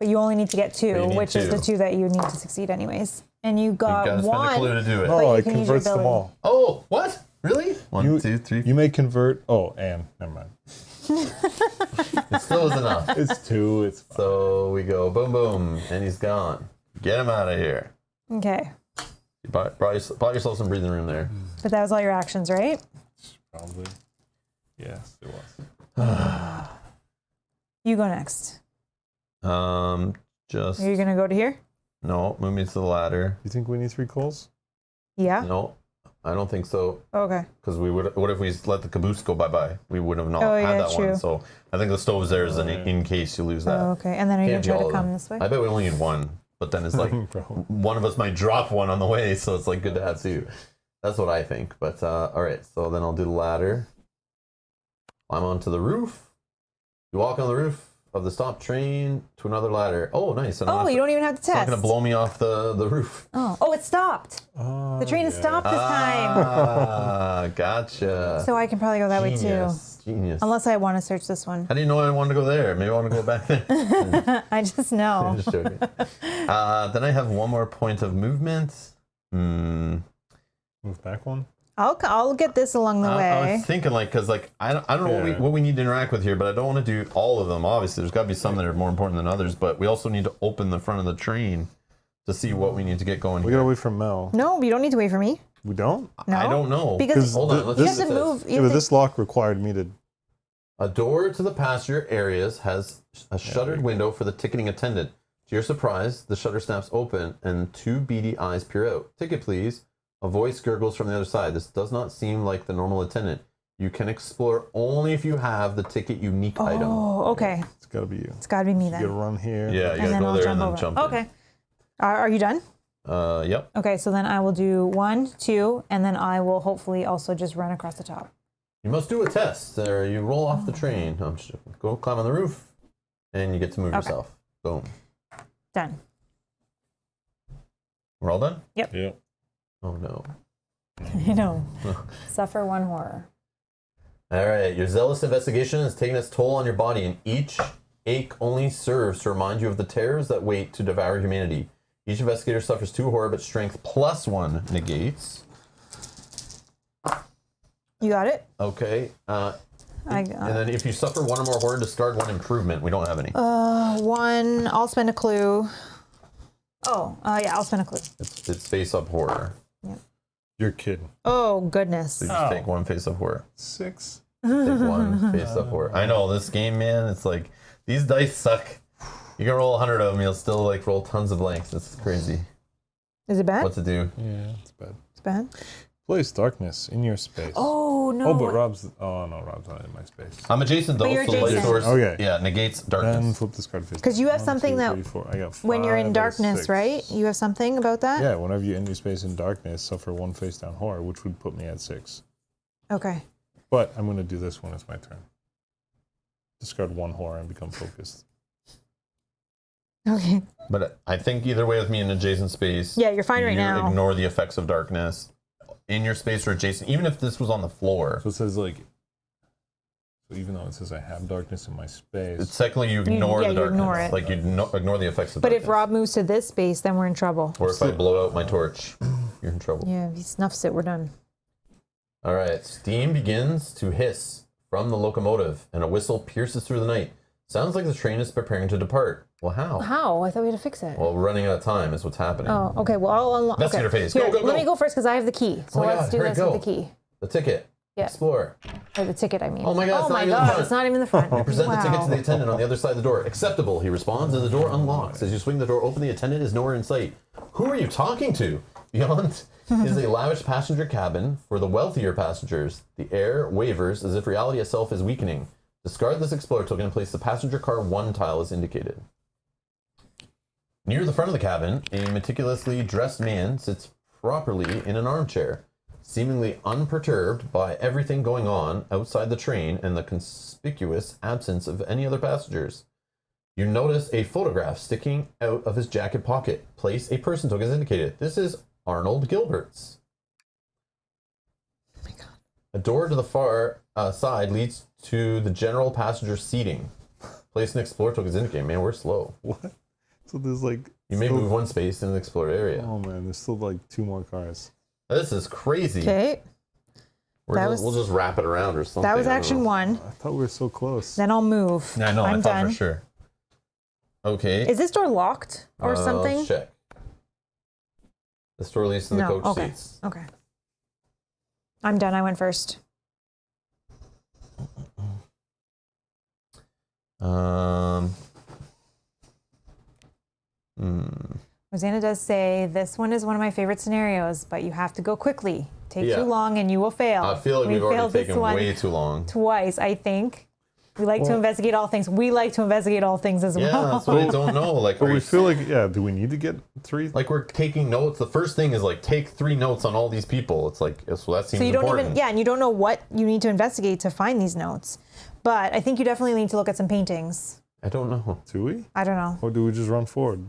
But you only need to get 2, But you need which is the 2. 2 that you need to succeed anyways. And you You got gotta spend a clue 1. to do it. No, you it can use your converts them ability. all. Oh, what? Really? 1, You- 2, 3. You may convert. Oh, and never mind. It still is enough. It's 2. It's fine. So we go boom, boom, and he's gone. Get him out of here. Okay. You bought yourself some breathing room there. But that was all your actions, right? Probably. Yes, it was. You go next. Just Are you gonna go to here? no. Move me to the ladder. You think we need 3 coals? Yeah. No, I don't think so. Okay. Because we would. What if we let the caboose go bye bye? We would have not Oh, had yeah, that true. one. So I think the stove's there as an Right. in case you lose that. Oh, okay. And then are you Can't be gonna try all to of them. come this way? I bet we only need 1. But then it's like Bro. one of us might drop one on the way, so it's like good to have 2. That's what I think. But all right, so then I'll do the ladder. Climb onto the roof. You walk on the roof of the stop train to another ladder. Oh, nice. Oh, you don't even have to It's not test. going to blow me off the roof. Oh, it stopped. The train has stopped this time. Ah, gotcha. So I can probably go that way too. Genius. Genius. Unless I want to search this one. How do you know I wanted to go there? Maybe I want to go back there. I just know. Just joking. Then I have 1 more point of movement. Move back 1. I'll get this along the I way. was thinking because I don't know Yeah. what we need to interact with here, but I don't want to do all of them. Obviously, there's got to be some that are more important than others, but we also need to open the front of the train to see what we need to get going We here. gotta wait for Mel. No, you don't need to wait for me. We don't? No. I don't know. Because Hold on, let's you see have what to it says. move. Yeah, You but have to, this lock required me to. A door to the passenger areas has a shuttered window for the ticketing attendant. To your surprise, the shutter snaps open and 2 beady eyes peer out. Ticket, please. A voice gurgles from the other side. This does not seem like the normal attendant. You can explore only if you have the ticket unique item. oh, okay. It's gotta be you. It's got to be me You gotta then. run here. Yeah, you And gotta then go I'll there jump and then over. jump in. Okay. Are you done? Yep. Okay, so then I will do 1, 2, and then I will hopefully also just run across the top. You must do a test. There, you roll off the train. No, I'm just joking. Go climb on the roof, and you get to move Okay. yourself. Boom. Done. We're all done? Yeah. Oh, no. I know. Suffer 1 horror. All right. Your zealous investigation has taken its toll on your body, and each ache only serves to remind you of the terrors that wait to devour humanity. Each investigator suffers 2 horror, but strength +1 negates. You got it? Okay. I got And then if you suffer 1 or more horror, discard 1 improvement. We don't have any. 1. I'll spend a clue. Oh, yeah, I'll spend a clue. It's face-up horror. Yep. You're kidding. Oh, goodness. So you just take 1 face-up horror. 6. Take 1 face-up horror. I know, this game, man, it's like, these dice suck. You can roll 100 of them, you'll still like roll tons of blanks. It's crazy. Is it bad? What's it do? Yeah, it's bad. It's bad? Place darkness in your space. Oh, no. Oh, but Rob's. Oh no, Rob's not in my space. I'm adjacent though, But you're so light adjacent. source Okay. yeah, negates Then darkness. flip this card face. Because you have 1, something 2, that 3, 4. I got 5. when you're in out of darkness, 6. right? You have something about that? Yeah, whenever you end your space in darkness, suffer 1 face down horror, which would put me at 6. Okay. But I'm gonna do this when it's my turn. Discard 1 horror and become focused. Okay. But I think either way with me in adjacent space. Yeah, you're fine right you now. Ignore the effects of darkness. In your space or adjacent, even if this was on the floor. So it says like. So even though it says I have darkness in my space. Secondly, you ignore yeah, the you darkness. ignore it. Like you ignore the effects of But darkness. if Rob moves to this space, then we're in trouble. Or if I blow out my torch, you're in trouble. Yeah, if he snuffs it, we're done. All right, steam begins to hiss from the locomotive, and a whistle pierces through the night. Sounds like the train is preparing to depart. Well, how? How? I thought we had to fix it. Well, we're running out of time is what's happening. Oh, okay. Well, I'll unlock. Investigator phase. Go, Here, go, go. Let me go first because I have the key. So Oh my let's God, do hurry, this go. with the key. The ticket. Yeah. Explore. Or the ticket, I mean. Oh my God, it's Oh not my even in the God, front. it's not even in the front. You present the ticket to the Wow. attendant on the other side of the door. Acceptable, he responds, and the door unlocks. As you swing the door open, the attendant is nowhere in sight. Who are you talking to? Beyond is a lavish passenger cabin for the wealthier passengers. The air wavers as if reality itself is weakening. Discard this Explorer token and place the passenger car 1 tile as indicated. Near the front of the cabin, a meticulously dressed man sits properly in an armchair, seemingly unperturbed by everything going on outside the train and the conspicuous absence of any other passengers. You notice a photograph sticking out of his jacket pocket. Place a person token as indicated. This is Arnold Gilbert's. Oh my God. A door to the far side leads to the general passenger seating. Place an Explorer token as indicated. Man, we're slow. What? So there's like. You may still- move 1 space in the Explorer area. Oh man, there's still like 2 more cars. This is crazy. Okay. We'll just wrap it around or something. That was I don't action know. 1. I thought we were so close. Then I'll move. Yeah, I know. I'm I thought done. for sure. Okay. Is this door locked or something? Let's check. The store leads to the coach okay. seats. Okay. I'm done. I went first. Rosanna does say this one is one of my favorite scenarios, but you have to go quickly. Take Yeah. too long and you will fail. I feel like we've already taken way too long. Twice, I think. We like to investigate all things. We like to investigate all things as Yeah, well. that's what I don't know. Like, But are we you- feel like, yeah, do we need to get 3? like we're taking notes. The first thing is like take 3 notes on all these people. It's like so that seems So you don't important. even, yeah, and you don't know what you need to investigate to find these notes. But I think you definitely need to look at some paintings. I don't know. Do we? I don't know. Or do we just run forward?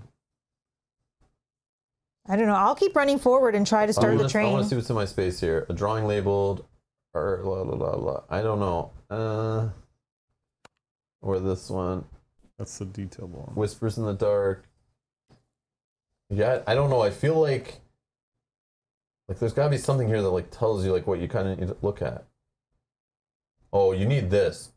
I don't know. I'll keep running forward and try to start the I train. want to see what's in my space here. A drawing labeled, or la la la la. I don't know. Or this one. That's the detailed one. Whispers in the dark. Yeah, I don't know. I feel like there's got to be something here that like tells you like what you kind of need to look at. Oh, you need this.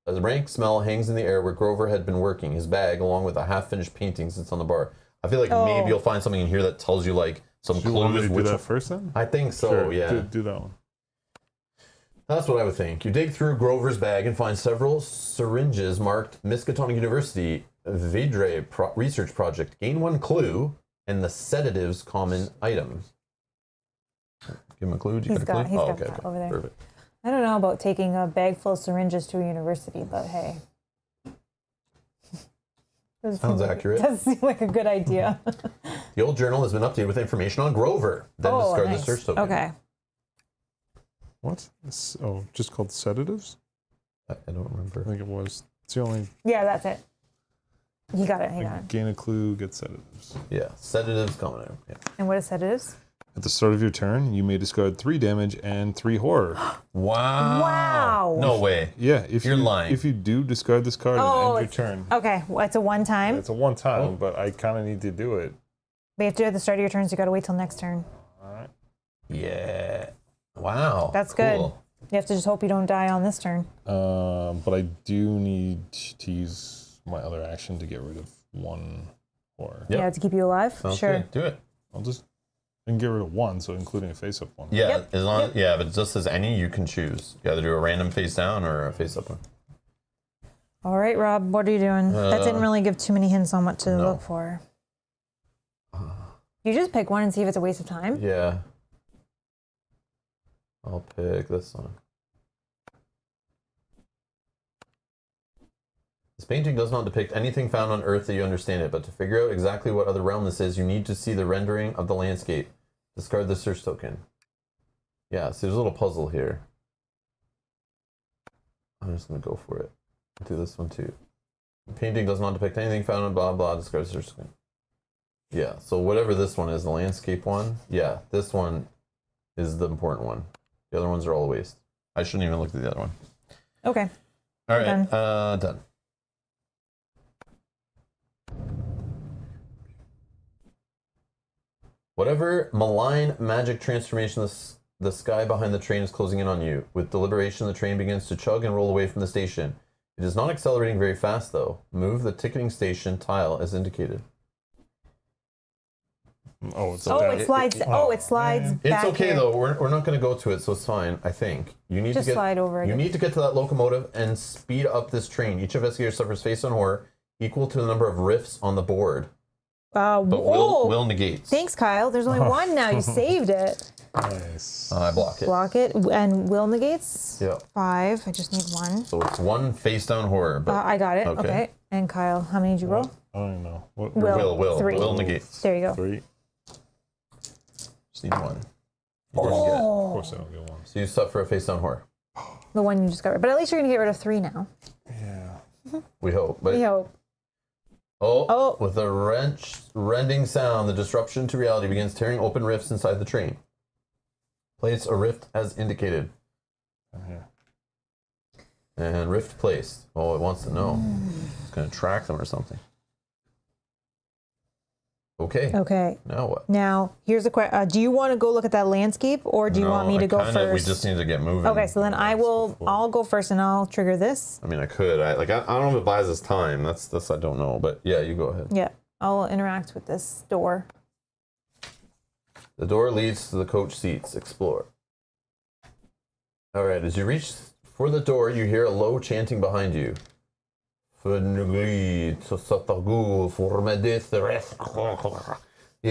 A rank smell hangs in the air where Grover had been working. His bag, along with a half-finished painting, sits on the bar. I feel like maybe you'll find something in here that tells you like some Do you want me clues. to do that first then? I think so. Sure, Yeah. do that one. That's what I would think. You dig through Grover's bag and find several syringes marked Miskatonic University Vidre Research Project. Gain 1 clue and the sedatives common item. Give him a clue. Did you He's get a got- clue? he's got that over there. Perfect. I don't know about taking a bag full of syringes to a university, but hey. Sounds accurate. Does seem like a good idea. The old journal has been updated with information on Grover. Then discard the search token. Okay. What? Oh, just called sedatives? I don't remember. I think it was. It's the only. Yeah, that's it. He got it. He got it. Gain a clue, get sedatives. Yeah, sedatives common item. Yeah. And what is sedatives? At the start of your turn, you may discard 3 damage and 3 horror. Wow. Wow. No way. Yeah, if You're you lying. If you do discard this card and end your turn, Okay, well, it's a one time. it's a one time, but I kind of need to do it. But you have to do it at the start of your turn, so you got to wait till next turn. All right. Yeah. Wow. That's cool. good. You have to just hope you don't die on this turn. But I do need to use my other action to get rid of one horror. Yep. Yeah, to keep you alive. Sounds Sure. good. Do it. I'll just get rid of one, so including a face-up one. Yeah, Yep. as long Yep. yeah, if it just says any, you can choose. You either do a random face down or a face up one. All right, Rob, what are you doing? That didn't really give too many hints on what to no. look for. You just pick one and see if it's a waste of time. Yeah. I'll pick this one. This painting does not depict anything found on Earth that you understand it, but to figure out exactly what other realm this is, you need to see the rendering of the landscape. Discard the search token. Yeah, so there's a little puzzle here. I'm just going to go for it. Do this one too. The painting does not depict anything found on blah blah, discard the search token. Yeah, so whatever this one is, the landscape one, yeah, this one is the important one. The other ones are all a waste. I shouldn't even look at the other one. Okay. All right, Done. done. Whatever malign magic transformation the sky behind the train is closing in on you. With deliberation, the train begins to chug and roll away from the station. It is not accelerating very fast, though. Move the ticketing station tile as indicated. Oh, it's Oh, down. it slides. It slides man. back It's okay here. though. We're not going to go to it, so it's fine. I think you need Just to get slide over You again. need to get to that locomotive and speed up this train. Each investigator suffers face-on horror equal to the number of rifts on the board, but Whoa. will negates. Thanks, Kyle. There's only one now. You saved it. Nice. I block it. Block it. And will negates. Yeah. 5. I just need 1. So it's one face-down horror, but I got it. Okay. Okay. And Kyle, how many did you roll? I don't know. What, Will. 3. will negates. There you go. 3. Just need one. Of Oh. course I don't get one. So you suffer a face-down horror. The one you just got rid of. But at least you're going to get rid of 3 now. Yeah. We hope. But We hope. Oh, with a rending sound, the disruption to reality begins tearing open rifts inside the train. Place a rift as indicated. Here. And rift placed. Oh, it wants to know. It's going to track them or something. Okay. Okay. Now what? Now, here's a question. Do you want to go look at that landscape, or do you want me to go first? We just need to get moving. Okay, so then I'll go first and I'll trigger this. I mean, I could. I don't know if it buys us time. That's I don't know. But yeah, you go ahead. Yeah, I'll interact with this door. The door leads to the coach seats. Explore. All right, as you reach for the door, you hear a low chanting behind you. You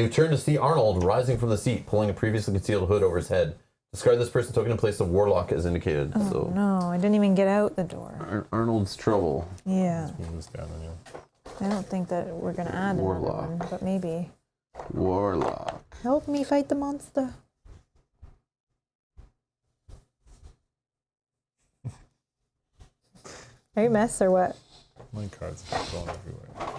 turn to see Arnold rising from the seat, pulling a previously concealed hood over his head. Discard this person token in place of Warlock as indicated. Oh So no, I didn't even get out the door. Arnold's trouble. Yeah, Move this down on you. I don't think that we're gonna add another Warlock. one, but maybe. Warlock. Help me fight the monster. Are you mess or what? My cards are going everywhere.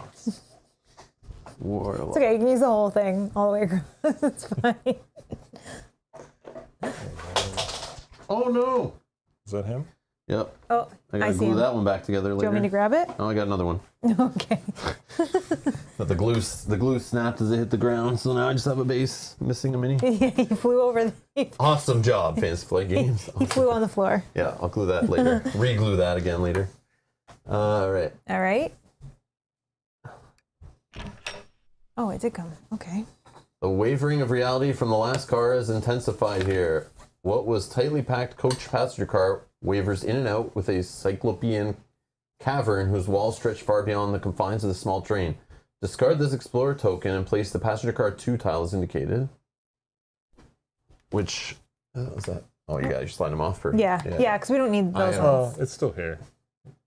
Warlock. It's okay, you can use the whole thing all the way across. It's fine. Oh no! Is that him? Yep. Oh, I I gotta see glue him. that one back together Do later. you want me to grab it? Oh, I got another one. Okay. But the glue snapped as it hit the ground, so now I just have a base missing a mini. Yeah, he flew over. Awesome job, Fantasy Flight Games. He flew on the floor. Yeah, I'll glue that later. Re-glue that again later. All right. All right. Oh, it did come. Okay. The wavering of reality from the last car is intensified here. What was tightly packed coach passenger car wavers in and out with a cyclopean cavern whose walls stretch far beyond the confines of the small train. Discard this explorer token and place the passenger car 2 tile as indicated. Which was that? Oh, you guys slide them off for Yeah, because we don't need those know. ones. Oh, it's still here.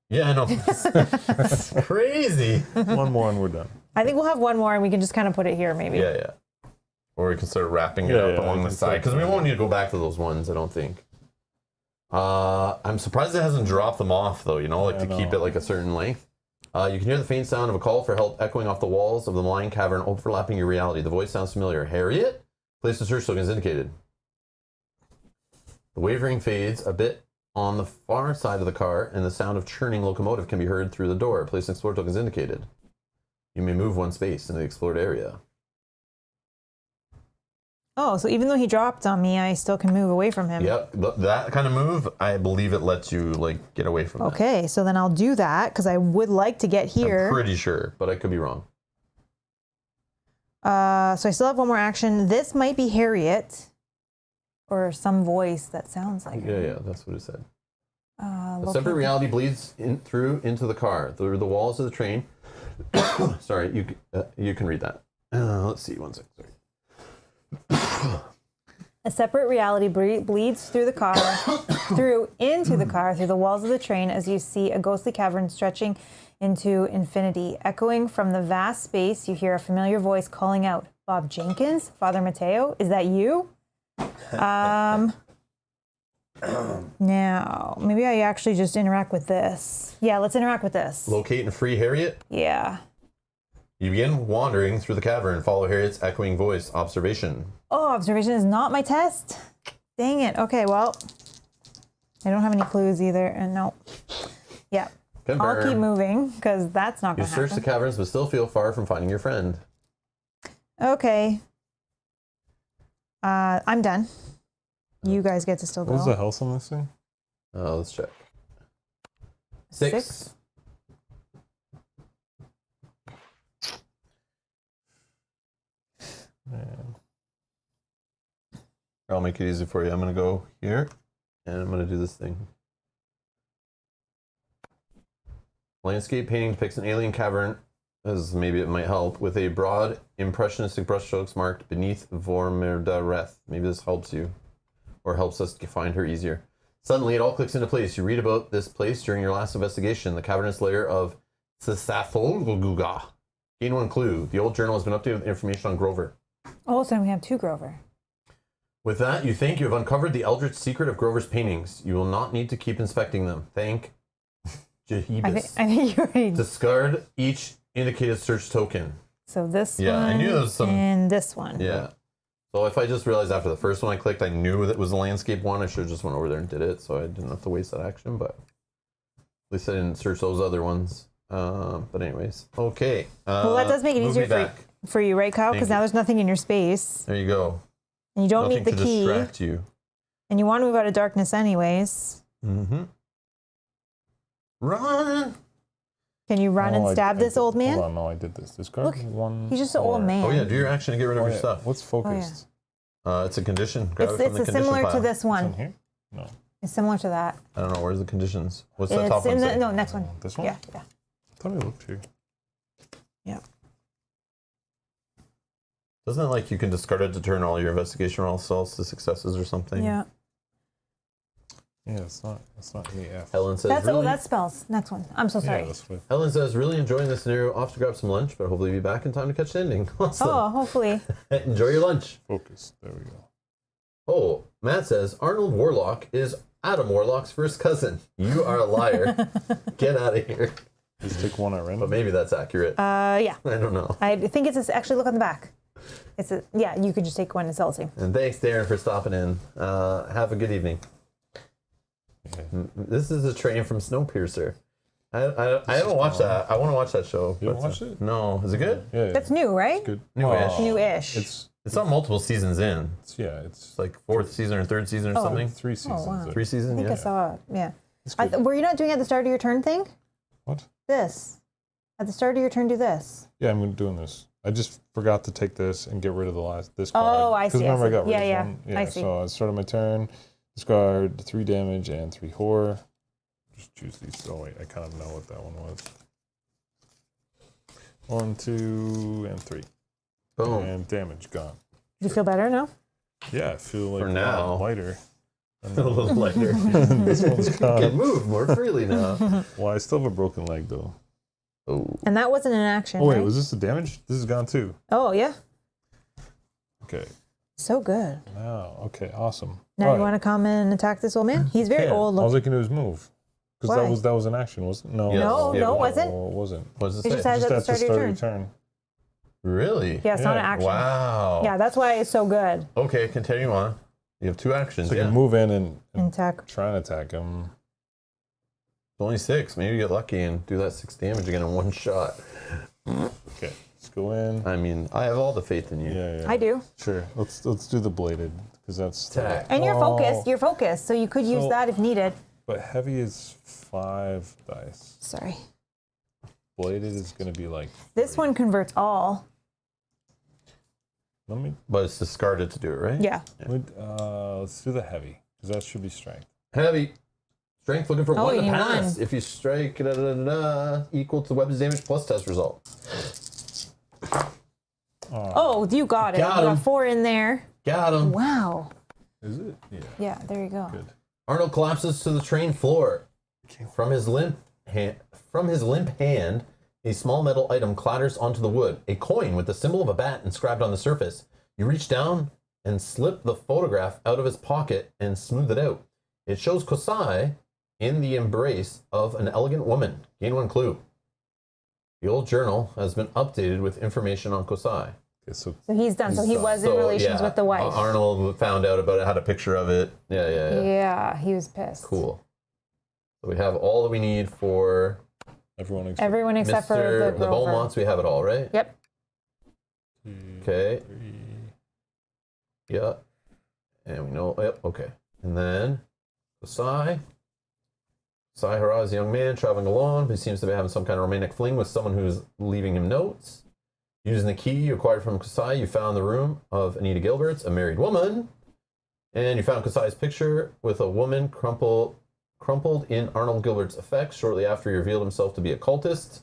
Yeah, I know. It's crazy. One more and we're done. I think we'll have one more and we can just kind of put it here maybe. Yeah. Or we can start wrapping it Yeah, up yeah, along I the think side. so. Because we won't need to go back to those ones, I don't think. I'm surprised it hasn't dropped them off, though, you know, like Yeah, to keep it like a certain length. You can hear the faint sound of a call for help echoing off the walls of the malign cavern, overlapping your reality. The voice sounds familiar. Harriet? Place the search token is indicated. The wavering fades a bit on the far side of the car, and the sound of churning locomotive can be heard through the door. Place an explorer token is indicated. You may move 1 space in the explored area. Oh, so even though he dropped on me, I still can move away from him. Yep, that kind of move, I believe it lets you like get away from that. Okay, so then I'll do that because I would like to get here. I'm pretty sure, but I could be wrong. So I still have one more action. This might be Harriet or some voice that sounds like her. Yeah, that's what it said. A separate reality bleeds into the car through the walls of the train. Sorry, you can read that. Let's see, one second. Sorry. A separate reality bleeds through the car, into the car, through the walls of the train as you see a ghostly cavern stretching into infinity. Echoing from the vast space, you hear a familiar voice calling out, Bob Jenkins? Father Mateo? Is that you? Now, maybe I actually just interact with this. Yeah, let's interact with this. Locate and free Harriet. Yeah. You begin wandering through the cavern and follow Harriet's echoing voice. Observation. Oh, observation is not my test. Dang it. Okay, well, I don't have any clues either. And no. Yeah. Confirm. I'll keep moving because that's not going to happen. You search the caverns but still feel far from finding your friend. Okay. I'm done. You guys get to still go. What was the health on this thing? Let's check. 6. Man. I'll make it easy for you. I'm going to go here, and I'm going to do this thing. Landscape painting depicts an alien cavern, as maybe it might help, with a broad, impressionistic brushstrokes marked beneath Vormerdareth. Maybe this helps you, or helps us to find her easier. Suddenly, it all clicks into place. You read about this place during your last investigation, the cavernous lair of Sisafogluga. Gain one clue. The old journal has been updated with information on Grover. Oh, so we have 2 Grover. With that, you think you have uncovered the eldritch secret of Grover's paintings. You will not need to keep inspecting them. Thank Jehebus. I think you're right. Discard each indicated search token. So this Yeah, one I knew there was some- and this one. Yeah. So if I just realized after the first one I clicked, I knew that was the landscape one, I should have just went over there and did it, so I didn't have to waste that action, but at least I didn't search those other ones. But anyways, okay. Well, that does make it move easier me back. for you, right, Kyle? Thank Because you. now there's nothing in your space. There you go. And you don't Nothing need the to key. distract you. And you want to move out of darkness anyways. Mm-hmm. Run! Can you run and stab this old man? Hold on, no, I did this. Discard Look, one. he's just an old man. Oh yeah, do your action to get rid of your stuff. What's focused? It's a condition. Grab it from the It's condition similar pile. to this It's in one. here? No. It's similar to that. I don't know, where's the conditions? What's that top It's one in the say? no next one. This one? Yeah. I thought I looked here. Yeah. Doesn't it like you can discard it to turn all your investigation results to successes or something? Yeah. Yeah, it's not AF. Helen says, That's really, that spells. Next one. I'm so sorry. Yeah, that's what. Helen says, really enjoying this scenario. Off to grab some lunch, but hopefully be back in time to catch the ending. Awesome. Oh, hopefully. Enjoy your lunch. Focus. There we go. Oh, Matt says, Arnold Warlock is Adam Warlock's first cousin. You are a liar. Get out of here. Just take one at random. But maybe that's accurate. Yeah. I don't know. I think it's actually look on the back. Yeah, you could just take one and sell it to. And thanks, Darren, for stopping in. Have a good evening. Yeah. This is a train from Snowpiercer. I don't watch that. I want to watch that show. You haven't but, watched it? No. Is it good? Yeah. That's new, right? good. New-ish. New-ish. It's on multiple seasons in. It's It's like 4th season or 3rd season or something. 3 seasons. wow. there. 3 seasons, I think yeah. I saw it. Yeah. It's good. Were you not doing it at the start of your turn thing? What? This. At the start of your turn, do this. Yeah, I'm doing this. I just forgot to take this and get rid of this card. Oh, I see. Because remember I got rid of Yeah, one. I see. So I started my turn, discard 3 damage and 3 horror. Just choose these. Oh wait, I kind of know what that one was. 1, 2, and 3. Boom. And damage gone. Do you feel better now? Yeah, I feel like For now. lighter. A little lighter. This one's You can gone. move more freely now. Well, I still have a broken leg though. Oh. And that wasn't an action, Oh wait, right? was this the damage? This is gone too. Oh, yeah. Okay. So good. Now, okay, awesome. Now you want to come in and attack this old man? He's very old. All I can do is move. Because Why? that was an action, wasn't it? No. Yes. No, Yeah, no, it well, wasn't. No, it wasn't. What does It it just say? says Just at the start of your turn. Really? Yeah, it's not an Yeah. action. Wow. Yeah, that's why it's so good. Okay, continue on. You have 2 actions. So you yeah. can move in and Attack. try and attack him. It's only 6. Maybe you get lucky and do that 6 damage again in one shot. Okay. Let's go in. I mean, I have all the faith in you. Yeah. I do. Sure. Let's do the bladed because that's Attack. And you're Oh. focused. You're focused, so you could use So- that if needed. But heavy is 5 dice. Sorry. Bladed is gonna be like. This 3. one converts all. Let me. But it's discarded to do it, right? Yeah. Let's do the heavy because that should be strength. Heavy. Strength looking for Oh, 1 you to need pass. one. If you strike equal to weapons damage plus test result. Oh, you got it. Got you him. got 4 in there. Got him. Wow. Is it? Yeah. Yeah, there you go. Good. Arnold collapses to the train floor. From his limp hand, a small metal item clatters onto the wood. A coin with the symbol of a bat inscribed on the surface. You reach down and slip the photograph out of his pocket and smooth it out. It shows Kosai in the embrace of an elegant woman. Gain 1 clue. The old journal has been updated with information on Kosai. Okay, so So he's done. So he was in relations with the wife. Arnold found out about it, had a picture of it. Yeah. Yeah, he was pissed. Cool. So we have all that we need for everyone except Everyone except for Mr. the the Grover. Beaumonts. We have it all, right? Yep. 2, Okay. 3. Yeah. And we know, yep, okay. And then Sai Hara is a young man traveling alone, but he seems to be having some kind of romantic fling with someone who's leaving him notes. Using the key you acquired from Kosai, you found the room of Anita Gilbert's, a married woman. And you found Kosai's picture with a woman crumpled in Arnold Gilbert's effects shortly after he revealed himself to be a cultist.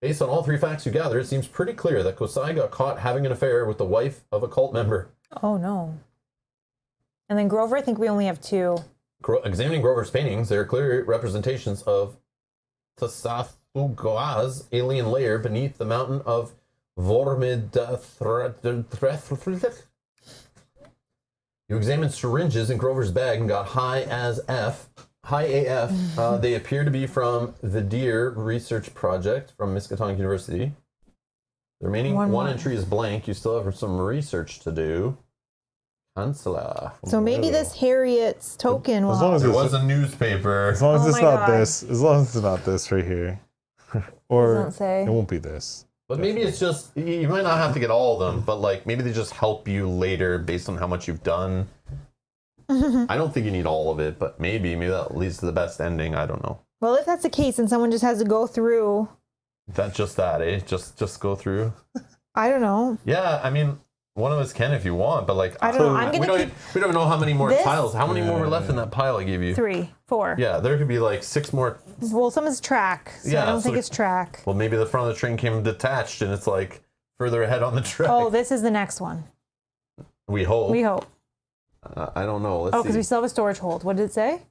Based on all 3 facts you gather, it seems pretty clear that Kosai got caught having an affair with the wife of a cult member. Oh, no. And then Grover, I think we only have 2. Examining Grover's paintings, there are clear representations of Tsathuga's alien lair beneath the mountain of Vormidthreth. You examined syringes in Grover's bag and got high AF. They appear to be from the Deer Research Project from Miskatonic University. The remaining one entry is blank. You still have some research to do. Chancellor. So maybe this Harriet's token will As long as There it's, was a newspaper. as long as Oh it's my not God. this, as long as it's not this right here, or Doesn't say. it won't be this. But maybe it's just, you might not have to get all of them, but like maybe they just help you later based on how much you've done. I don't think you need all of it, but maybe that leads to the best ending. I don't know. Well, if that's the case and someone just has to go through, Just that, eh? Just go through. I don't know. Yeah, I mean, one of us can if you want, but like I don't know. I'm we gonna don't keep we don't know how many more this- tiles. How many more were left in that pile I gave you? 3, 4. Yeah, there could be like 6 more. Well, some is track, so Yeah, I don't so think the- it's track. Well, maybe the front of the train came detached and it's like further ahead on the track. Oh, this is the next one. We hope. We hope. I don't know. Let's Oh, see. because we still have a storage hold. What did it say?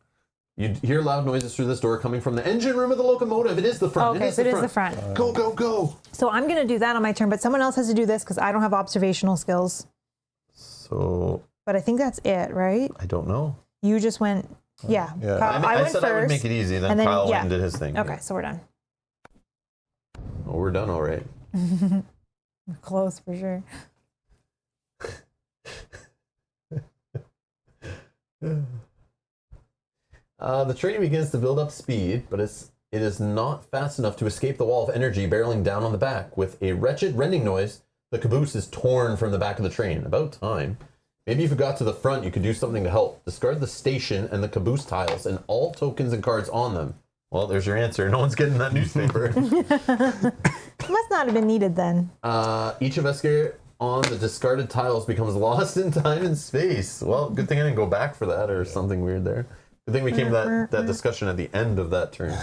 You hear loud noises through this door coming from the engine room of the locomotive. It is the front. Okay, so it is the front. Go, go, go. So I'm going to do that on my turn, but someone else has to do this because I don't have observational skills. So, But I think that's it, right? I don't know. You just went, yeah. Yeah. Kyle- I went said first. I would make it easy, then and then- Kyle yeah. went and did his thing. Okay, so we're done. Oh, we're done, all right. We're close for sure. The train begins to build up speed, but it is not fast enough to escape the wall of energy barreling down on the back. With a wretched rending noise, the caboose is torn from the back of the train. About time. Maybe if you got to the front, you could do something to help. Discard the station and the caboose tiles and all tokens and cards on them. Well, there's your answer. No one's getting that newspaper. Must not have been needed then. Each investigator on the discarded tiles becomes lost in time and space. Well, good thing I didn't go back for that or something weird there. Good thing we came to that discussion at the end of that turn.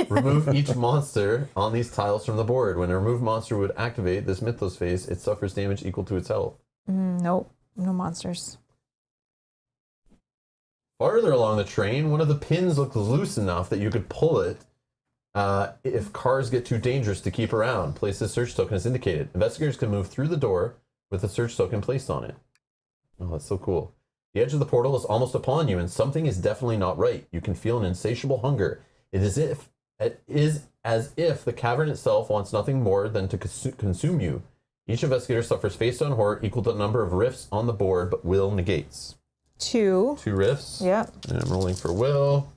Remove each monster on these tiles from the board. When a removed monster would activate this Mythos phase, it suffers damage equal to its health. Nope, no monsters. Farther along the train, one of the pins looked loose enough that you could pull it if cars get too dangerous to keep around. Place the search token as indicated. Investigators can move through the door with the search token placed on it. Oh, that's so cool. The edge of the portal is almost upon you, and something is definitely not right. You can feel an insatiable hunger. It is as if the cavern itself wants nothing more than to consume you. Each investigator suffers face-down horror equal to the number of rifts on the board, but will negates. 2. 2 rifts. Yep. And I'm rolling for will.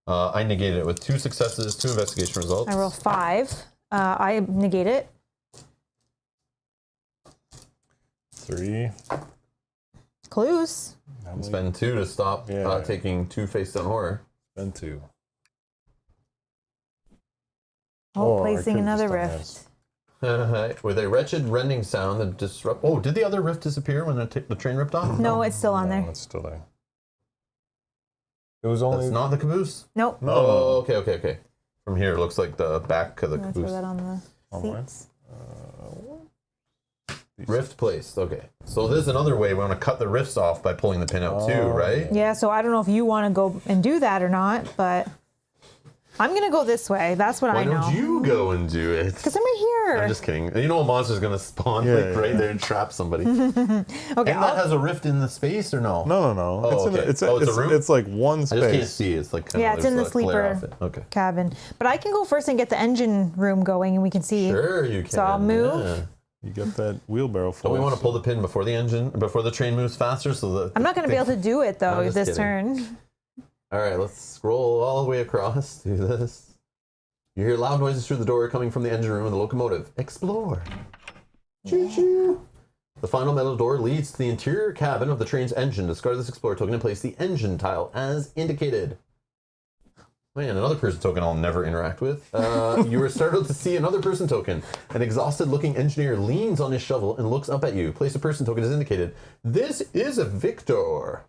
I negated it with 2 successes, 2 investigation results. I roll 5. I negate it. 3. Clues. Spend 2 to stop taking 2 face-down horror. Spend 2. Oh, I placing could've another just done rift. With a wretched rending sound that disrupt. Oh, did the other rift disappear when the train ripped off? No, it's still on No, there. it's still there. It was only. That's not the caboose? Nope. No. Oh, okay. From here, it looks like the back of the Let's throw caboose. that on the Online? seats. Rift placed. Okay. So there's another way we want to cut the rifts off by pulling the pin out too, right? Yeah, so I don't know if you want to go and do that or not, but I'm going to go this way. That's what Why I know. don't you go and do it? Because I'm right here. I'm just kidding. You know a monster's going to spawn right there and trap somebody. Okay. And that has a rift in the space or no? No. Oh, okay. It's Oh, it's a room? It's like one space. I just can't see. It's like Yeah, it's in the there's a glare sleeper off it. Okay. cabin. But I can go first and get the engine room going and we can see. Sure, you can. So I'll move. Yeah. You get that wheelbarrow full. Don't we want to pull the pin before the train moves faster so that I'm not going to be able to do it though I'm just this kidding. turn. All right, let's scroll all the way across. Do this. You hear loud noises through the door coming from the engine room of the locomotive. Explore. Choo-choo. The final metal door leads to the interior cabin of the train's engine. Discard this Explorer token and place the engine tile as indicated. Man, another person token I'll never interact with. You are startled to see another person token. An exhausted-looking engineer leans on his shovel and looks up at you. Place a person token as indicated. This is a Victor.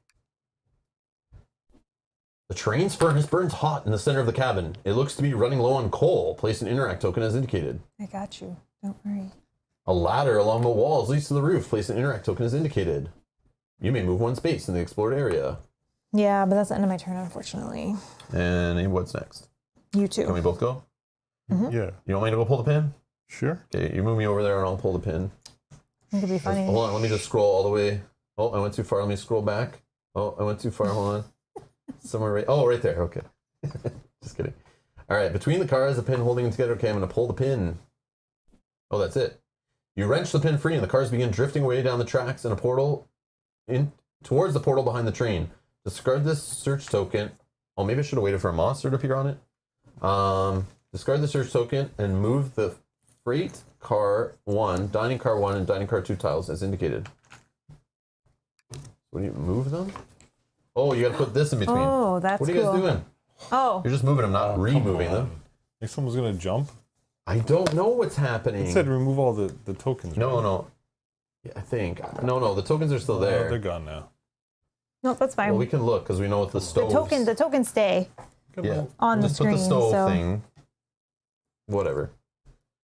The train's furnace burns hot in the center of the cabin. It looks to be running low on coal. Place an interact token as indicated. I got you. Don't worry. A ladder along the walls leads to the roof. Place an interact token as indicated. You may move 1 space in the explored area. Yeah, but that's the end of my turn, unfortunately. And what's next? You too. Can we both go? Yeah. You want me to go pull the pin? Sure. Okay, you move me over there and I'll pull the pin. It could be funny. Hold on, let me just scroll all the way. Oh, I went too far. Let me scroll back. Oh, I went too far. Hold on. Somewhere right. Oh, right there. Okay. Just kidding. All right, between the cars, the pin holding them together. Okay, I'm going to pull the pin. Oh, that's it. You wrench the pin free and the cars begin drifting away down the tracks in a portal towards the portal behind the train. Discard this search token. Oh, maybe I should have waited for a monster to appear on it. Discard the search token and move the freight car 1, dining car 1, and dining car 2 tiles as indicated. What do you move them? Oh, you got to put this in between. Oh, that's What are you guys cool. doing? Oh, You're just moving them, not removing them. Think someone's gonna jump? I don't know what's happening. It said remove all the tokens. No, right? no. Yeah, I think. No, the tokens are still Oh, they're there. gone now. no, that's fine. Well, we can look because we know what the stove. the tokens stay Come Yeah. on. on the Just screen. put the stove so thing. Whatever.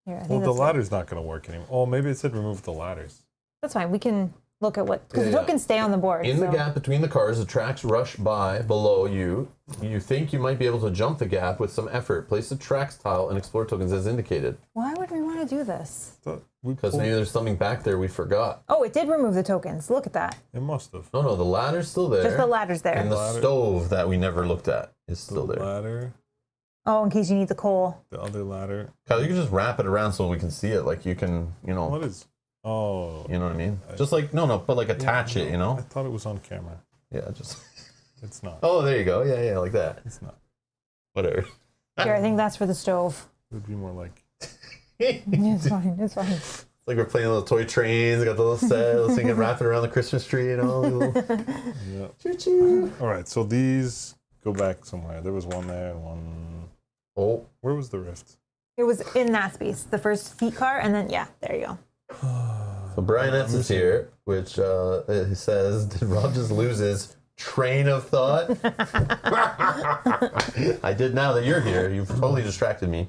here, I think Well, the that's good. ladder's not gonna work anymore. Oh, maybe it said remove the ladders. That's fine. We can look at what because Yeah, the yeah. tokens stay on the board. In the so- gap between the cars, the tracks rush by below you. You think you might be able to jump the gap with some effort. Place the tracks tile and explore tokens as indicated. Why would we want to do this? Because maybe there's something back there we forgot. Oh, it did remove the tokens. Look at that. It must have. No, the ladder's still there. Just the ladder's there. And the Ladder. stove that we never looked at is still The there. ladder, Oh, in case you need the coal. the other ladder. Kyle, you can just wrap it around so we can see it. Like you can, What is? Oh, you know what I mean? Just like, no, but like attach it, you I know? thought it was on camera. Yeah, just. It's not. Oh, there you go. Yeah, like that. It's not. Whatever. Here, I think that's for the stove. It would be more like. It's fine. It's fine. It's like we're playing little toy trains. Got the little set. Let's sing it, wrap it around the Christmas tree and all. Yeah. Choo-choo. All right, so these go back somewhere. There was one there, one. Oh, Where was the rift? It was in that space. The first feet car, and then yeah, there you go. so Brian S. is here, which he says, did Rob just lose his train of thought? I did now that you're here. You've totally distracted me.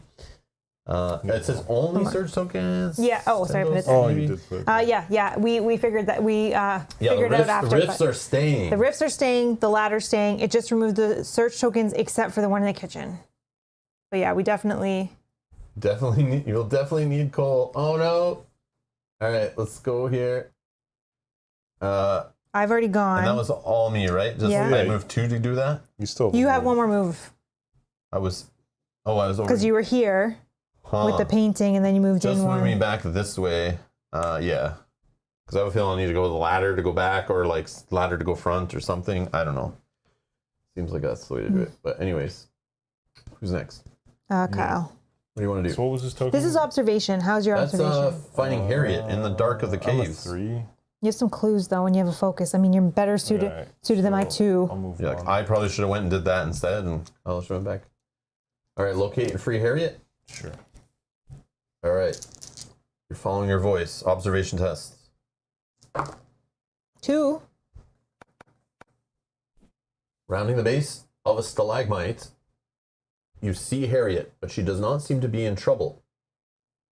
It says only search tokens. Yeah. Oh, sorry, I put it there. Oh, you did put it. Yeah. We figured that we Yeah, figured the it out rifts, after. the rifts but are staying. the rifts are staying. The ladder's staying. It just removed the search tokens except for the one in the kitchen. But yeah, we definitely. You'll definitely need coal. Oh no. All right, let's go here. I've already gone. And that was all me, right? Just Yeah. I moved 2 to do that. You still. You have one more move I was over. because you were here with the painting, and then you moved Just in move one. me back this way. Yeah. Because I have a feeling I need to go with the ladder to go back or like ladder to go front or something. I don't know. Seems like that's the way to do it. But anyways, who's next? Kyle. What do you want to do? So what was this token? This is observation. How's your That's observation? finding Harriet in the dark of the I'm a caves. 3. You have some clues though, and you have a focus. I mean, you're better suited Right, than my so 2. I'll move You're on. like, I probably should have went and did that instead, and I'll just run back. All right, locate and free Harriet. Sure. All right. You're following your voice. Observation tests. 2. Rounding the base of a stalagmite, you see Harriet, but she does not seem to be in trouble.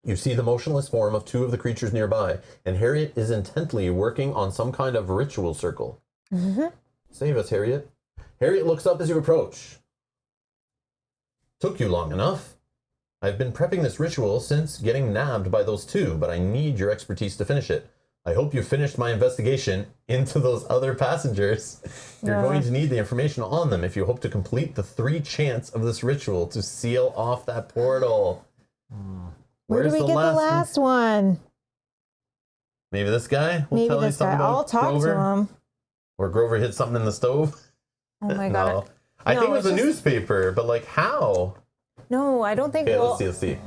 You see the motionless form of 2 of the creatures nearby, and Harriet is intently working on some kind of ritual circle. Mm-hmm. Save us, Harriet. Harriet looks up as you approach. Took you long enough. I've been prepping this ritual since getting nabbed by those 2, but I need your expertise to finish it. I hope you finished my investigation into those other passengers. You're going to need the information on them if you hope to complete the 3 chants of this ritual to seal off that portal. Where do we get the last one? Maybe this guy will Maybe tell you this guy. something about I'll talk Grover? to him. Or Grover hit something in the stove? Oh my No. god. I No, think it was a it's just- newspaper, but like how? No, I don't think. Okay, Well, let's see.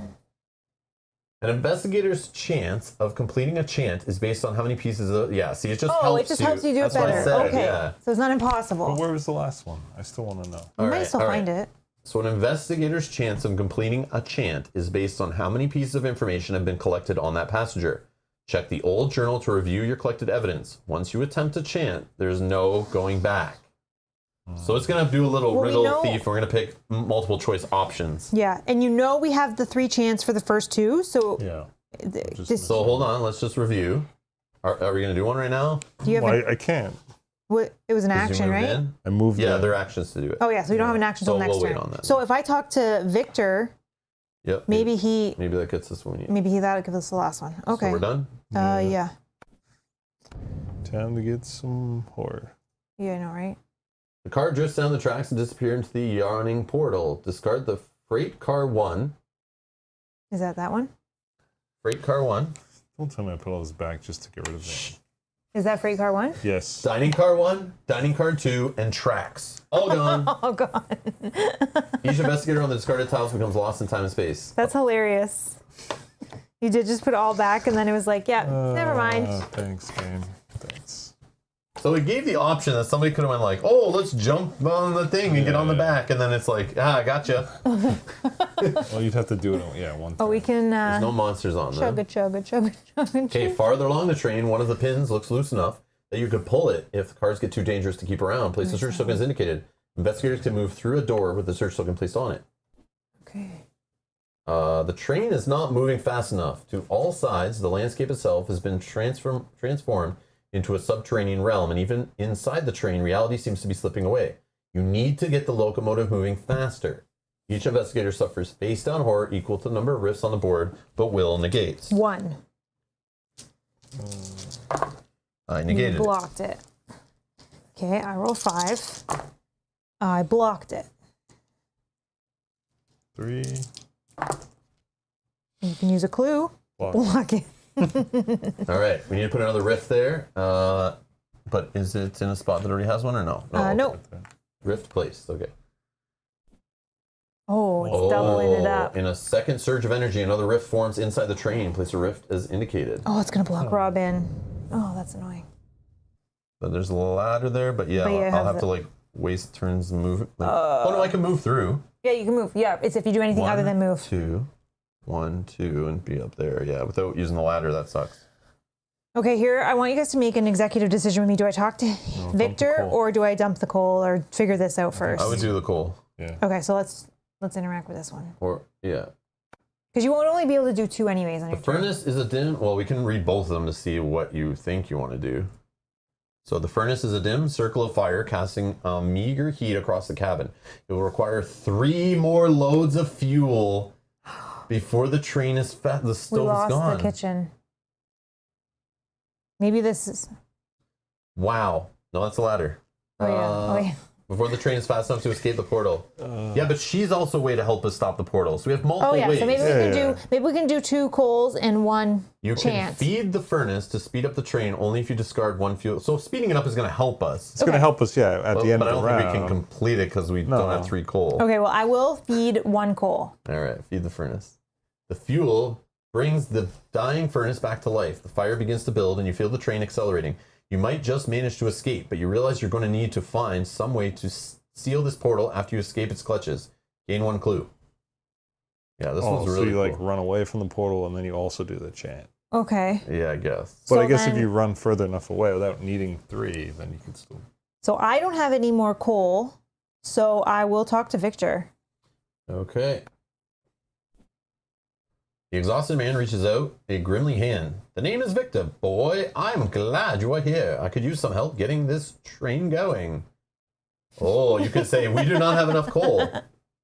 An investigator's chance of completing a chant is based on how many pieces of... Yeah, see, it just helps you. Oh, it just helps you do it That's what I better. said, Okay, yeah. so it's not impossible. But where was the last one? I still want to know. You All might right, still all find right. it. So an investigator's chance of completing a chant is based on how many pieces of information have been collected on that passenger. Check the old journal to review your collected evidence. Once you attempt a chant, there's no going back. So it's going to do a little Well, we riddle know- thief. We're going to pick multiple choice options. Yeah, and you know we have the 3 chants for the first 2, so Yeah. this, So hold on, let's just review. Are we going to do one right now? do you have Well, an, I can't. what, it was an 'Cause you action, moved right? in? I moved Yeah, in. there are actions to do it. Oh yeah, so we don't have an action So until next we'll wait turn. on that. So if I talk to Victor, Yep. maybe Maybe that gets us what we need. maybe that'll give us the last one. Okay. So we're done? Yeah. Time to get some horror. Yeah, I know, right? The car drifts down the tracks and disappears into the yawning portal. Discard the freight car 1. Is that one? Freight car 1. Don't tell me I put all this back just to get rid of it. Is that freight car 1? Yes. Dining car 1, dining car 2, and tracks. All gone. Oh god. Each investigator on the discarded tiles becomes lost in time and space. That's hilarious. You did just put it all back and then it was like, yeah, never mind. Thanks, game. Thanks. So it gave the option that somebody could have went like, oh, let's jump on the thing and get on the back. And then it's like, I gotcha. Well, you'd have to do it one Oh, we time. can There's no monsters on them. chugga. Okay, farther along the train, one of the pins looks loose enough that you could pull it if the cars get too dangerous to keep around. Place the search token as indicated. Investigators can move through a door with the search token placed on it. Okay. The train is not moving fast enough. To all sides, the landscape itself has been transformed into a subterranean realm, and even inside the train, reality seems to be slipping away. You need to get the locomotive moving faster. Each investigator suffers face-down horror equal to the number of rifts on the board, but will negates. 1. I You negated it. blocked it. Okay, I roll 5. I blocked it. 3. You can use a clue. Block. Block it. All right, we need to put another rift there. But is it in a spot that already has one or no? No. Rift placed, okay. Oh, it's doubling it up. In a second surge of energy, another rift forms inside the train. Place a rift as indicated. Oh, it's gonna block Robin. Oh, that's annoying. So there's a ladder there, but yeah, But yeah, it I'll has have to the- like waste turns and move. Oh no, I can move through. Yeah, you can move. Yeah, it's if you do anything other than move. 2, 1, 2, and be up there. Yeah, without using the ladder, that sucks. Okay, here I want you guys to make an executive decision with me. Do I talk to Victor coal. or do I dump the coal or figure this out first? I would do the coal. Yeah. Okay, so let's interact with this one Or yeah, because you won't only be able to do 2 anyways on the your turn. furnace is a dim. Well, we can read both of them to see what you think you want to do. So the furnace is a dim circle of fire casting meager heat across the cabin. It will require 3 more loads of fuel before the train is the We stove is lost gone. the kitchen. Maybe this is. Wow. No, that's a ladder. Oh yeah. Before the train is fast enough to escape the portal. Yeah, but she's also a way to help us stop the portal. So we have multiple Oh yeah. ways. So maybe we can do 2 coals and 1 You can chance. feed the furnace to speed up the train only if you discard 1 fuel. So speeding it up is going to help us. It's going to help us, at But, the end but I of don't the think round. we can complete it because we don't have 3 coal. Okay. Well, I will feed 1 coal. All right, feed the furnace. The fuel brings the dying furnace back to life. The fire begins to build and you feel the train accelerating. You might just manage to escape, but you realize you're going to need to find some way to seal this portal after you escape its clutches. Gain 1 clue. Yeah, this one's really so you cool. run away from the portal and then you also do the chant. Okay. Yeah, I guess. But So I guess then- if you run further enough away without needing 3, then you can still... So I don't have any more coal, so I will talk to Victor. Okay. The exhausted man reaches out a grimly hand. The name is Victor. Boy, I'm glad you are here. I could use some help getting this train going. Oh, you could say, we do not have enough coal.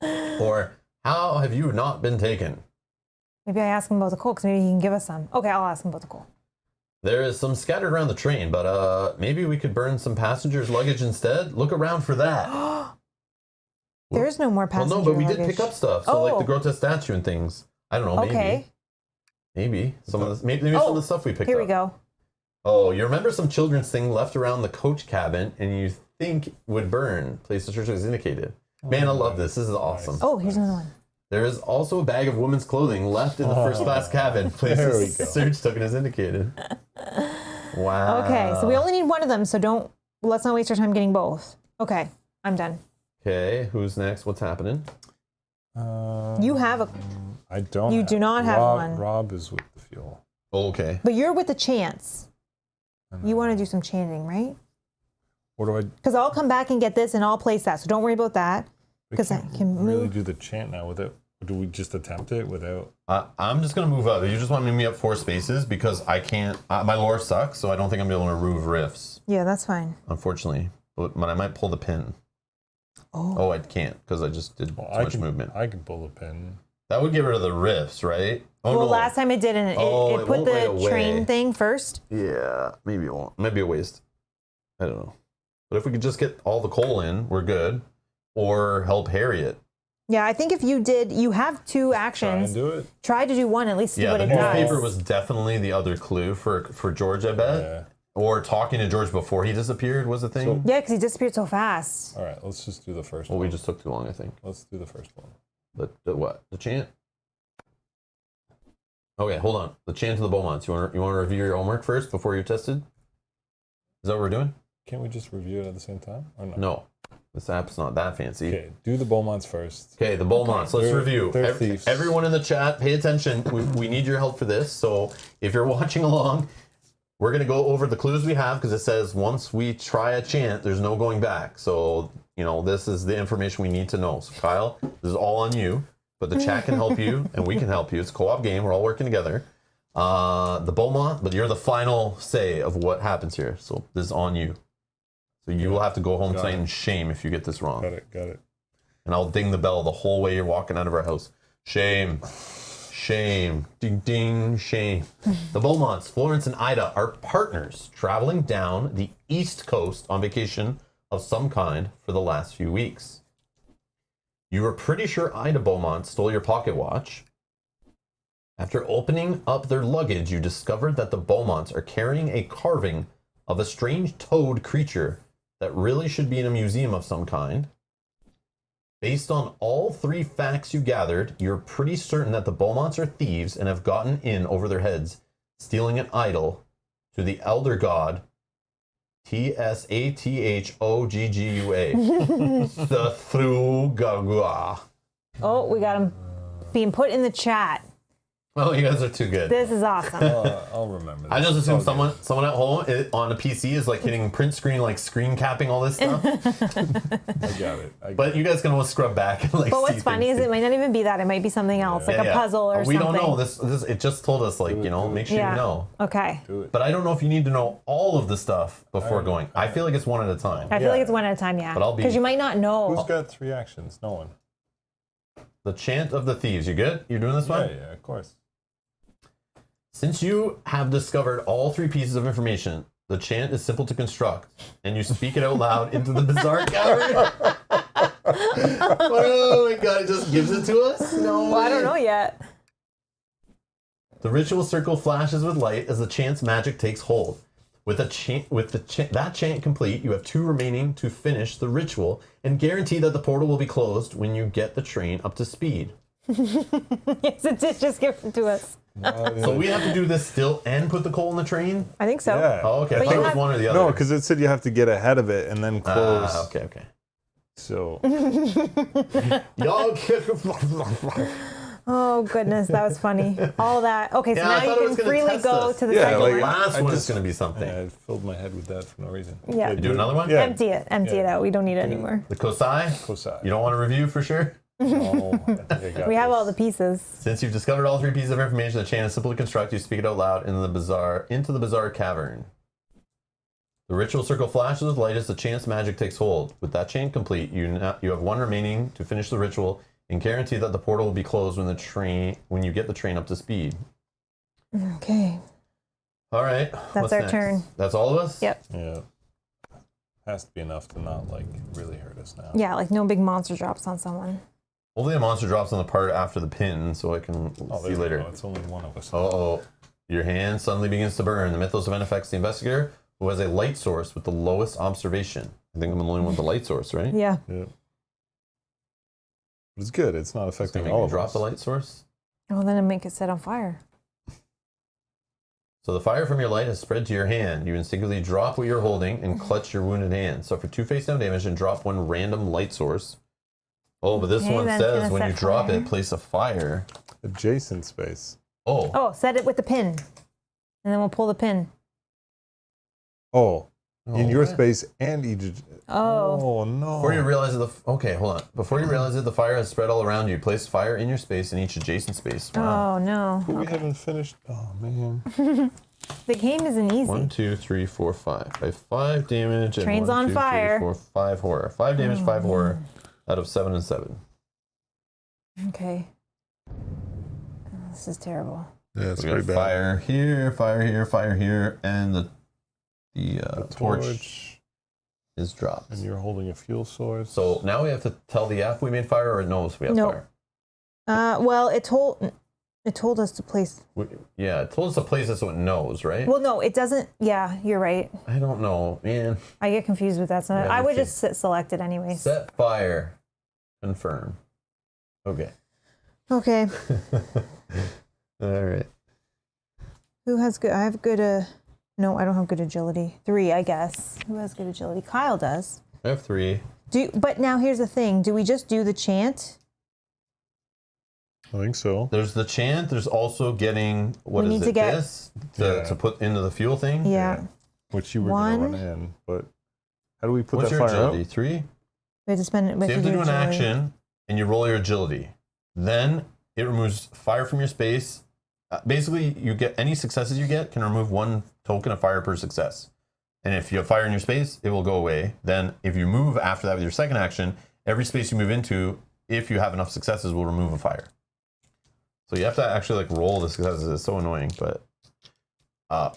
Or, how have you not been taken? Maybe I ask him about the coal, because maybe he can give us some. Okay, I'll ask him about the coal. There is some scattered around the train, but maybe we could burn some passengers' luggage instead? Look around for that. There is no more Well, passenger no, but we did luggage. pick up stuff. So, like Oh. the grotesque statue and things. I don't know, maybe. Okay, Maybe. Some of the, maybe some of the stuff we picked here up. we go. Oh, you remember some children's thing left around the coach cabin and you think would burn? Place the church is indicated. Man, I love this. This is awesome. Oh, here's another one. There is also a bag of women's clothing left in the first class cabin. Place there the we go. search token is indicated. Wow. Okay, so we only need one of them, so let's not waste our time getting both. Okay, I'm done. Okay, who's next? What's happening? You have a, I don't. You do not have one. Rob is with the fuel. Oh, okay. but you're with the chance. You want to do some chanting, right? What do I? Because I'll come back and get this, and I'll place that. So don't worry about that. We 'Cause I can't can really move. do the chant now without. Do we just attempt it without? I'm just going to move up. You just want me to move up 4 spaces because I can't. My lore sucks, so I don't think I'm able to remove rifts, Yeah, that's fine. unfortunately. But I might pull the pin. Oh, Oh, I can't because I just did Well, too much movement. I can pull the pin. That would get rid of the rifts, right? Oh, well, no. last time it didn't. It, Oh, it it put won't right the away. train thing first. Yeah, maybe it won't. Might be a waste. I don't know. But if we could just get all the coal in, we're good. Or help Harriet. Yeah, I think if you did, you have 2 Try actions. and do it. Try to do one, at least see Yeah, what the it newspaper does. was definitely the other clue for George, I bet. Yeah. Or talking to George before he disappeared was a thing. Yeah, because he disappeared so fast. All right, let's just do the first Well, one. we just took too long, I think. Let's do the first one. The what? The chant? Okay, hold on. The chant of the Beaumonts. You want to review your homework first before you're tested? Is that what we're doing? Can't we just review it at the same time? Or no? No. This app's not that fancy. Okay, do the Beaumonts first. Okay, the Beaumonts. Let's They're- review. they're thieves. Everyone in the chat, pay attention. We need your help for this. So if you're watching along, we're going to go over the clues we have because it says once we try a chant, there's no going back. So, this is the information we need to know. So, Kyle, this is all on you, but the chat can help you and we can help you. It's a co-op game. We're all working together. The Beaumont, but you're the final say of what happens here. So this is on you. So you will have to go home Got tonight it. in shame if you get this wrong. Got it. And I'll ding the bell the whole way you're walking out of our house. Shame. Shame. Ding, ding, shame. The Beaumonts, Florence and Ida, are partners traveling down the East Coast on vacation of some kind for the last few weeks. You were pretty sure Ida Beaumont stole your pocket watch. After opening up their luggage, you discovered that the Beaumonts are carrying a carving of a strange toad creature that really should be in a museum of some kind. Based on all 3 facts you gathered, you're pretty certain that the Beaumonts are thieves and have gotten in over their heads, stealing an idol to the elder god Tsathogua, the Thrugagua. Oh, we got him being put in the chat. Oh, you guys are too good. This is awesome. I'll remember this. I just It's assume all good. someone at home on a PC is like hitting print screen, like screen capping all this stuff. I got it. But you guys can always scrub back and like. But what's see funny things is too. it might not even be that. It might be something else, like Yeah, a yeah. puzzle or we something. don't know. This it just told us like, make sure Yeah. you know. Okay. Do it. But I don't know if you need to know all of the stuff before going. I feel like it's one at a time. I feel Yeah. like it's one at a time, yeah. But I'll be- Because you might not know. Who's got 3 actions? No one. The chant of the thieves. You good? You're doing this one? Yeah, of course. Since you have discovered all 3 pieces of information, the chant is simple to construct, and you speak it out loud into the bizarre gallery. Oh my god, it just gives it to us? No Well, I don't way. know yet. The ritual circle flashes with light as the chant's magic takes hold. With that chant complete, you have 2 remaining to finish the ritual and guarantee that the portal will be closed when you get the train up to speed. Yes, it did just give it to us. So we have to do this still and put the coal in the train? I think so. Yeah. Oh, okay. I But thought you it was have- one or the other. No, because it said you have to get ahead of it and then close. Okay. So Y'all Oh goodness, that was funny. All that. Okay, so Yeah, I now thought it you was can gonna freely test go us. to the Yeah, second like, one. last I one is just- going to be something. I filled my head with that for no reason. Yeah. Do another one? Yeah. Empty it. Empty it out. We don't need it anymore. The Kosai? Kosai. You don't want to review for sure? No, I think I got We have this. all the pieces. Since you've discovered all 3 pieces of information, the chain is simple to construct. You speak it out loud into the bizarre cavern. The ritual circle flashes with light as the chain's magic takes hold. With that chain complete, you have 1 remaining to finish the ritual and guarantee that the portal will be closed when you get the train up to speed. Okay. All right. That's our turn. That's all of us? Yep. Yeah. Has to be enough to not like really hurt us now. Yeah, like no big monster drops on someone. Hopefully a monster drops on the part after the pin so I can Oh, see there we later. go. It's only one of us. Uh-oh. Your hand suddenly begins to burn. The Mythos event affects the investigator, who has a light source with the lowest observation. I think I'm the only one with the light source, right? Yeah. Yeah. But it's good. It's not It's gonna affecting make all me of drop us. the light source. Well, then it make it set on fire. So the fire from your light has spread to your hand. You instinctively drop what you're holding and clutch your wounded hand. Suffer 2 face down damage and drop 1 random light source. Oh, but this Okay, one then it's says gonna when set you drop fire. it, place a fire. Adjacent space. Oh. Oh, set it with the pin. And then we'll pull the pin. Oh, in your what? space and each. Oh. Oh no. Before you realize that okay, hold on. Before you realize that the fire has spread all around you, place fire in your space in each adjacent space. Wow. Oh no. But we haven't finished. Oh man. The game isn't easy. 1, 2, 3, 4, 5. I have 5 damage. And Train's 1, on 2, 3, fire. 4, 5 horror. 5 damage, 5 horror out of 7 and 7. Okay. This is terrible. Yeah, it's We got pretty bad. fire here, fire here, fire here, and the torch is dropped. And you're holding a fuel source. So now we have to tell the app we made fire, or it knows we have No. fire. Well, it told us to place. Yeah, it told us to place it so it knows, right? Well, no, it doesn't. Yeah, you're right. I don't know, man. I get confused with that. So Yeah, I me would too. just select it anyways. Set fire. Confirm. Okay. Okay. All right. Who has good? I have good. No, I don't have good agility. 3, I guess. Who has good agility? Kyle does. I have 3. But now here's the thing. Do we just do the chant? I think so. There's the chant. There's also getting We is need it? to get- This Yeah. to put into the fuel thing. Yeah. Which you were going to 1. run in. But how do we put What's that your fire agility? out? 3. We have to spend it. So you have to do an action, and you roll your agility. Then it removes fire from your space. Basically, you get any successes you get can remove 1 token of fire per success. And if you have fire in your space, it will go away. Then if you move after that with your second action, every space you move into, if you have enough successes, will remove a fire. So you have to actually like roll the successes. It's so annoying, but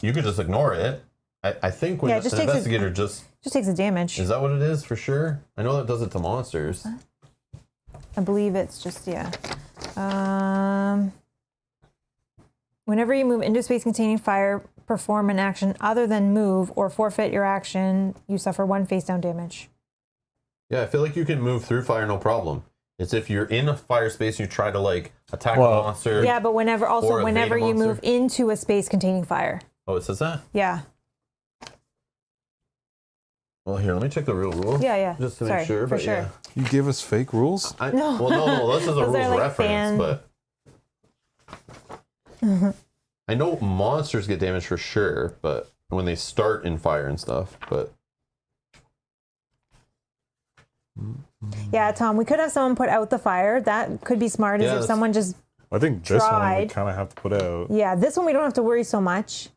you could just ignore it. I think when Yeah, it an just takes investigator just takes the damage. is that what it is for sure? I know that does it to monsters. I believe it's just yeah. Whenever you move into a space containing fire, perform an action other than move or forfeit your action, you suffer 1 face down damage. Yeah, I feel like you can move through fire no problem. It's if you're in a fire space and you try to like attack a Well, monster. Yeah, but whenever Or evade a you move monster. into a space containing fire. Oh, it says that? Yeah. Well, here, let me check the real rule. Yeah. Just to Sorry, make sure. for But sure. yeah. You gave us fake rules? No. Well, no, this is a Those are rules like reference, fan- but I know monsters get damaged for sure, but when they start in fire and stuff, but Yeah, Tom, we could have someone put out the fire. That could be smart, Yeah, is if that's- someone just I think this one we Tried. kind of have to put out. yeah, this one we don't have to worry so much.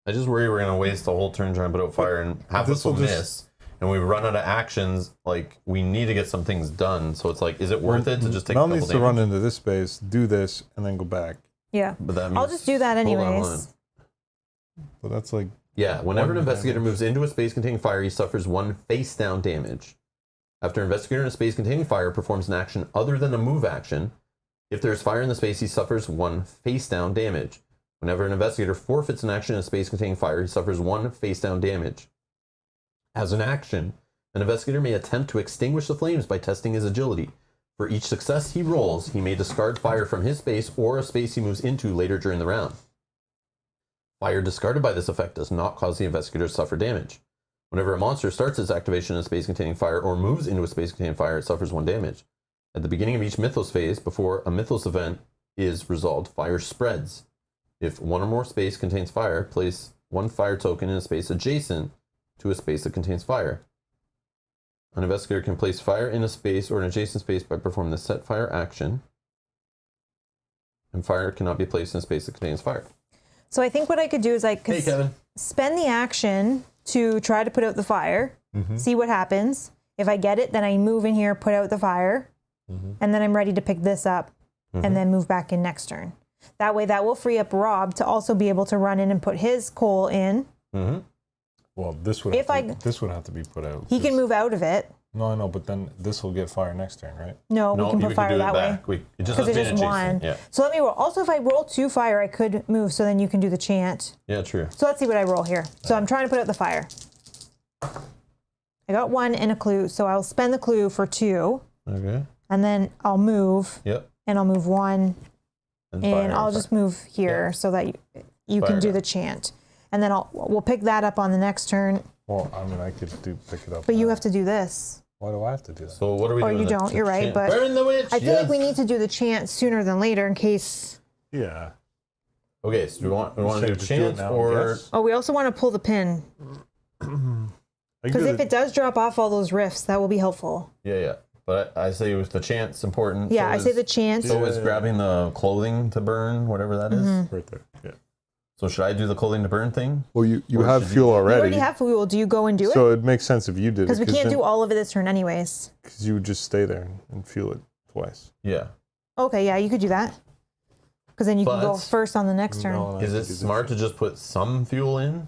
I just worry we're gonna waste the whole turn trying to put out fire and half this this will will just- miss. And we run out of actions, like we need to get some things done. So it's like, is it worth it to just take Mel a couple needs to damage? run into this space, do this, and then go back. Yeah. But that means, I'll just do that hold on, hold anyways. on. But that's like Yeah, whenever an One investigator damage. moves into a space containing fire, he suffers 1 face down damage. After an investigator in a space containing fire performs an action other than a move action, if there is fire in the space, he suffers 1 face down damage. Whenever an investigator forfeits an action in a space containing fire, he suffers 1 face down damage. As an action, an investigator may attempt to extinguish the flames by testing his agility. For each success he rolls, he may discard fire from his space or a space he moves into later during the round. Fire discarded by this effect does not cause the investigator to suffer damage. Whenever a monster starts its activation in a space containing fire or moves into a space containing fire, it suffers 1 damage. At the beginning of each Mythos phase, before a Mythos event is resolved, fire spreads. If one or more space contains fire, place 1 fire token in a space adjacent to a space that contains fire. An investigator can place fire in a space or an adjacent space by performing the set fire action. And fire cannot be placed in a space that contains fire. So I think what I could do is I could Hey, Kevin. spend the action to try to put out the fire, see what happens. If I get it, then I move in here, put out the fire, and then I'm ready to pick this up and then move back in next turn. That way that will free up Rob to also be able to run in and put his coal in. Well, this would this would have to be put out. He can move out of it. No, I know, but then this will get fire next turn, right? No, we can put fire do it that back. way. Because Because it just won. Yeah. So let me roll. Also, if I roll 2 fire, I could move, so then you can do the chant. Yeah, true. So let's see what I roll here. So I'm trying to put out the fire. I got 1 and a clue, so I'll spend the clue for 2. Okay. And then I'll move. Yep. And I'll move 1. And I'll just move here so that you can do the chant. And then we'll pick that up on the next turn. Well, I mean, I could pick it up. But you have to do this. Why do I have to do that? So what are we doing? Or you don't, you're right. But Burn the witch! I feel like we need to do the chant sooner than later in case. Yeah. Okay, so we want to do just do it chant now, I or... guess. Oh, we also want to pull the pin. Because if it does drop off all those rifts, that will be helpful. Yeah. But I say with the chant's important. Yeah, so I say the chant. So is grabbing the clothing to burn, whatever that is. Right there, yeah. So should I do the clothing to burn thing? Well, you Or have should fuel You already, already have fuel. Do you go and do it? so it makes sense if you did it. Because we can't do all of it this turn anyways. Because you would just stay there and fuel it twice. Yeah. Okay, yeah, you could do that. Because then you can go But- first on the next turn. No, Is it smart to just put some fuel in?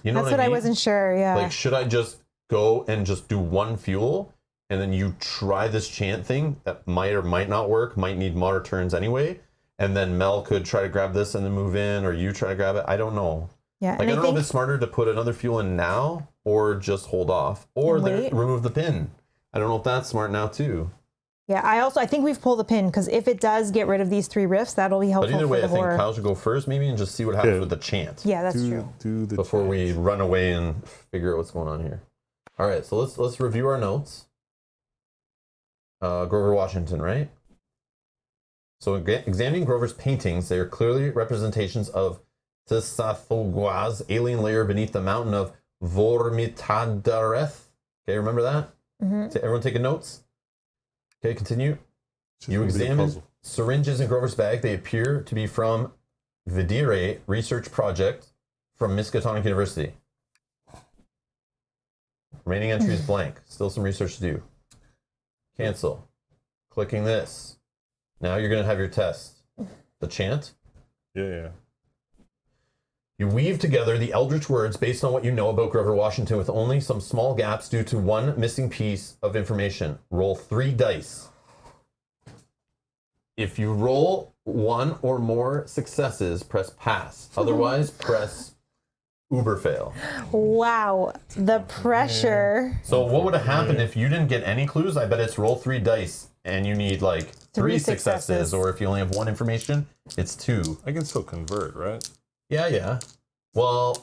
You know That's what I mean? wasn't sure, yeah. Like, should I just go and just do 1 fuel, and then you try this chant thing that might or might not work, might need more turns anyway, and then Mel could try to grab this and then move in, or you try to grab it? I don't know. yeah, Like, and I I don't know think if it's smarter to put another fuel in now, or just hold off, or And wait. remove the pin. I don't know if that's smart now, too. yeah, I think we've pulled the pin because if it does get rid of these 3 rifts, that'll be helpful But either way, for I the think horror. Kyle should go first, maybe, and just see what happens Yeah. with the chant. Yeah, that's true. Do the Before chant. we run away and figure out what's going on here. All right, so let's review our notes. Grover Washington, right? So examining Grover's paintings, they are clearly representations of Tsathogua's alien layer beneath the mountain of Vormitadareth. Okay, remember that? So everyone taking notes? Okay, continue. Just You gonna be a examine puzzle. syringes in Grover's bag. They appear to be from Vidire Research Project from Miskatonic University. Remaining entry is blank. Still some research to do. Cancel. Clicking this. Now you're going to have your test. The chant. Yeah. You weave together the eldritch words based on what you know about Grover Washington with only some small gaps due to one missing piece of information. Roll 3 dice. If you roll 1 or more successes, press pass. Otherwise, press uber fail. Wow, the pressure. So what would have happened if you didn't get any clues? I bet it's roll 3 dice and you need like 3 successes. Or if you only have 1 information, it's 2. I can still convert, right? Yeah. Well,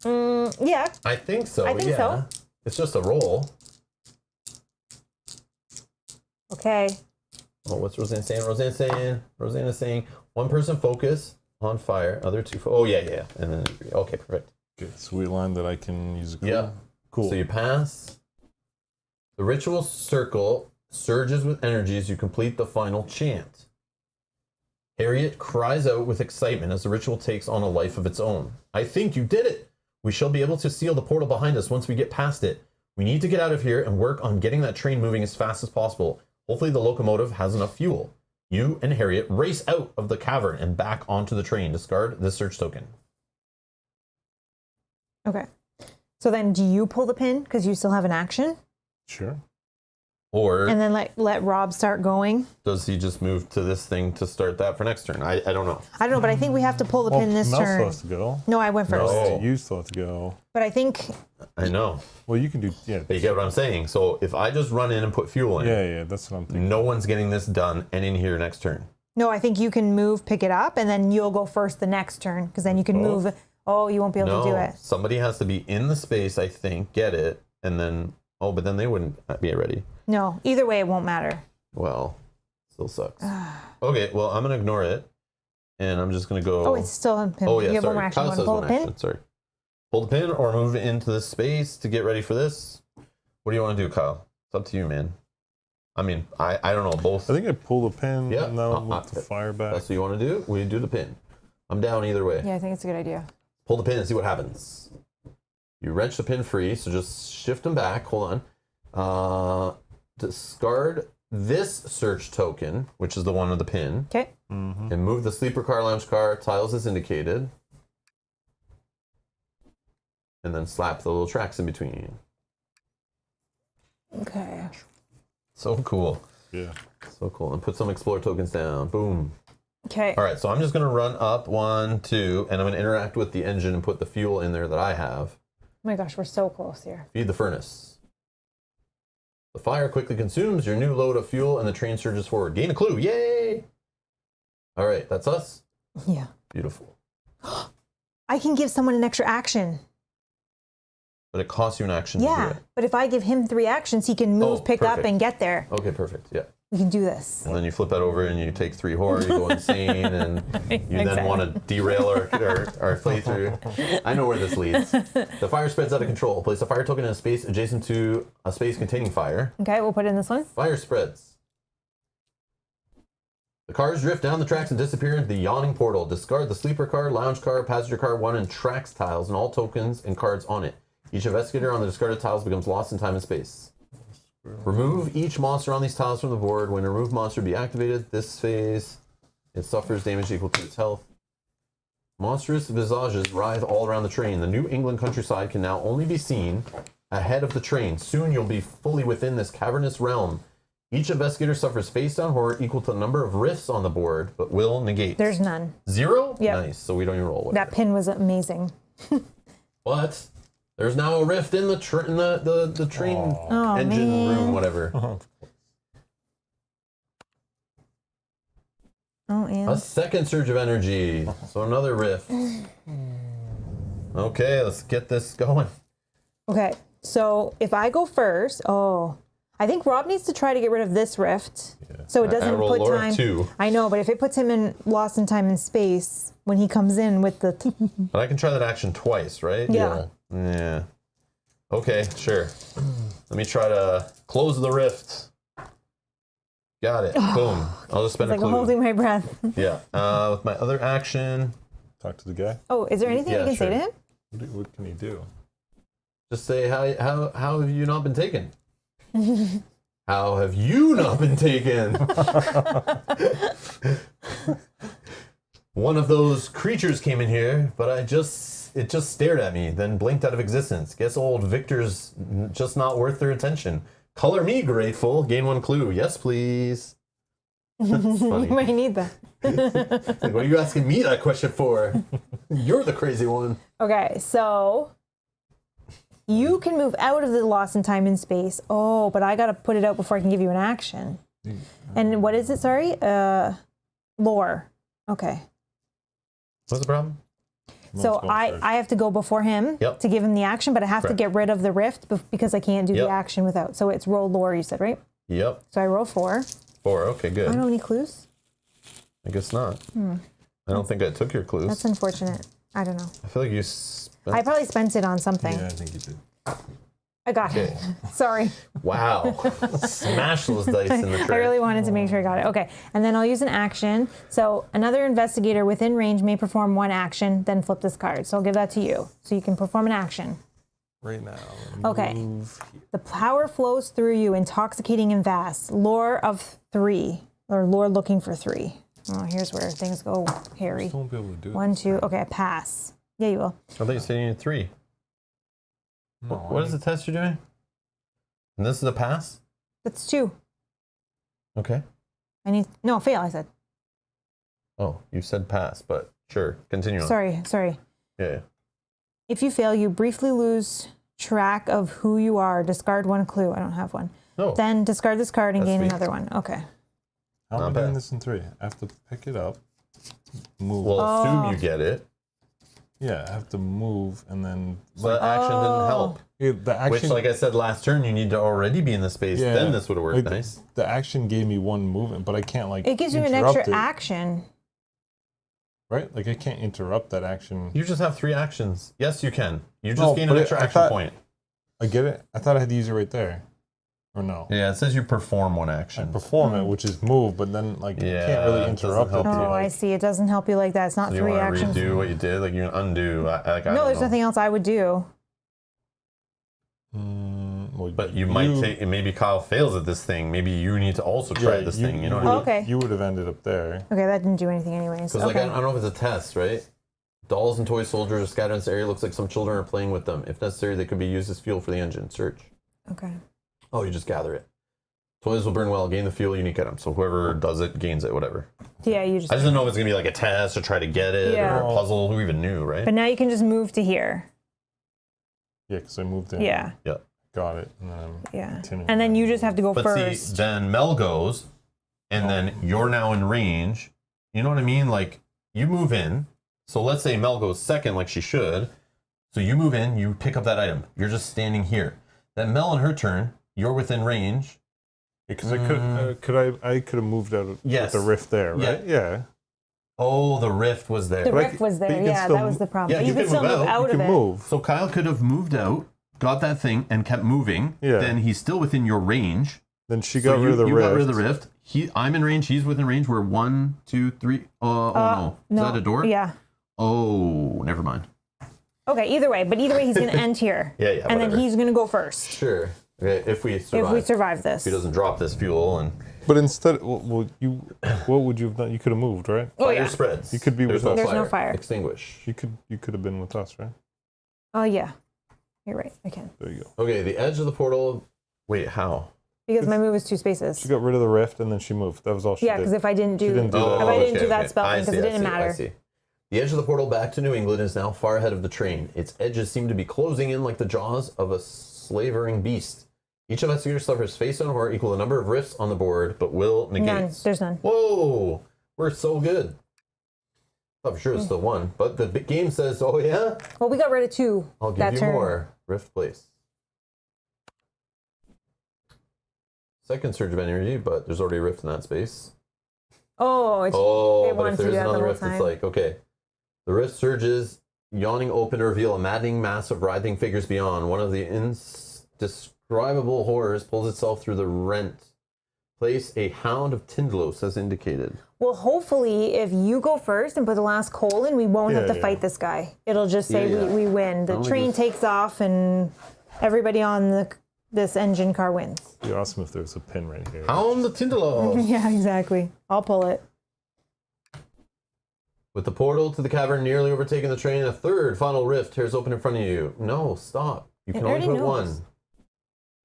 Yeah, I think so. I think so. It's just a roll. okay. Oh, what's Roseanne saying? Roseanne is saying 1 person focus on fire, other 2. Oh, yeah. And then, okay, perfect. Okay, sweet line that I can use. Yeah. Cool. So you pass. The ritual circle surges with energy as you complete the final chant. Harriet cries out with excitement as the ritual takes on a life of its own. I think you did it! We shall be able to seal the portal behind us once we get past it. We need to get out of here and work on getting that train moving as fast as possible. Hopefully the locomotive has enough fuel. You and Harriet race out of the cavern and back onto the train. Discard this search token. Okay. So then do you pull the pin because you still have an action? Sure. Or And then let Rob start going. does he just move to this thing to start that for next turn? I don't know. I don't know, but I think we have to pull the pin this Mel turn. still has to go. No, I went first. No. You still have to go. But I think I know. Well, you can do, yeah. But you get what I'm saying? So if I just run in and put fuel in, Yeah, that's what I'm thinking. no one's getting this done and in here next turn. no, I think you can move, pick it up, and then you'll go first the next turn because then you can move. Oh, you won't be able to do No, it. somebody has to be in the space, I think, get it, and then, but then they wouldn't be ready. No, either way, it won't matter. Well, still sucks. Okay, well, I'm going to ignore it, and I'm just going to go. Oh, it's still a pin. Oh, yeah, You have sorry. one more action. You Kyle want to says pull the one pin? action, sorry. Pull the pin or move it into this space to get ready for this. What do you want to do, Kyle? It's up to you, man. I mean, I don't know, both. I think I pull the pin Yeah, and then with the fire back. That's what you want to do? We do the pin. I'm down either way. Yeah, I think it's a good idea. Pull the pin and see what happens. You wrench the pin free, so just shift them back. Hold on. Discard this search token, which is the one with the pin, Okay. and move the sleeper car, lounge car tiles as indicated. And then slap the little tracks in between. Okay. So cool. Yeah. So cool. And put some explore tokens down. Boom. Okay. All right, so I'm just going to run up 1, 2, and I'm going to interact with the engine and put the fuel in there that I have. Oh my gosh, we're so close here. Feed the furnace. The fire quickly consumes your new load of fuel and the train surges forward. Gain a clue. Yay! All right, that's us. Yeah. Beautiful. I can give someone an extra action. But it costs you an action to do Yeah. it. But if I give him 3 actions, he can move, pick up, perfect. and get there. Okay, perfect. Yeah. We can do this. And then you flip that over and you take 3 horror, you go insane, and you then want to derail our playthrough. I know where this leads. The fire spreads out of control. Place a fire token in a space adjacent to a space containing fire. Okay, we'll put it in this one. Fire spreads. The cars drift down the tracks and disappear into the yawning portal. Discard the sleeper car, lounge car, passenger car 1, and tracks tiles and all tokens and cards on it. Each investigator on the discarded tiles becomes lost in time and space. Remove each monster on these tiles from the board. When a removed monster be activated, this phase, it suffers damage equal to its health. Monstrous visages writhe all around the train. The New England countryside can now only be seen ahead of the train. Soon you'll be fully within this cavernous realm. Each investigator suffers face-down horror equal to the number of rifts on the board, but will negate. There's none. 0? Yep. Nice, so we don't even roll with That pin was amazing. But there's now a rift in the the train engine room, whatever. Oh, and A second surge of energy. So another rift. Okay, let's get this going. okay. So if I go first, I think Rob needs to try to get rid of this rift, so it doesn't I roll put lower time. 2. I know, but if it puts him in lost in time and space when he comes in with the. But I can try that action twice, right? Yeah. Yeah. Okay, sure. Let me try to close the rift. Got it. Boom. I'll just spend It's a like I'm clue. holding my breath. Yeah. With my other action, Talk to the guy. Oh, is there anything Yeah, you can say to sure. him? What can he do? just say how have you not been taken? How have you not been taken? One of those creatures came in here, but it just stared at me, then blinked out of existence. Guess old Victor's just not worth their attention. Color me grateful. Gain 1 clue. Yes, please. That's You funny. might need that. Like, what are you asking me that question for? You're the crazy one. Okay, so you can move out of the lost in time and space. Oh, but I got to put it out before I can give you an action. And what is it? Sorry? Lore. Okay. What's the problem? So I have to go before him Yep. to give him the action, but I have Correct. to get rid of the rift because I can't do Yep. the action without. So it's roll lore, you said, right? Yep. So I roll 4. 4. Okay, I good. don't have any clues. I guess not. I don't think I took your clues. That's unfortunate. I don't know. I feel like you spent... I probably spent it on something. Yeah, I think you did. I got Okay. it. Sorry. Wow. Smash those dice in the tray. I really wanted to make sure I got it. Okay. And then I'll use an action. So another investigator within range may perform 1 action, then flip this card. So I'll give that to you. So you can perform an action. Right now. Okay. Move here. The power flows through you, intoxicating and vast. Lore of 3, or lore looking for 3. Oh, here's where things go hairy. Just won't be able to do it. 1, 2. Okay, I pass. Yeah, you will. I thought you said you needed 3. No, What is the test you're doing? And this is a pass? That's 2. Okay. No, fail, I said. Oh, you said pass, but sure. Continue on. Sorry. Yeah. If you fail, you briefly lose track of who you are. Discard 1 clue. I don't have one. No. Then discard this card and That's gain sweet. another one. Okay. How am Not I doing bad. this in 3? I have to pick it up, move. Well, Oh. assume you get it. Yeah, I have to move and then. So that action didn't help. Yeah, the action. Which, like I said last turn, you need to already be in the space. Yeah, Then this would have worked like, nice. The action gave me 1 movement, but I can't like. It gives you an interrupt extra it, action. right? Like I can't interrupt that action. You just have 3 actions. Yes, you can. You just No, gain but an extra I action thought- point. I get it. I thought I had to use it right there, or no? Yeah, it says you perform 1 I action. perform it, which is move, but then like Yeah, I can't really it doesn't interrupt it. help to, you. Oh, I like- see. It doesn't help you like that. It's not So you 3 want to actions. redo what you did? Like you can undo. I No, don't there's know. nothing else I would do. Well, But you might take. Maybe Kyle fails at this thing. Maybe you need to also try this thing. You know what I mean? Okay. You would have ended up there. Okay, that didn't do anything anyways. Because like Okay. I don't know if it's a test, right? Dolls and toy soldiers are scattered in this area. Looks like some children are playing with them. If necessary, they could be used as fuel for the engine. Search. Okay. Oh, you just gather it. Toys will burn well. Gain the fuel. Unique item. So whoever does it gains it. Whatever. Yeah, you just. I just don't know if it's gonna be like a test or try to get it Yeah. or a puzzle. Who even knew, right? But now you can just move to here. Yeah, because I moved in. Yeah. Yeah. Got it. And then I'm Yeah. continuing. And then you just have to go But first. see, then Mel goes, and then you're now in range. You know what I mean? Like you move in. So let's say Mel goes second, like she should. So you move in, you pick up that item. You're just standing here. Then Mel, in her turn, you're within range. Because I could have moved out of Yes. with the rift there, right? Yeah. Oh, the rift was there. the But I rift c- was but there. you can Yeah, still that was the problem. Yeah, But you you could can still move move out. out You of can it. move. So Kyle could have moved out, got that thing, and kept moving. Yeah. Then he's still within your range. Then she So got rid of the you rift. got rid of the rift. I'm in range. He's within range. We're 1, 2, 3. Oh no! Is that a door? Yeah. Oh, never mind. Okay, either way. But either way, he's going to end here. Yeah, And whatever. then he's going to go first Sure. Okay, if we survive. if we survive this. If he doesn't drop this fuel and But instead, what would you have done? You could have moved, right? Oh, fire yeah. spreads. You could be There's with us. There's no fire. Extinguish. You could have been with us, right? Oh, yeah. You're right. I can. There you go. Okay, the edge of the portal. Wait, how? Because my move is 2 spaces. She got rid of the rift and then she moved. That was all she Yeah, did. because if I didn't do, didn't do that. if I didn't do that okay. spell I thing, because see, it I didn't see, matter. I see. The edge of the portal back to New England is now far ahead of the train. Its edges seem to be closing in like the jaws of a slavering beast. Each investigator suffers face on horror equal the number of rifts on the board, but will None. negates. There's none. Whoa, we're so good. Thought for sure it's still one, but the game says, "Oh yeah, Well, we got rid of 2 I'll give that you turn. more." Rift place. Second surge of energy, but there's already a rift in that space. Oh, it's, Oh, it but wanted if to there's do that the another whole rift, it's time. like, okay. The rift surges, yawning open to reveal a maddening mass of writhing figures beyond. One of the indescribable horrors pulls itself through the rent. Place a hound of Tindlos as indicated. Well, hopefully, if you go first and put the last coal in, we won't have to Yeah, fight this guy. It'll just say Yeah, yeah. we win. The Only train just- takes off and everybody on this engine car wins. It'd be awesome if there was a pin right here. Hound of Tindlos! Yeah, exactly. I'll pull it. With the portal to the cavern nearly overtaking the train, a third final rift tears open in front of you. No, stop. You It can only already put knows. one.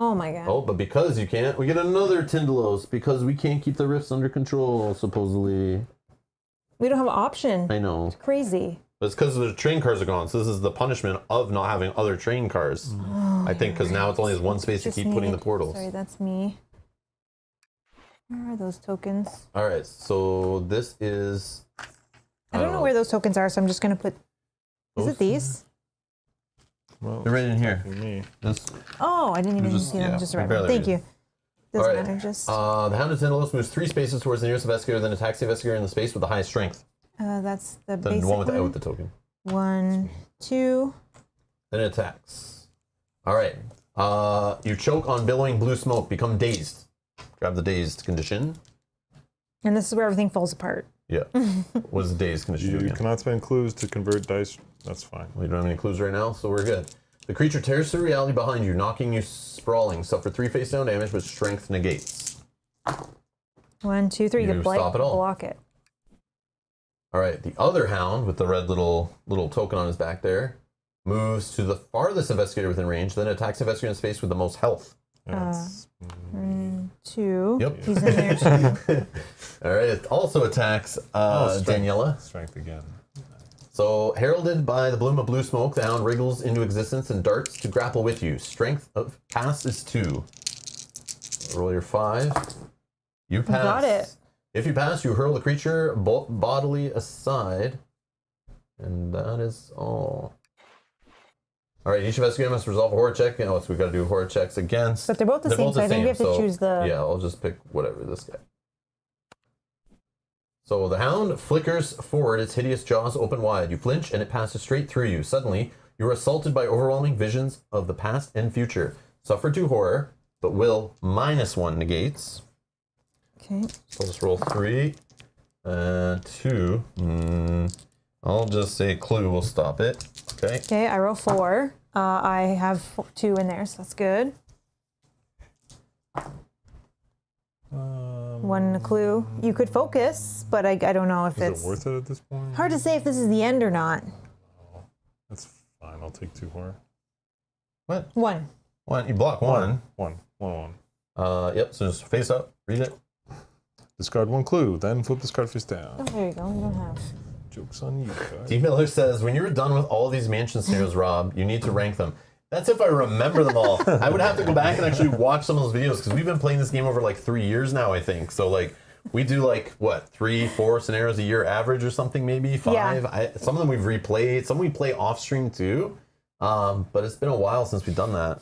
Oh my god. Oh, but because you can't, we get another Tindlos because we can't keep the rifts under control, supposedly. We don't have an option. I know. Crazy. But it's because the train cars are gone. So this is the punishment of not having other train cars. I think because now it's only has one space to Just keep putting the need- portals. Sorry, that's me. Where are those tokens? All right, so this is. I don't know where those tokens are, so I'm just gonna put. Is Those? it these? Well, They're right in here. me. This, Oh, I didn't even Just- see them. yeah, Just we right. barely Thank read you. Doesn't All right. matter. Just the Hound of Tindlos moves 3 spaces towards the nearest investigator, then attacks the investigator in the space with the highest strength. that's the The basic one with the, one. with the token. 1, 2. Then it attacks. All right. You choke on billowing blue smoke. Become dazed. Grab the dazed condition. And this is where everything falls apart. Yeah. What does the dazed condition do You again? cannot spend clues to convert dice. That's fine. We don't have any clues right now, so we're good. The creature tears through reality behind you, knocking you sprawling. Suffer 3 face down damage, but strength negates. 1, 2, 3. You stop it all. Block it. All right. The other hound with the red little token on his back there moves to the farthest investigator within range, then attacks the investigator in space with the most health. That's, 2. Yep. He's in there too. All right. It also attacks strength. Daniela. Strength again. So, heralded by the bloom of blue smoke, the hound wriggles into existence and darts to grapple with you. Strength of pass is 2. Roll your 5. You pass. Got it. If you pass, you hurl the creature bodily aside. And that is all. All right, each investigator must resolve a horror check. So we got to do horror checks against. But they're both the same, so I think we have to choose the... Yeah, I'll just pick whatever, this guy. So the hound flickers forward, its hideous jaws open wide. You flinch and it passes straight through you. Suddenly, you are assaulted by overwhelming visions of the past and future. Suffer 2 horror, but will -1 negates. Okay. So I'll just roll 3 and 2. I'll just say clue will stop it. Okay. Okay, I roll 4. I have 2 in there, so that's good. 1 clue. You could focus, but I don't know if Is it's... it worth it at this point? Hard to say if this is the end or not. That's fine. I'll take 2 horror. What? 1. One. You block 1. 1. Yep, so just face up. Read it. Discard 1 clue, then flip this card face down. Oh, there you go. You don't have... Joke's on you, guys. D. Miller says, when you're done with all these mansion scenarios, Rob, you need to rank them. That's if I remember them all. I would have to go back and actually watch some of those videos because we've been playing this game over like 3 years now, I think. So like we do like what 3, 4 scenarios a year average or something, maybe 5. Yeah. Some of them we've replayed. Some we play off stream too. But it's been a while since we've done that.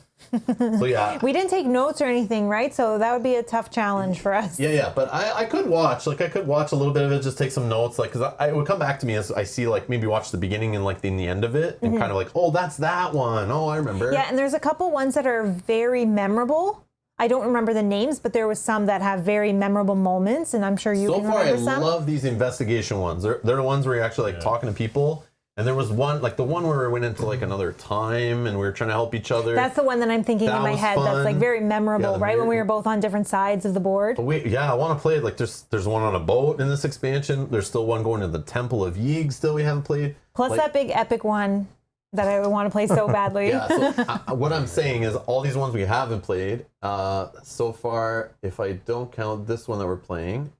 So yeah. We didn't take notes or anything, right? So that would be a tough challenge for us. Yeah, but I could watch, like I could watch a little bit of it, just take some notes, like, because it would come back to me as I see, like, maybe watch the beginning and, like, in the end of it, and kind of like, oh, that's that one. Oh, I remember. Yeah, and there's a couple ones that are very memorable. I don't remember the names, but there was some that have very memorable moments, and I'm sure you can remember some. So far, I love these investigation ones. They're the ones where you're actually, like, talking to people. And there was one, like the one where we went into like another time and we were trying to help each other. That's the one that I'm thinking That in my was head. fun. That's like very memorable, right? When we were both on different sides of the board. But wait, yeah, I want to play it. Like there's one on a boat in this expansion. There's still one going to the Temple of Yeeg still we haven't played. Plus like, that big epic one that I would want to play so badly. Yeah, so what I'm saying is all these ones we haven't played so far, if I don't count this one that we're playing,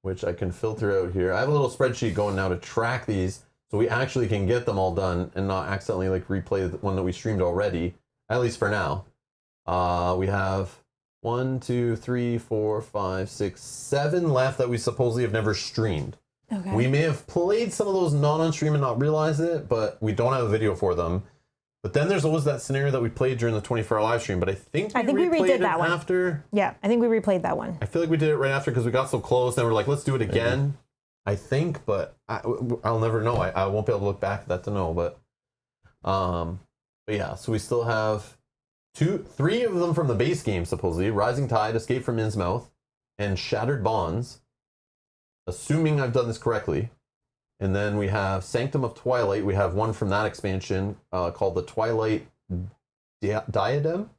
which I can filter out here. I have a little spreadsheet going now to track these. So we actually can get them all done and not accidentally like replay the one that we streamed already, at least for now. We have 1, 2, 3, 4, 5, 6, 7 left that we supposedly have never streamed. Okay. We may have played some of those not on stream and not realized it, but we don't have a video for them. But then there's always that scenario that we played during the 24-hour live stream, but I think we redid it that one. after. Yeah, I think we replayed that one. I feel like we did it right after because we got so close and we're like, let's do it again. I think, but I'll never know. I won't be able to look back at that to know. But yeah, so we still have 3 of them from the base game, supposedly. Rising Tide, Escape from Innsmouth, and Shattered Bonds. Assuming I've done this correctly. And then we have Sanctum of Twilight. We have one from that expansion called the Twilight Diadem.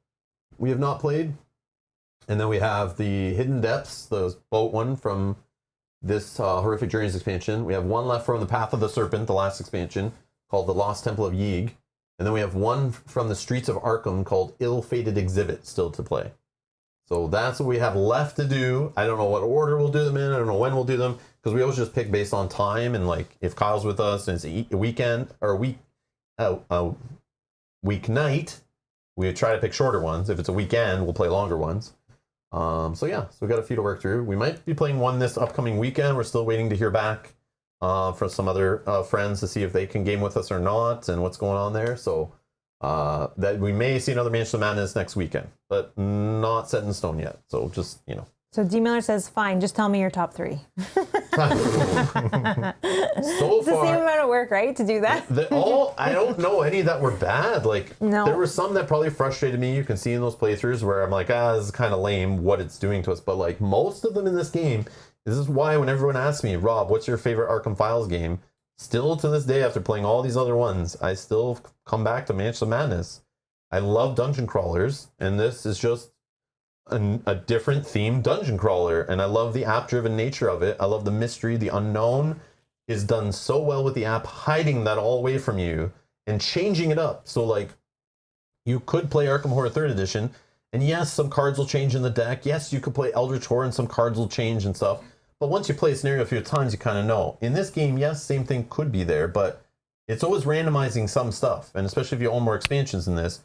We have not played. And then we have the Hidden Depths, the boat one from this Horrific Journeys expansion. We have one left from the Path of the Serpent, the last expansion, called the Lost Temple of Yeeg. And then we have one from the Streets of Arkham called Ill-Fated Exhibit still to play. So that's what we have left to do. I don't know what order we'll do them in. I don't know when we'll do them, because we always just pick based on time, and like if Kyle's with us and it's a weekend or a weeknight, we try to pick shorter ones. If it's a weekend, we'll play longer ones. So yeah, so we got a few to work through. We might be playing one this upcoming weekend. We're still waiting to hear back from some other friends to see if they can game with us or not and what's going on there. So that we may see another Mansion of Madness next weekend, but not set in stone yet. So just, you know. So D. Miller says, fine, just tell me your top 3. So It's the same amount of work, right, to do that? I don't know any that were bad. Like, No. there were some that probably frustrated me. You can see in those playthroughs where I'm like, this is kind of lame what it's doing to us. But like most of them in this game, this is why when everyone asks me, Rob, what's your favorite Arkham Files game? Still to this day, after playing all these other ones, I still come back to Mansion of Madness. I love dungeon crawlers, and this is just a different themed dungeon crawler, and I love the app-driven nature of it. I love the mystery. The unknown is done so well with the app, hiding that all away from you and changing it up. So like, you could play Arkham Horror 3rd Edition And yes, some cards will change in the deck. Yes, you could play Eldritch Horror and some cards will change and stuff. But once you play a scenario a few times, you kind of know. In this game, yes, same thing could be there, but it's always randomizing some stuff. And especially if you own more expansions in this,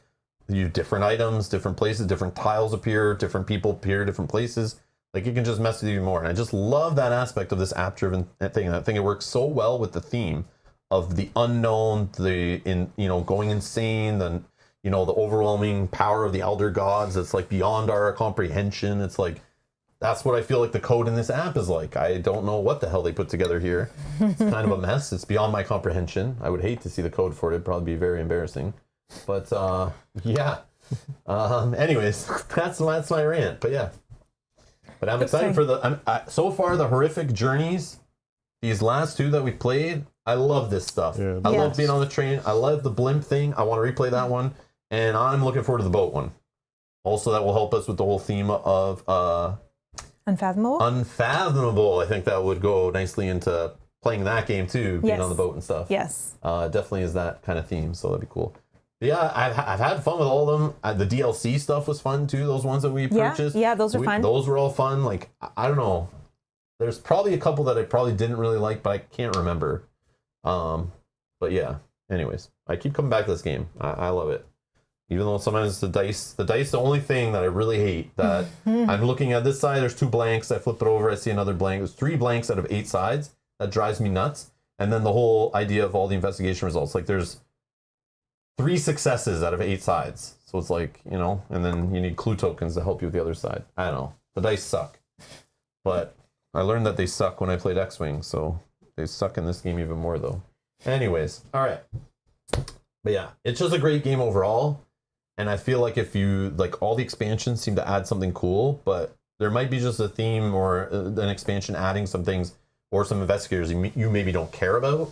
you have different items, different places, different tiles appear, different people appear, different places. Like, it can just mess with you more. And I just love that aspect of this app-driven thing. And I think it works so well with the theme of the unknown, going insane, the overwhelming power of the elder gods. It's like beyond our comprehension. It's like, that's what I feel like the code in this app is like. I don't know what the hell they put together here. It's kind of a mess. It's beyond my comprehension. I would hate to see the code for it. It'd probably be very embarrassing. But yeah. Anyways, that's my rant. But yeah. But I'm excited for so far the horrific journeys. These last two that we played, I love this stuff. Yeah. I love being on the train. I love the blimp thing. I want to replay that one, and I'm looking forward to the boat one. Also, that will help us with the whole theme of Unfathomable. Unfathomable. I think that would go nicely into playing that game too, being on the boat and stuff. Yes. Definitely is that kind of theme, so that'd be cool. But yeah, I've had fun with all of them. The DLC stuff was fun too. Those ones that we purchased. Yeah, those are fun. Those were all fun. Like, I don't know. There's probably a couple that I probably didn't really like, but I can't remember. But yeah. Anyways, I keep coming back to this game. I love it. Even though sometimes the dice, the only thing that I really hate, that I'm looking at this side, there's 2 blanks. I flip it over, I see another blank. There's 3 blanks out of 8 sides. That drives me nuts. And then the whole idea of all the investigation results, like there's 3 successes out of 8 sides. So it's like, and then you need clue tokens to help you with the other side. I don't know. The dice suck. But I learned that they suck when I played X-Wing, so they suck in this game even more though. Anyways, all right. But yeah, it's just a great game overall. And I feel like if you, like, all the expansions seem to add something cool, but there might be just a theme or an expansion adding some things or some investigators you maybe don't care about.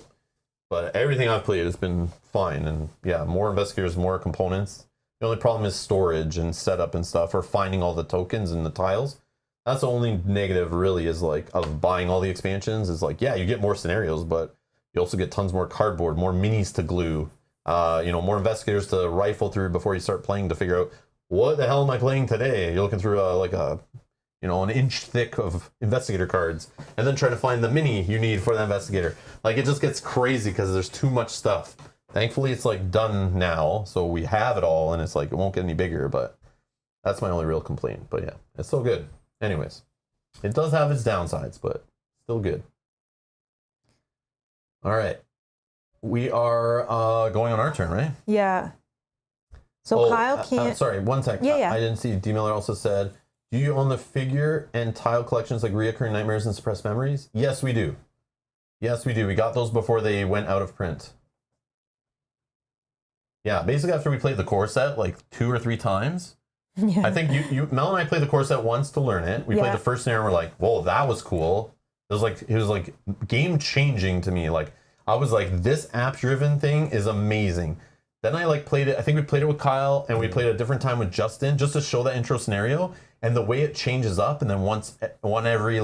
But everything I've played has been fine. And yeah, more investigators, more components. The only problem is storage and setup and stuff, or finding all the tokens and the tiles. That's the only negative really is like of buying all the expansions is like, yeah, you get more scenarios, but you also get tons more cardboard, more minis to glue. More investigators to rifle through before you start playing to figure out what the hell am I playing today. You're looking through an inch thick of investigator cards and then try to find the mini you need for the investigator. Like, it just gets crazy because there's too much stuff. Thankfully, it's like done now, so we have it all, and it's like it won't get any bigger. But that's my only real complaint. But yeah, it's still good. Anyways, it does have its downsides, but still good. All right. We are going on our turn, right? Yeah. So Kyle can't... sorry, one sec. Yeah. I didn't see. D. Miller also said, do you own the figure and tile collections like Reoccurring Nightmares and Suppressed Memories? Yes, we do. Yes, we do. We got those before they went out of print. Yeah, basically after we played the core set like 2 or 3 times. Yeah. I think Mel and I played the core set once to learn it. We played the first scenario and we're like, whoa, that was cool. It was like game changing to me. Like, I was like, this app-driven thing is amazing. Then I played it. I think we played it with Kyle, and we played it a different time with Justin, just to show that intro scenario. And the way it changes up, and then one every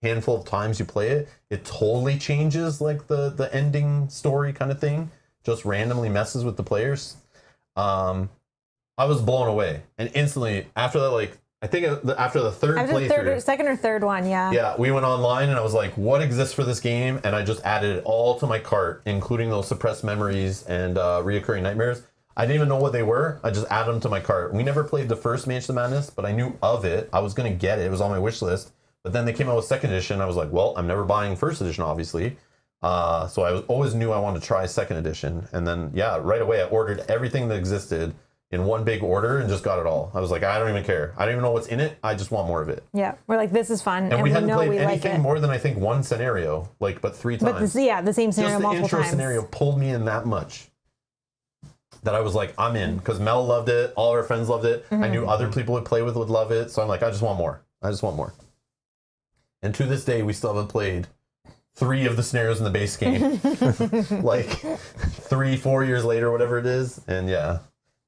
handful of times you play it, it totally changes the ending story kind of thing. Just randomly messes with the players. I was blown away, and instantly after that, I think after the third playthrough, second or third one, yeah. Yeah, we went online and I was like, what exists for this game? And I just added it all to my cart, including those Suppressed Memories and Reoccurring Nightmares. I didn't even know what they were. I just added them to my cart. We never played the first Mansion of Madness, but I knew of it. I was going to get it. It was on my wish list. But then they came out with second edition. I was like, well, I'm never buying first edition, obviously. So I always knew I wanted to try second edition. And then, yeah, right away I ordered everything that existed in one big order and just got it all. I was like, I don't even care. I don't even know what's in it. I just want more of it. Yeah, we're like, this is fun. And we hadn't played anything more than I think one scenario, but 3 times. But the same scenario multiple times. Just the intro scenario pulled me in that much that I was like, I'm in. Because Mel loved it. All of our friends loved it. Mm-hmm. I knew other people would play with would love it. So I'm like, I just want more. And to this day, we still haven't played 3 of the scenarios in the base game. 3-4 years later, whatever it is. And yeah.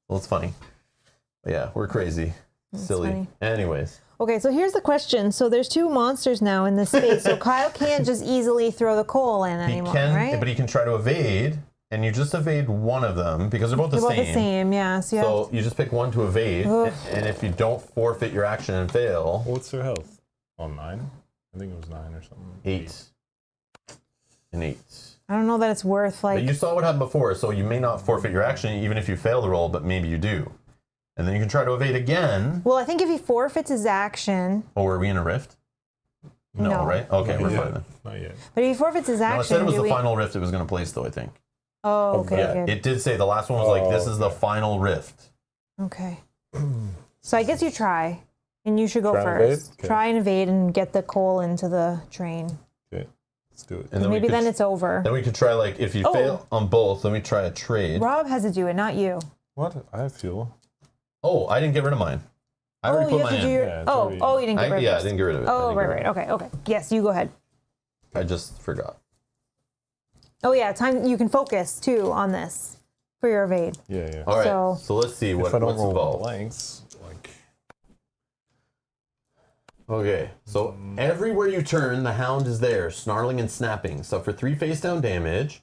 Well, it's funny. But yeah, we're crazy. That's silly. Funny. Anyways. Okay, so here's the question. So there's 2 monsters now in this space. So Kyle can't just easily throw the coal in anymore, right? But he can try to evade and you just evade one of them because they're both the They're same. both the same, yeah. So you So have you just pick one to evade, Ugh. and if you don't forfeit your action and fail, What's their health? Oh, 9? I think it was 9 or something. 8. An 8. I don't know that it's worth But like. you saw what happened before, so you may not forfeit your action even if you fail the roll, but maybe you do. And then you can try to evade again. Well, I think if he forfeits his action, Oh, are we in a rift? No. Right? Okay, we're Yeah, fine then. not yet. but if he forfeits his No, action, it said it was do the we- final rift it was going to place, though, I think. Oh, okay, Yeah, good. it did say the last one was like, this is the final rift. Okay. So I guess you try, and you should go Try and evade? first. Okay. Try and evade and get the coal into the train. Okay, let's do it. And Maybe we could, then it's over. Then we could try, like, if you Oh. fail on both, then we try a trade. Rob has to do it, not you. What? I have fuel. Oh, I didn't get rid of mine. I Oh, already you put have to mine do in. your. Yeah, it's Oh, already- oh, you didn't get rid of Yeah, I yours. didn't get rid of it. I Oh, didn't get rid right. of it. Okay. Yes, you go ahead. I just forgot. Oh yeah, time. You can focus too on this for your evade. Yeah, yeah. All right, So- so let's see If what, I don't what's roll involved. blanks, like Okay, so everywhere you turn, the hound is there, snarling and snapping. Suffer 3 face down damage.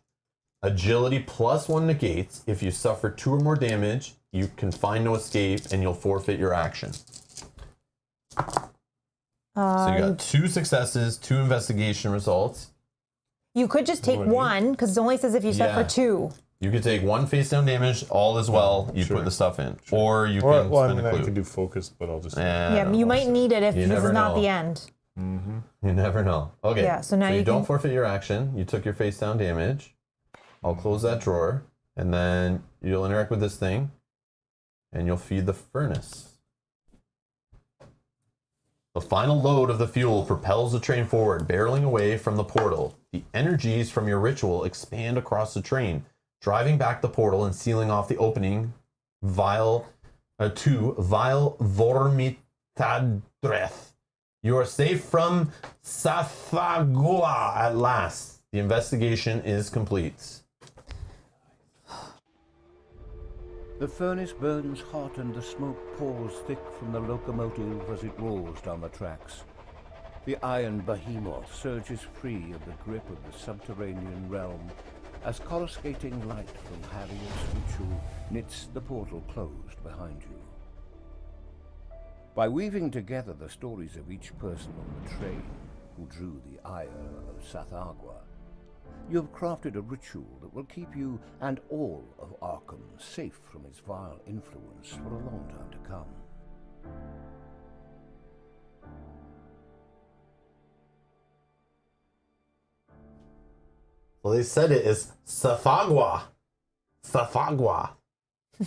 Agility +1 negates. If you suffer 2 or more damage, you can find no escape and you'll forfeit your action. So you got 2 successes, 2 investigation results. You could just take What do you- one because it only says if you suffer Yeah. 2. You can take 1 face down damage, all as well. You Sure. put the stuff in, or you or can well, I spend mean, a I clue. could do focus, but I'll just Yeah, you might need it if You this never is not know. the end. You never know. Okay. Yeah, so now you you don't can- forfeit your action. You took your face down damage. I'll close that drawer, and then you'll interact with this thing, and you'll feed the furnace. The final load of the fuel propels the train forward, barreling away from the portal. The energies from your ritual expand across the train, driving back the portal and sealing off the opening to Vile Vormitadreth. You are safe from Sathagua at last. The investigation is complete. The furnace burns hot and the smoke pours thick from the locomotive as it rolls down the tracks. The iron behemoth surges free of the grip of the subterranean realm as coruscating light from Harriet's ritual knits the portal closed behind you. By weaving together the stories of each person on the train who drew the ire of Sathagua, you have crafted a ritual that will keep you and all of Arkham safe from its vile influence for a long time to come. Well, they said it is Sathagua. Sathagua.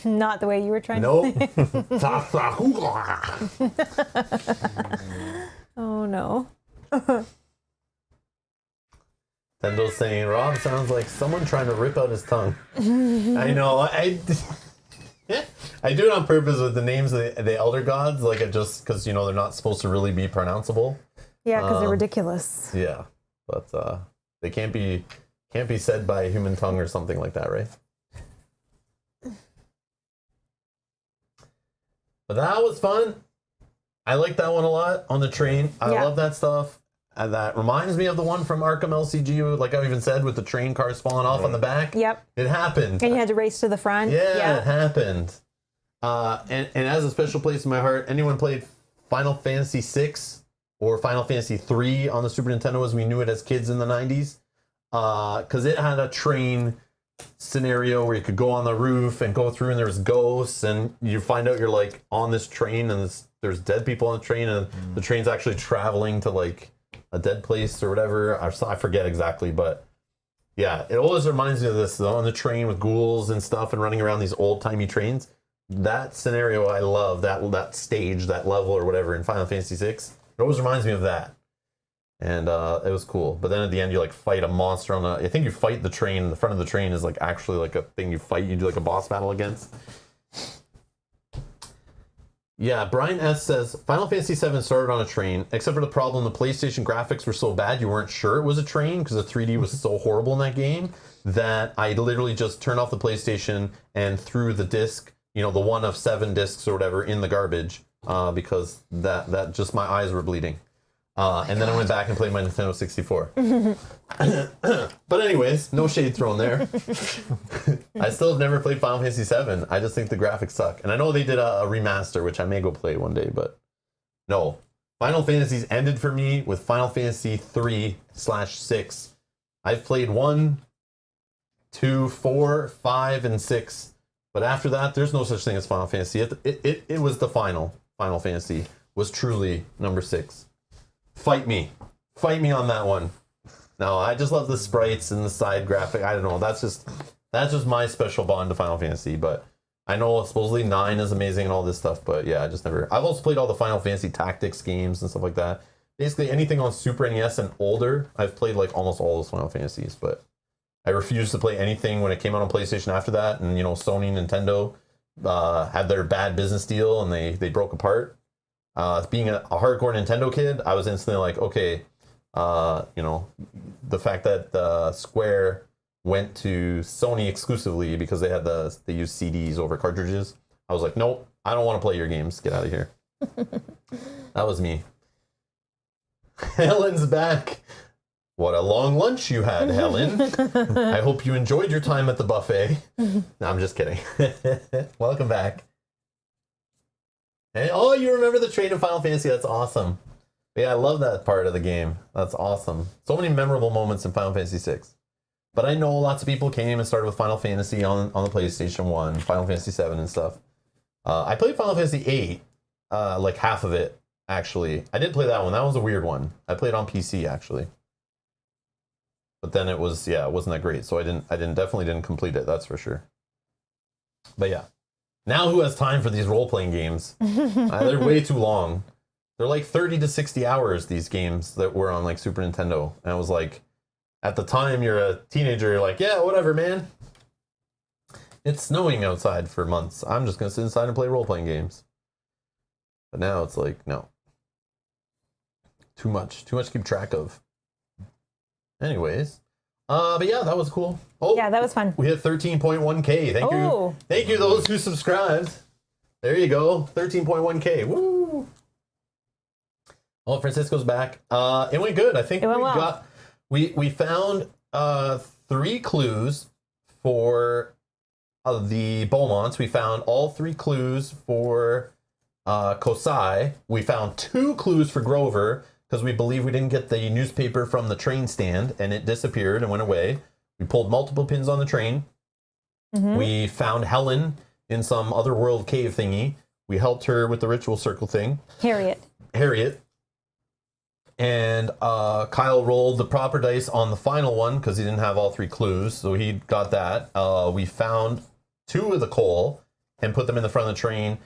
Not the way you were trying Nope. to say. Sathagua. Oh no. Tendo's saying, Rob sounds like someone trying to rip out his tongue. I know. I do it on purpose with the names of the elder gods, like it just because they're not supposed to really be pronounceable. Yeah, because they're ridiculous. Yeah, but they can't be said by a human tongue or something like that, right? But that was fun. I like that one a lot on the train. I Yeah. love that stuff. And that reminds me of the one from Arkham LCG, like I even said, with the train cars falling off on the back. Yep. It happened. And you had to race to the front. Yeah, it happened. And as a special place in my heart, anyone played Final Fantasy VI or Final Fantasy III on the Super Nintendo as we knew it as kids in the 90s? Because it had a train scenario where you could go on the roof and go through and there was ghosts and you find out you're like on this train and there's dead people on the train and the train's actually traveling to like a dead place or whatever. I forget exactly, but yeah, it always reminds me of this though, on the train with ghouls and stuff and running around these old-timey trains. That scenario I love, that stage, that level or whatever in Final Fantasy VI. It always reminds me of that. And it was cool. But then at the end you like fight a monster on I think you fight the train, the front of the train is like actually like a thing you fight, you do like a boss battle against. Yeah, Brian S. says, Final Fantasy VII started on a train, except for the problem the PlayStation graphics were so bad you weren't sure it was a train because the 3D was so horrible in that game that I literally just turned off the PlayStation and threw the disc, the one of 7 discs or whatever, in the garbage because that just my eyes were bleeding. And then I went back and played my Nintendo 64. But anyways, no shade thrown there. I still have never played Final Fantasy 7. I just think the graphics suck. And I know they did a remaster, which I may go play one day, but no. Final Fantasies ended for me with Final Fantasy 3/6. I've played 1, 2, 4, 5, and 6. But after that, there's no such thing as Final Fantasy. It was the Final Fantasy. Was truly number 6. Fight me on that one. No, I just love the sprites and the side graphic. I don't know. That's just my special bond to Final Fantasy. But I know supposedly 9 is amazing and all this stuff. But yeah, I just never. I've also played all the Final Fantasy Tactics games and stuff like that. Basically anything on Super NES and older, I've played like almost all those Final Fantasies. But I refused to play anything when it came out on PlayStation after that. And you know, Sony, Nintendo had their bad business deal and they broke apart. Being a hardcore Nintendo kid, I was instantly like, okay, you know, the fact that Square went to Sony exclusively because they used CDs over cartridges. I was like, nope, I don't want to play your games. Get out of here. That was me. Helen's back. What a long lunch you had, Helen. I hope you enjoyed your time at the buffet. No, I'm just kidding. Welcome back. Hey, oh, you remember the train of Final Fantasy? That's awesome. Yeah, I love that part of the game. That's awesome. So many memorable moments in Final Fantasy 6. But I know lots of people came and started with Final Fantasy on the PlayStation 1, Final Fantasy 7 and stuff. I played Final Fantasy 8, like half of it, actually. I did play that one. That was a weird one. I played on PC, actually. But then it wasn't that great. So I definitely didn't complete it, that's for sure. But yeah. Now who has time for these role-playing games? They're way too long. They're like 30 to 60 hours, these games that were on like Super Nintendo. And I was like, at the time you're a teenager, you're like, yeah, whatever, man. It's snowing outside for months. I'm just going to sit inside and play role-playing games. But now it's like, no. Too much to keep track of. Anyways. But yeah, that was cool. Oh, yeah, that was fun. We hit 13.1K. Thank you. Thank you those who subscribed. There you go. 13.1K. Woo! Oh, Francisco's back. It went good. I think we found 3 clues for the Beaumonts. We found all 3 clues for Kosai. We found 2 clues for Grover, because we believe we didn't get the newspaper from the train stand, and it disappeared and went away. We pulled multiple pins on the train. Mm-hmm. We found Helen in some otherworld cave thingy. We helped her with the ritual circle thing. Harriet. And Kyle rolled the proper dice on the final one, because he didn't have all 3 clues, so he got that. We found 2 of the coal and put them in the front of the train,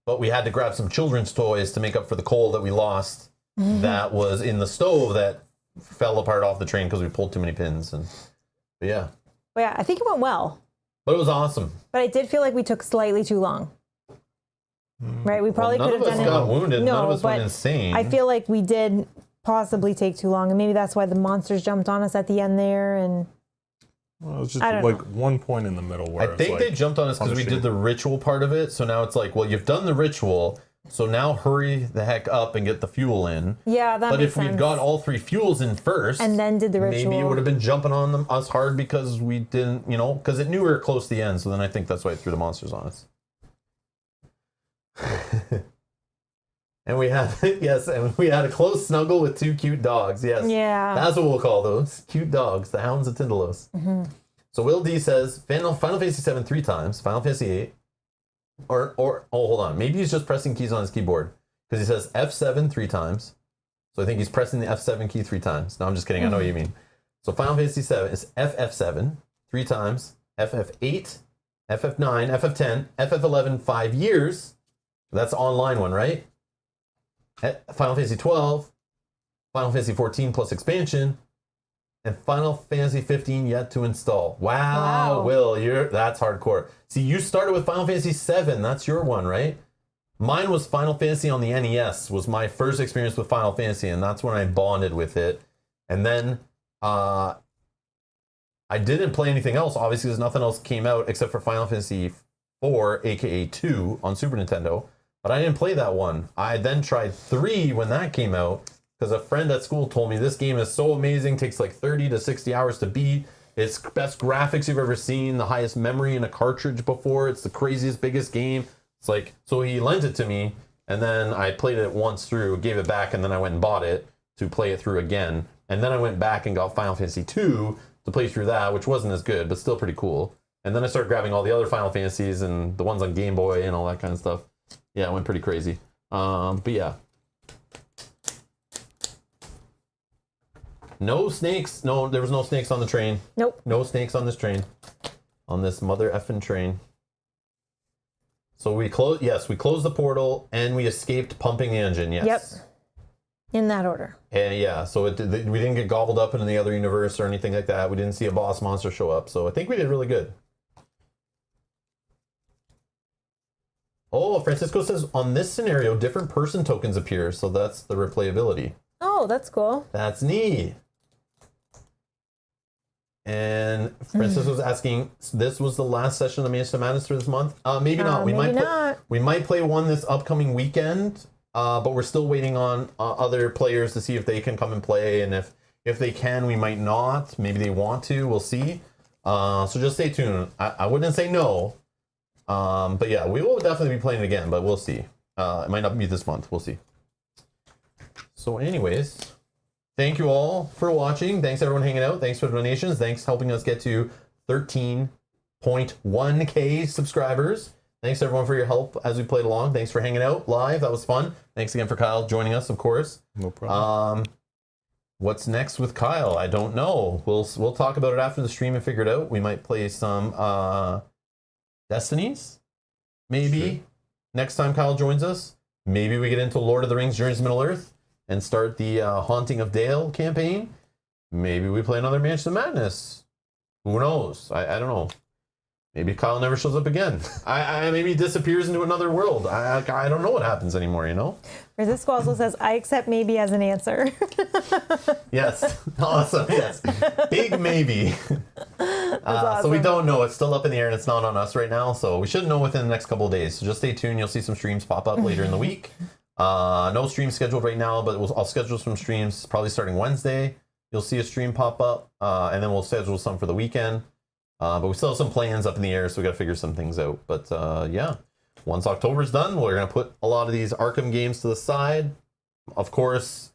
but we had to grab some children's toys to make up for the coal that we lost that was in the stove that fell apart off the train because we pulled too many pins. But yeah. Well, yeah, I think it went well. But it was awesome. But I did feel like we took slightly too long. Right? We probably could have done it. None of us got wounded. None of us went insane. I feel like we did possibly take too long. And maybe that's why the monsters jumped on us at the end there. And well, it was just like one point in the middle where I think they jumped on us because we did the ritual part of it. So now it's like, well, you've done the ritual, so now hurry the heck up and get the fuel in. Yeah, that makes sense. But if we'd got all 3 fuels in first, and then did the ritual, maybe it would have been jumping on us hard because we didn't, because it knew we were close to the end. So then I think that's why it threw the monsters on us. And we had a close snuggle with 2 cute dogs. Yes. Yeah. That's what we'll call those. Cute dogs, the hounds of Tindalos. Mm-hmm. So Will D says Final Fantasy 7 3 times, Final Fantasy 8. Hold on. Maybe he's just pressing keys on his keyboard. Because he says F7 3 times. So I think he's pressing the F7 key 3 times. No, I'm just kidding. I know what you mean. So Final Fantasy 7 is FF7 3 times, FF8, FF9, FF10, FF11 5 years. That's the online one, right? Final Fantasy 12, Final Fantasy 14 plus expansion, and Final Fantasy 15 yet to install. Wow. Will, that's hardcore. See, you started with Final Fantasy 7. That's your one, right? Mine was Final Fantasy on the NES, was my first experience with Final Fantasy, and that's when I bonded with it. And then I didn't play anything else, obviously, because nothing else came out except for Final Fantasy 4, aka 2, on Super Nintendo. but I didn't play that one. I then tried 3 when that came out because a friend at school told me this game is so amazing, takes like 30 to 60 hours to beat. It's best graphics you've ever seen, the highest memory in a cartridge before. It's the craziest, biggest game. It's like, so he lent it to me, and then I played it once through, gave it back, and then I went and bought it to play it through again. And then I went back and got Final Fantasy 2 to play through that, which wasn't as good, but still pretty cool. And then I started grabbing all the other Final Fantasies and the ones on Game Boy and all that kind of stuff. Yeah, it went pretty crazy. But yeah. No snakes. No, there was no snakes on the train. Nope. No snakes on this train. On this mother effing train. So we closed. Yes, we closed the portal and we escaped pumping the engine. Yes. Yep. In that order. And yeah, so we didn't get gobbled up into the other universe or anything like that. We didn't see a boss monster show up. So I think we did really good. Oh, Francisco says on this scenario, different person tokens appear. So that's the replayability. Oh, that's cool. That's neat. And Francis was asking, this was the last session of the Mansion of Madness for this month? Maybe not. We might play one this upcoming weekend, but we're still waiting on other players to see if they can come and play. And if they can, we might not. Maybe they want to. We'll see. So just stay tuned. I wouldn't say no. But yeah, we will definitely be playing it again, but we'll see. It might not be this month. We'll see. So anyways, thank you all for watching. Thanks everyone hanging out. Thanks for the donations. Thanks helping us get to 13.1K subscribers. Thanks everyone for your help as we played along. Thanks for hanging out live. That was fun. Thanks again for Kyle joining us, of course. No problem. What's next with Kyle? I don't know. We'll talk about it after the stream and figure it out. We might play some Destinies, maybe. Sure. Next time Kyle joins us. Maybe we get into Lord of the Rings Journeys to Middle-earth and start the Haunting of Dale campaign. Maybe we play another Mansion of Madness. Who knows? I don't know. Maybe Kyle never shows up again. Maybe he disappears into another world. I don't know what happens anymore, you know? Francisco also says, I accept maybe as an answer. Yes. Awesome. Yes. Big maybe. Awesome. So we don't know. It's still up in the air and it's not on us right now. So we should know within the next couple of days. So just stay tuned. You'll see some streams pop up later in the week. No streams scheduled right now, but I'll schedule some streams probably starting Wednesday. You'll see a stream pop up, and then we'll schedule some for the weekend. But we still have some plans up in the air, so we got to figure some things out. But yeah, once October's done, we're going to put a lot of these Arkham games to the side. Of course,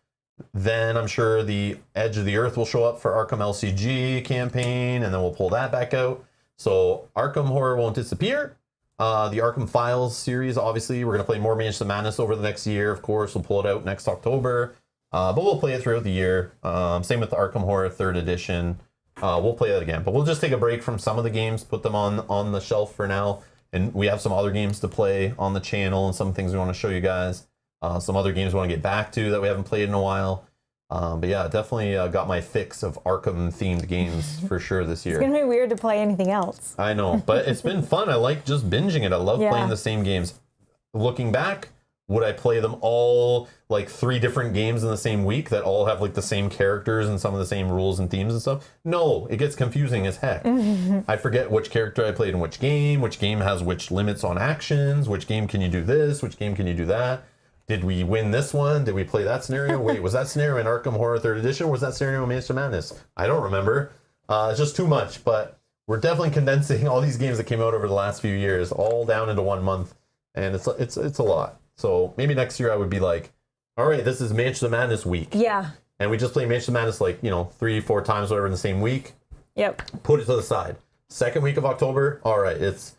then I'm sure the Edge of the Earth will show up for Arkham LCG campaign, and then we'll pull that back out. So Arkham Horror won't disappear. The Arkham Files series, obviously, we're going to play more Mansion of Madness over the next year. Of course, we'll pull it out next October. But we'll play it throughout the year. Same with the Arkham Horror 3rd edition. We'll play that again, but we'll just take a break from some of the games, put them on the shelf for now, and we have some other games to play on the channel and some things we want to show you guys. Some other games we want to get back to that we haven't played in a while. But yeah, definitely got my fix of Arkham-themed games for sure this year. It's going to be weird to play anything else. I know, but it's been fun. I like just binging it. I love playing the same games. Looking back, would I play them all, like 3 different games in the same week that all have like the same characters and some of the same rules and themes and stuff? No, it gets confusing as heck. I forget which character I played in which game has which limits on actions, which game can you do this, which game can you do that. Did we win this one? Did we play that scenario? Wait, was that scenario in Arkham Horror 3rd Edition or was that scenario in Mansion of Madness? I don't remember. It's just too much, but we're definitely condensing all these games that came out over the last few years all down into 1 month, and it's a lot. So maybe next year I would be like, all right, this is Mansion of Madness week. Yeah. And we just play Mansion of Madness like, 3-4 times, whatever, in the same week. Yep. Put it to the side. Second week of October, all right, it's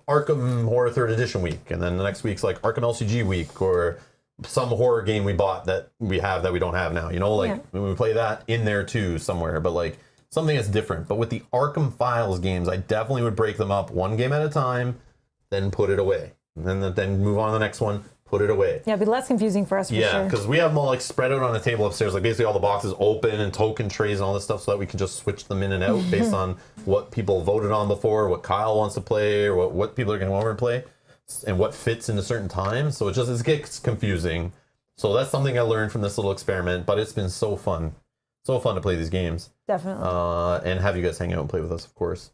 Arkham Horror 3rd Edition week. And then the next week's like Arkham LCG week or some horror game we bought that we have that we don't have now. When we play that in there too somewhere, but like something that's different. But with the Arkham Files games, I definitely would break them up one game at a time, then put it away. And then move on to the next one. Put it away. Yeah, it'd be less confusing for us for sure. Yeah, because we have them all like spread out on the table upstairs, like basically all the boxes open and token trays and all this stuff so that we can just switch them in and out based on what people voted on before, what Kyle wants to play, or what people are going to want to play, and what fits into certain times. So it gets confusing. So that's something I learned from this little experiment, but it's been so fun. So fun to play these games. Definitely. And have you guys hang out and play with us, of course.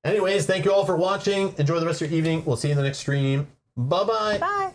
Anyways, thank you all for watching. Enjoy the rest of your evening. We'll see you in the next stream. Bye-bye. Bye.